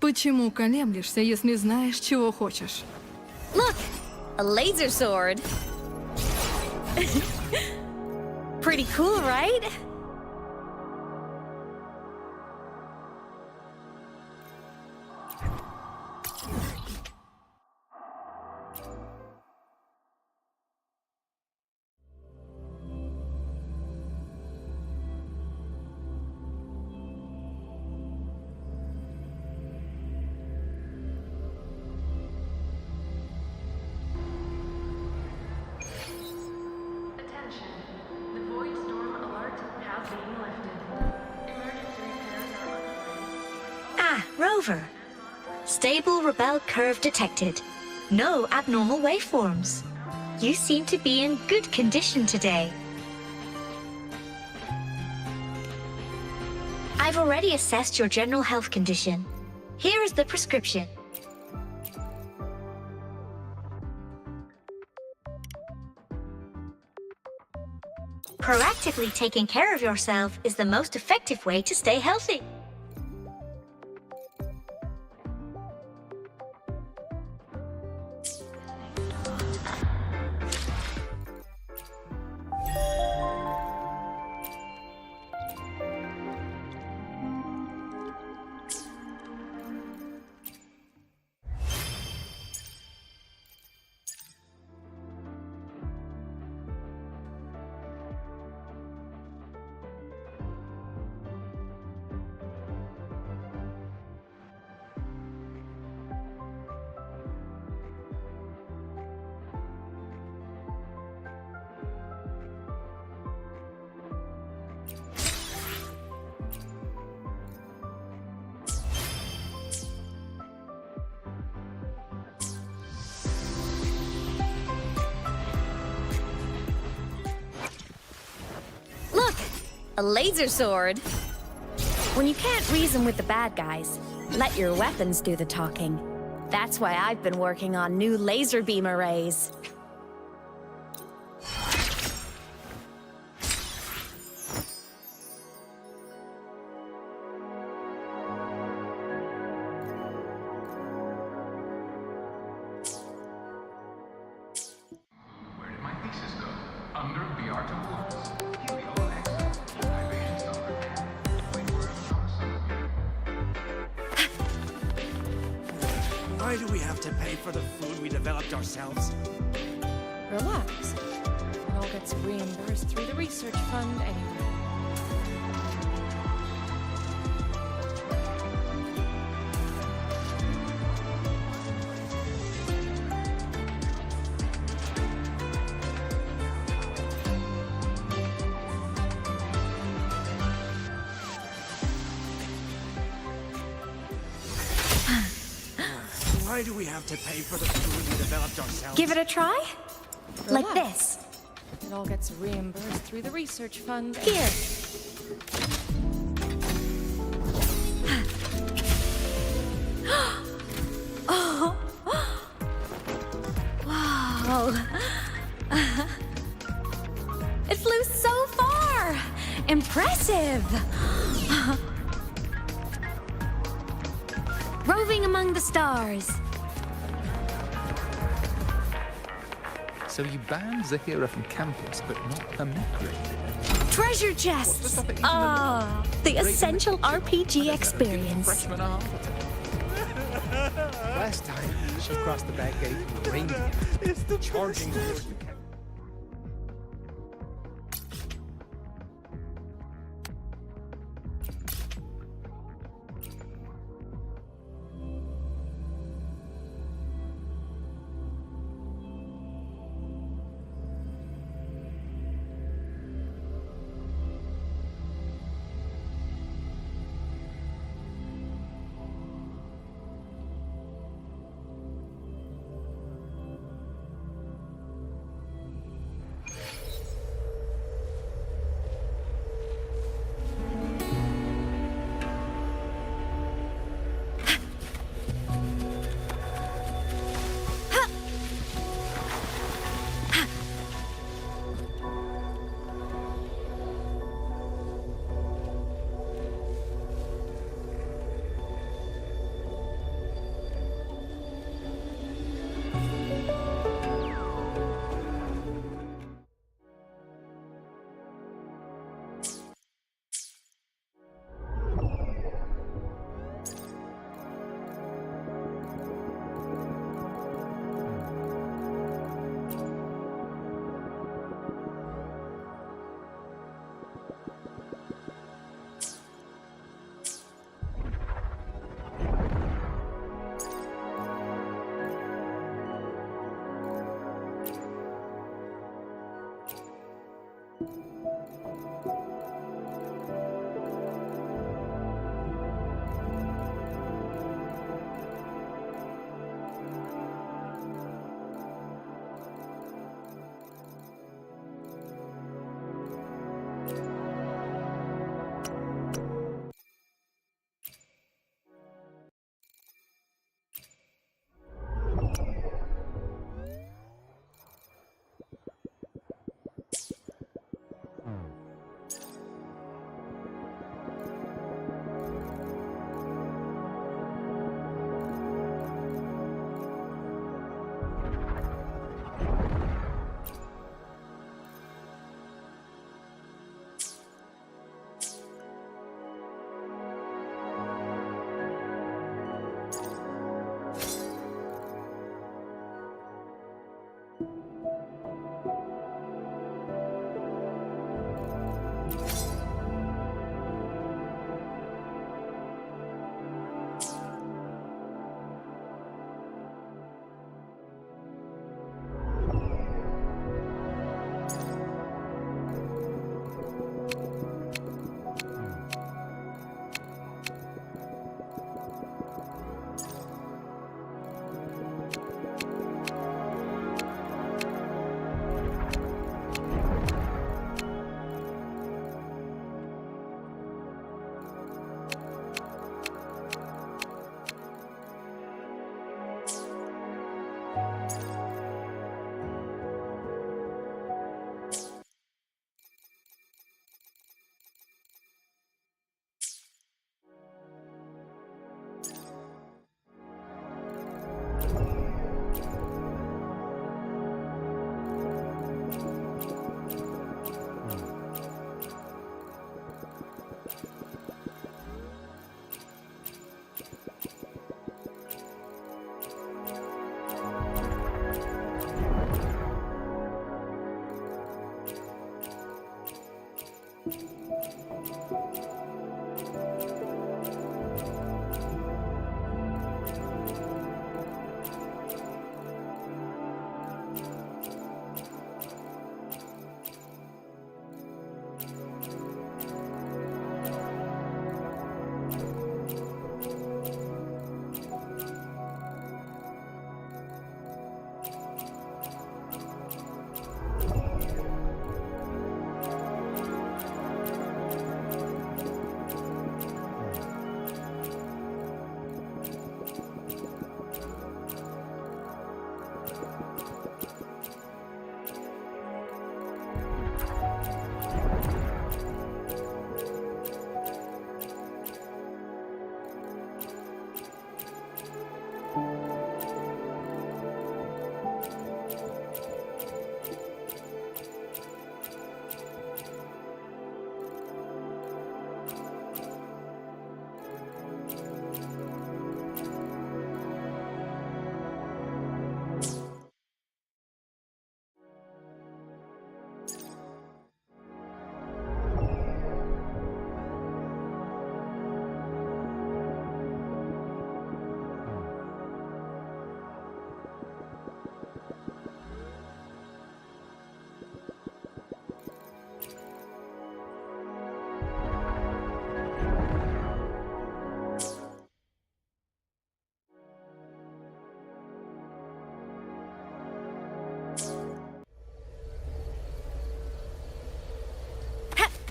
Почему колеблешься, если знаешь, чего хочешь? Look, a laser sword. Pretty cool, right? Rover. Stable rebel curve detected. No abnormal waveforms. You seem to be in good condition today. I've already assessed your general health condition. Here is the prescription. Proactively taking care of yourself is the most effective way to stay healthy. A laser sword? When you can't reason with the bad guys, let your weapons do the talking. That's why I've been working on new laser beam arrays. Why do we have to pay for the food we developed ourselves? Relax. It all gets reimbursed through the research fund anyway. Why do we have to pay for the food we developed ourselves? Give it a try? Like this. It all gets reimbursed through the research fund. Here. Oh. Wow. It flew so far. Impressive. Roving among the stars. So you banned Zahira from campus, but not her micro. Treasure chests! Ah, the essential RPG experience. Last time, she crossed the back gate with reindeer, charging towards the camp.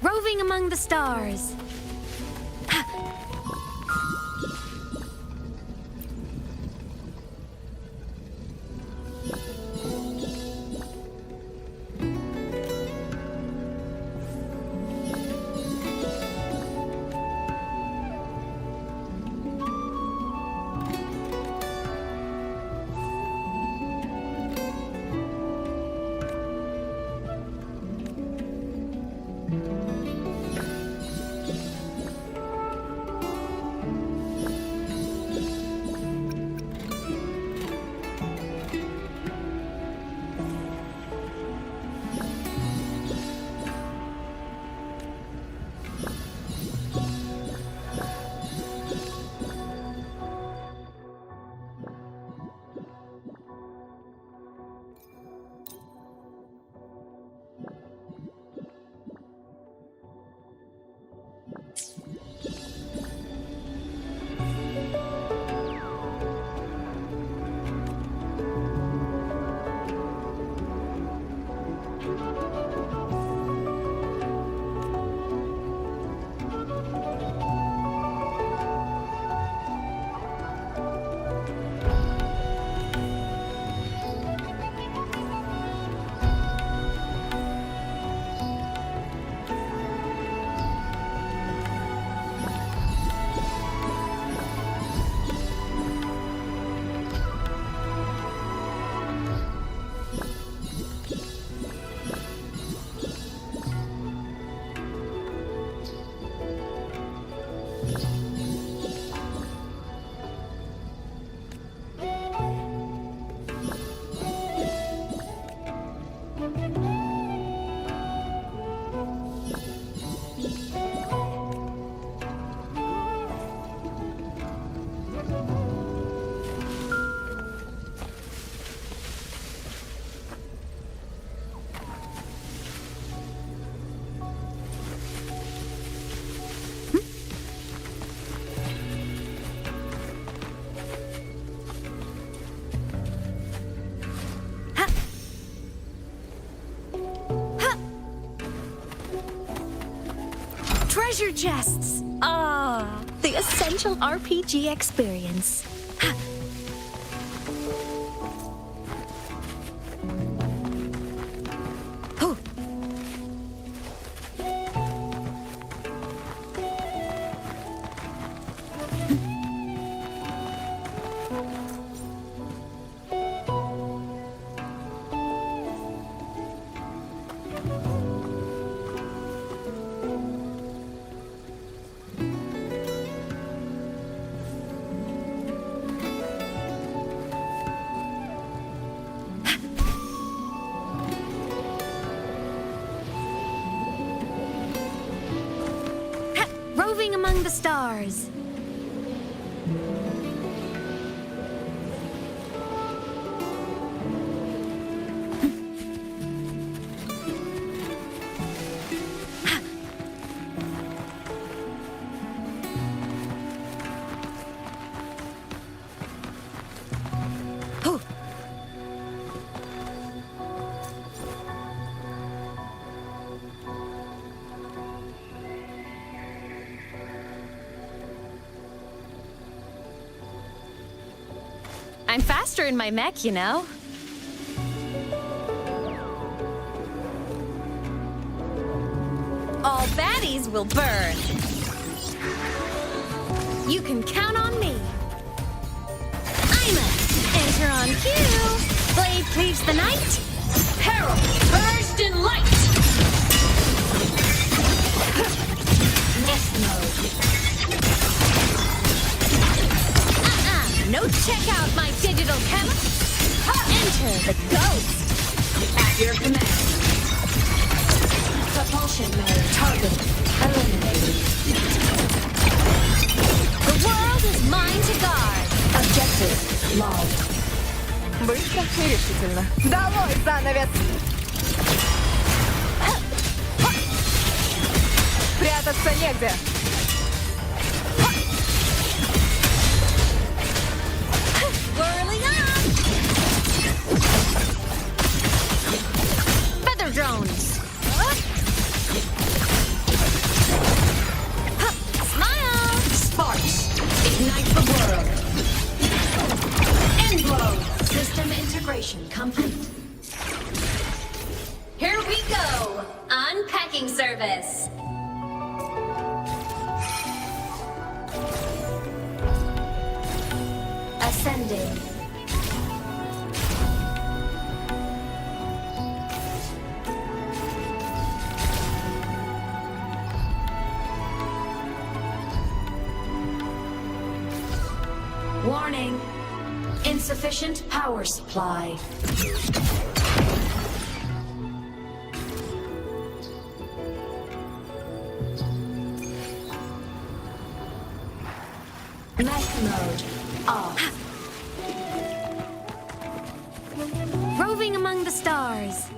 Roving among the stars. Treasure chests! Ah, the essential RPG experience. Roving among the stars. I'm faster in my mech, you know. All baddies will burn. You can count on me. I'm a enter on cue. Blade cleaves the night. Peril purged in light. Nest mode. No check out my digital camera. Enter the ghost. At your command. Propulsion mode target eliminated. The world is mine to guard. Objective logged. Быстро и решительно. Долой занавес! Прятаться негде. Whirling up! Feather drones! service. Ascending. Warning. Insufficient power supply. Mech mode off. Roving among the stars.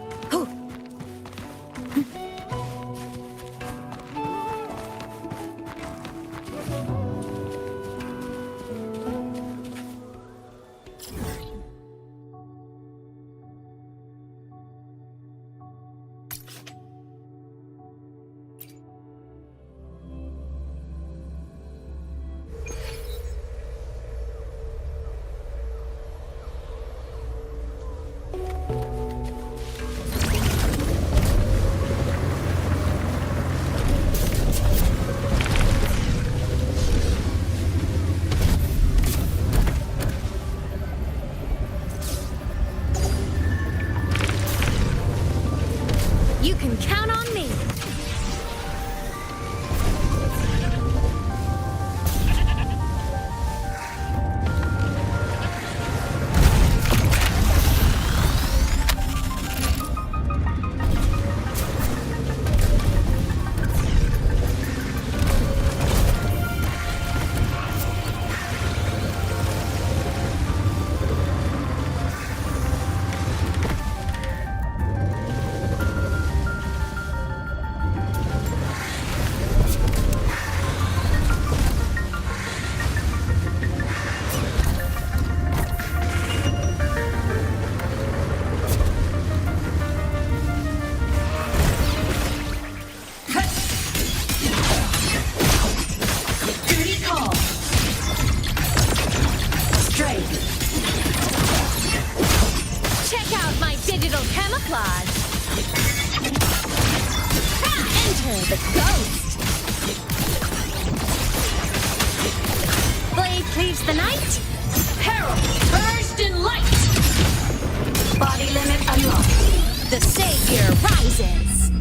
You can count on me. The ghost! Blade cleaves the night. Peril purged in light. Body limit unlocked. The savior rises.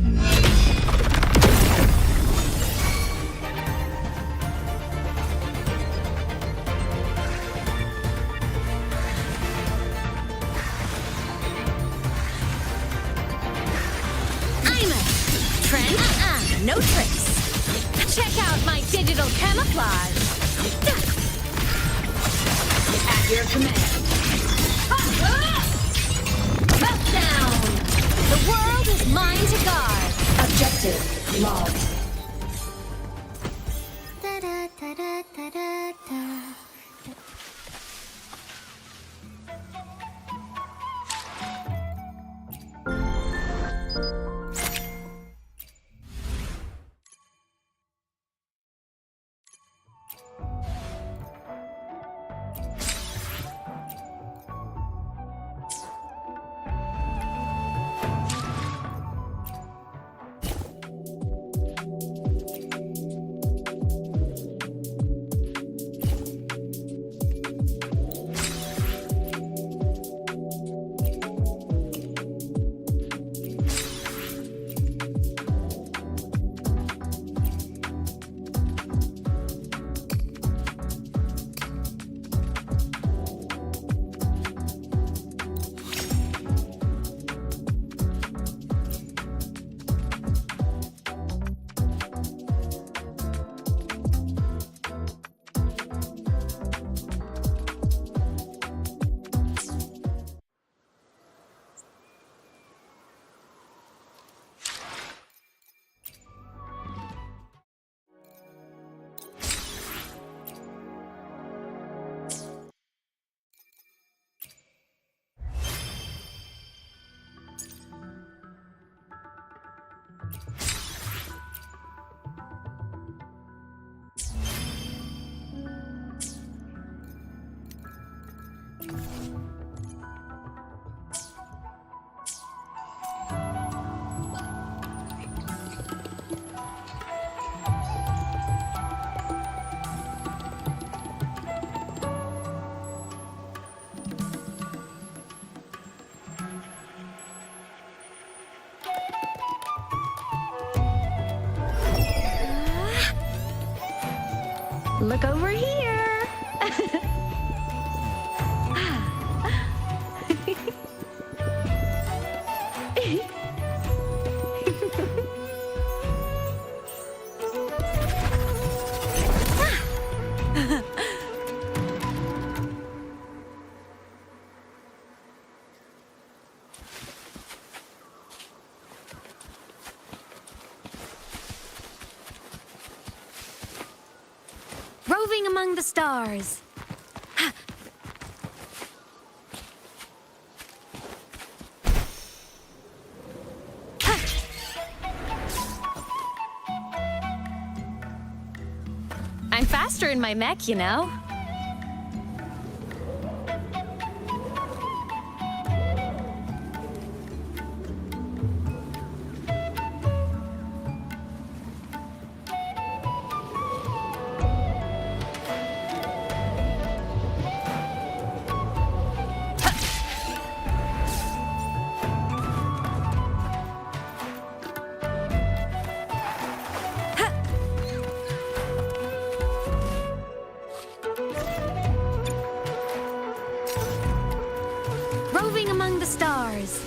I'm a trend. No tricks. Check out my digital camouflage. At your command. Meltdown! The world is mine to guard. Objective logged. Look over here. Roving among the stars. I'm faster in my mech, you know. Roving among the stars.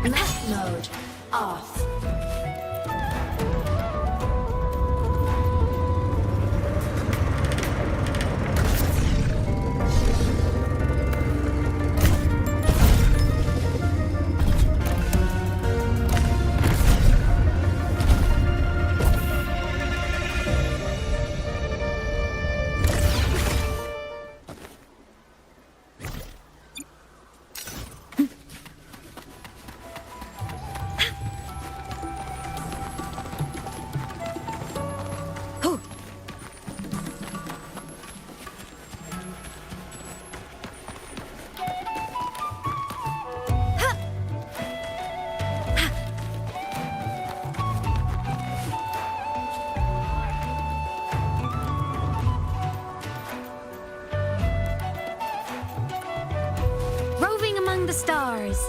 Map mode off. Roving among the stars.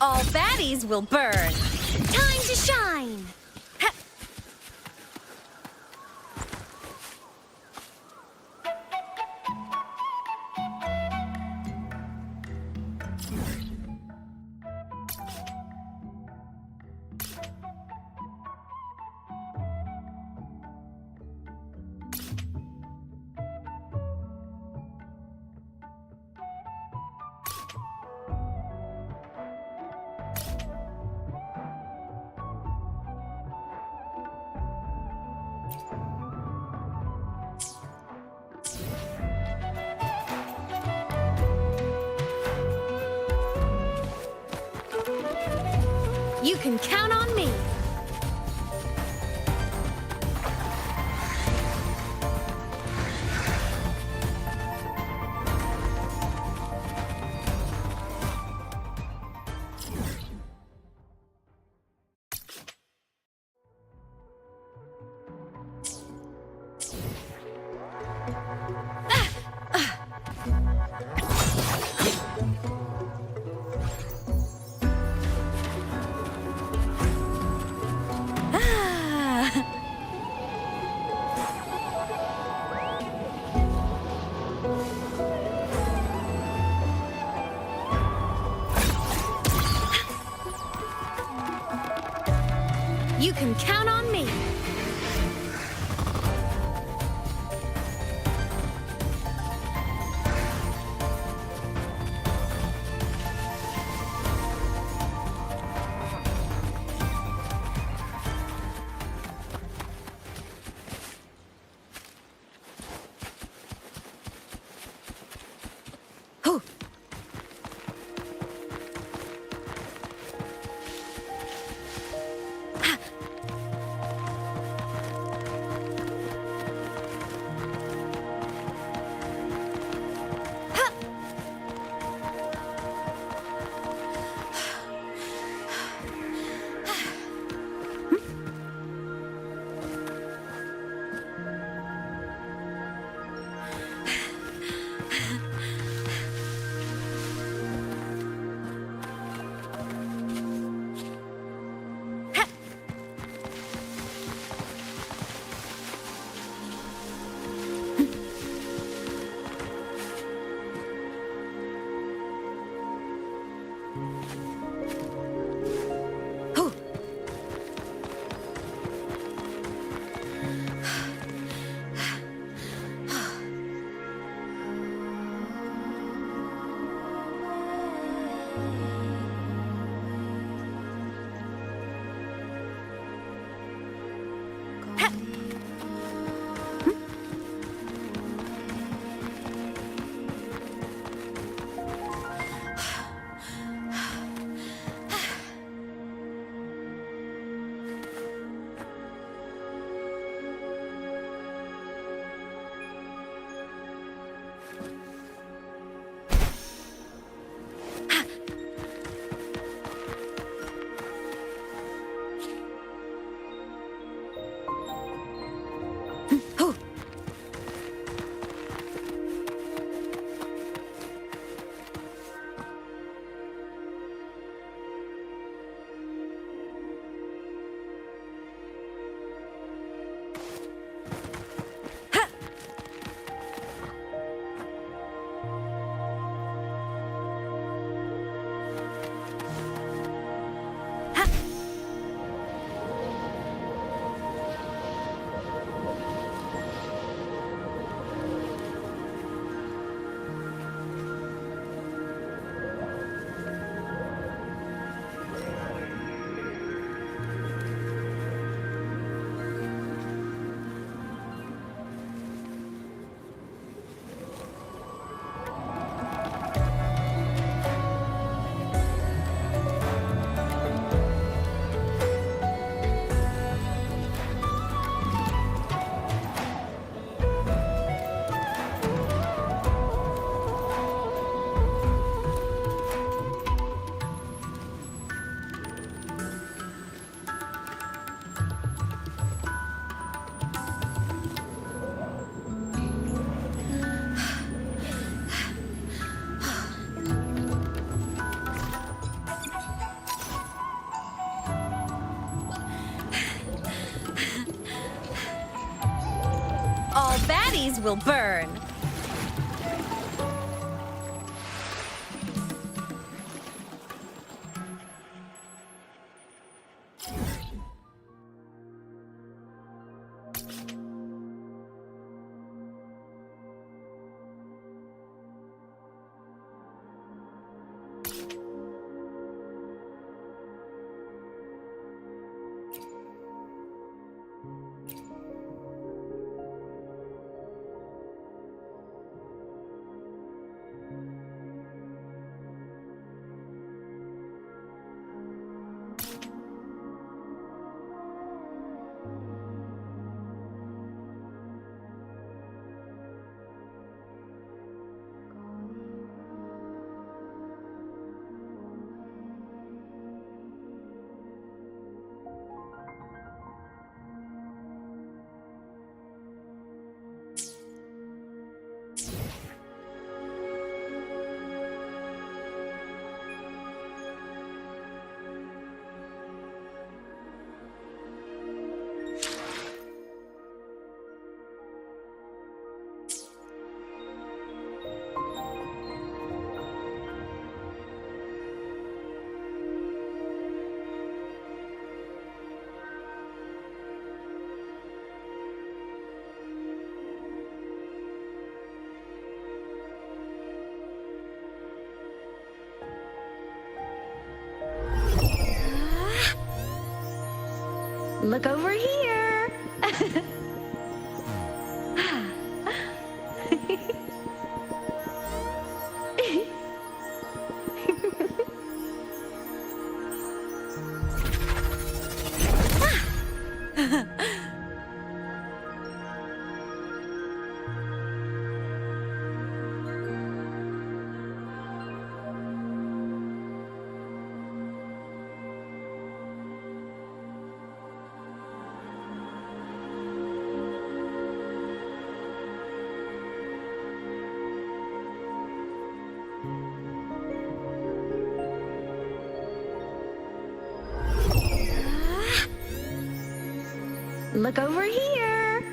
All baddies will burn. Time to shine. You can count on me. You can count on me. All baddies will burn. Look over here. Look over here.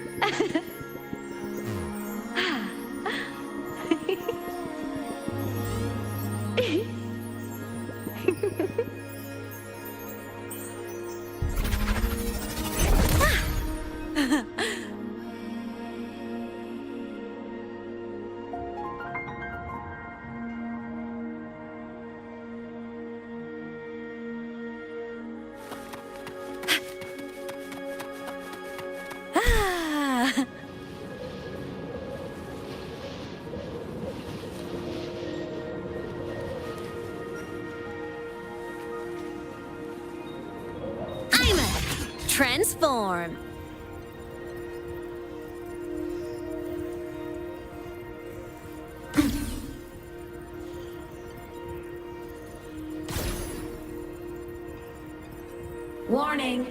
Transform. Warning.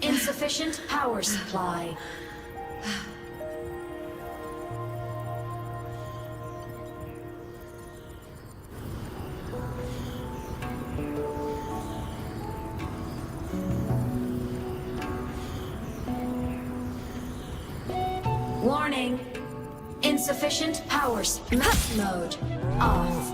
Insufficient power supply. Warning. Insufficient power mode off.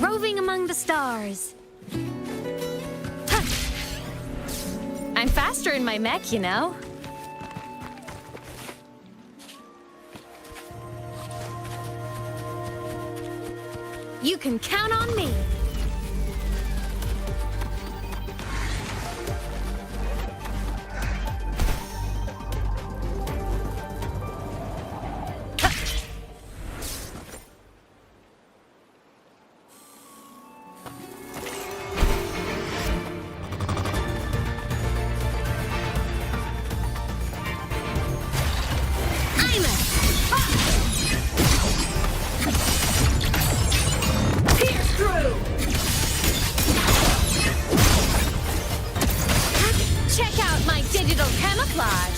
Roving among the stars. I'm faster in my mech, you know. You can count on me.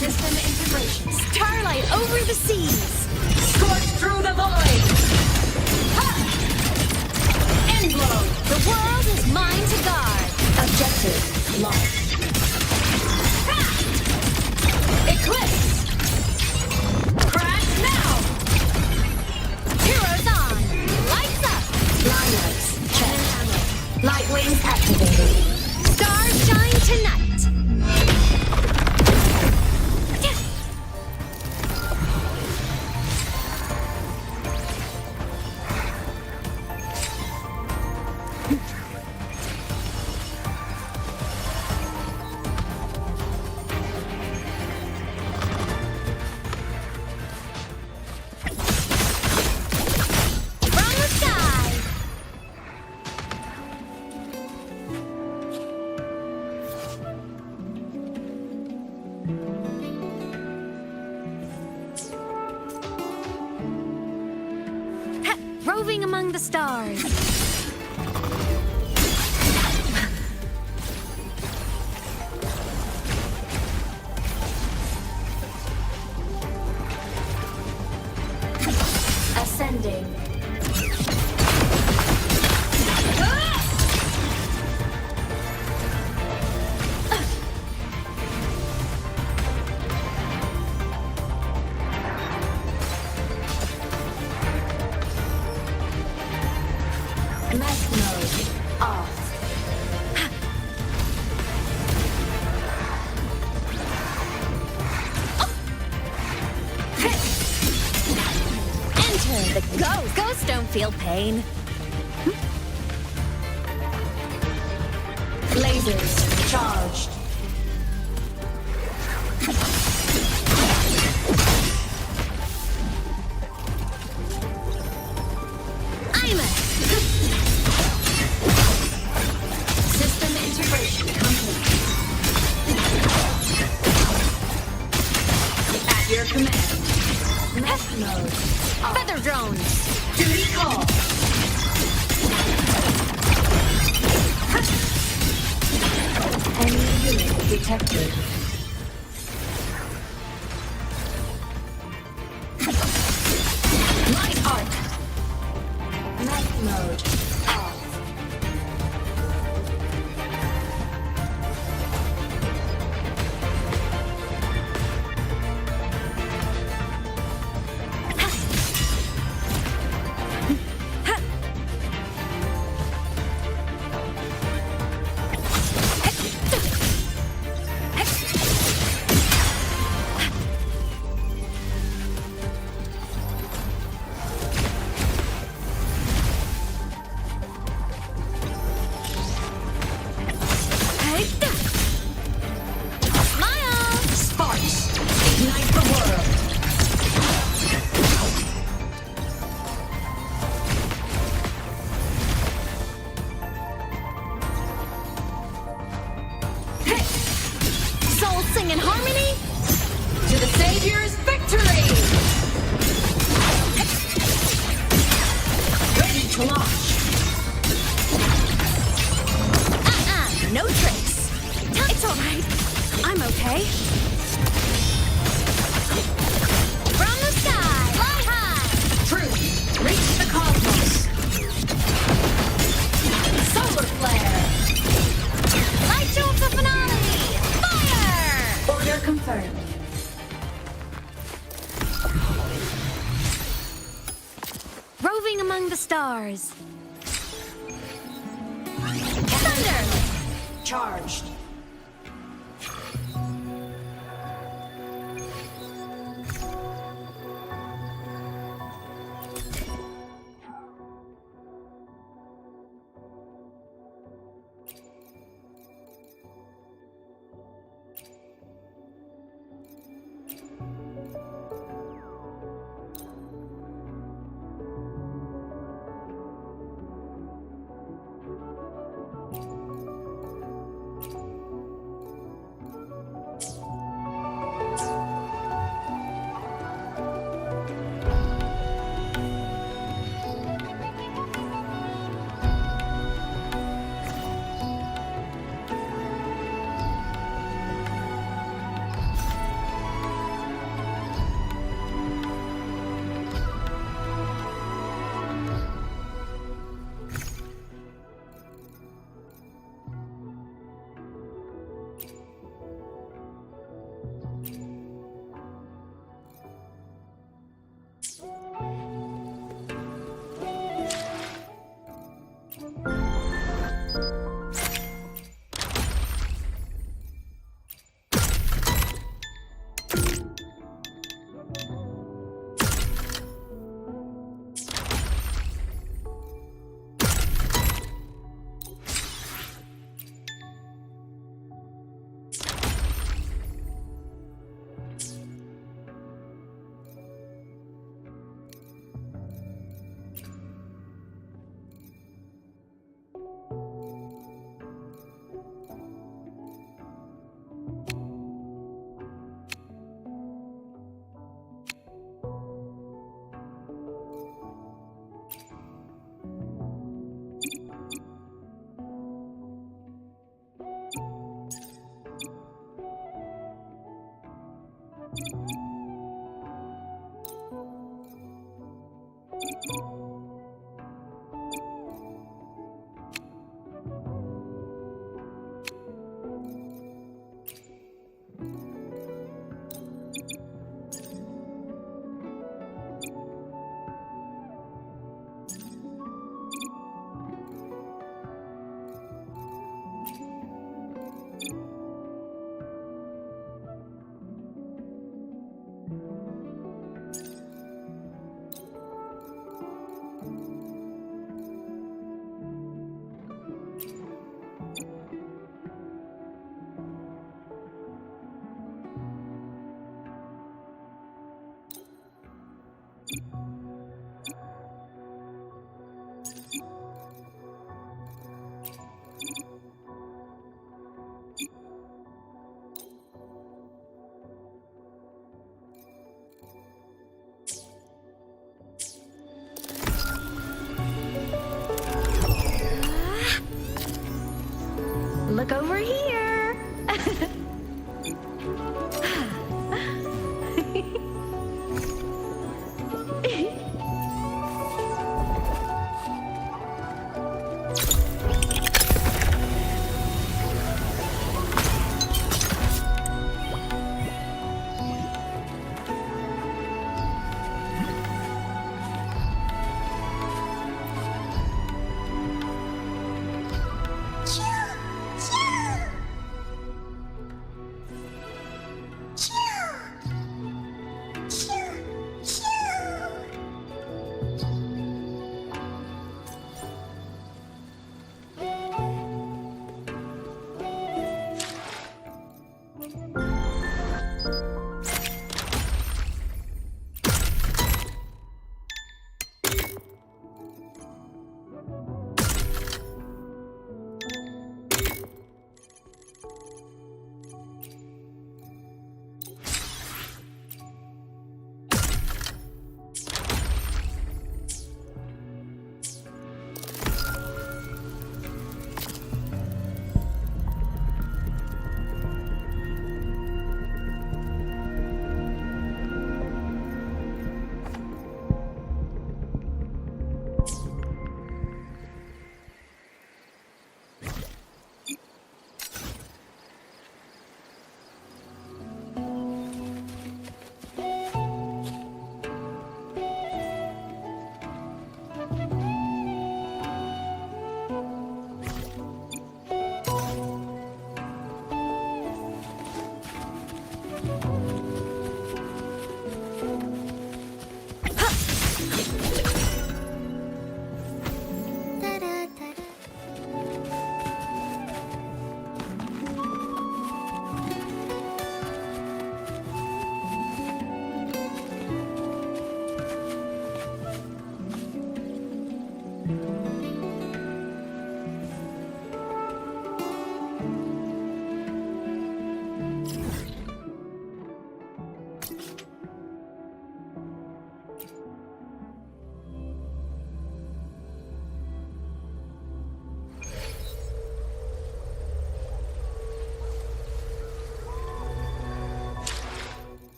System integration. Starlight over the seas. Scorch through the void. Ha! Roving among the stars. Ascending. Mess mode off. Enter the ghost. Ghosts don't feel pain. Lasers charged. I'm a System integration complete. At your command. Mess mode. feather drones. Duty call. Enemy unit detected. Light arc. Mech mode off. Smile. Sparks. Ignite the world. Soul sing in harmony. To the Savior's victory! Ready to launch. No tricks. It's all right. I'm okay. From the sky, fly high. Truth. Reach the cosmos. Solar flare. Light show of the finale. Fire! Order confirmed. Roving among the stars. Thunder! Charged. you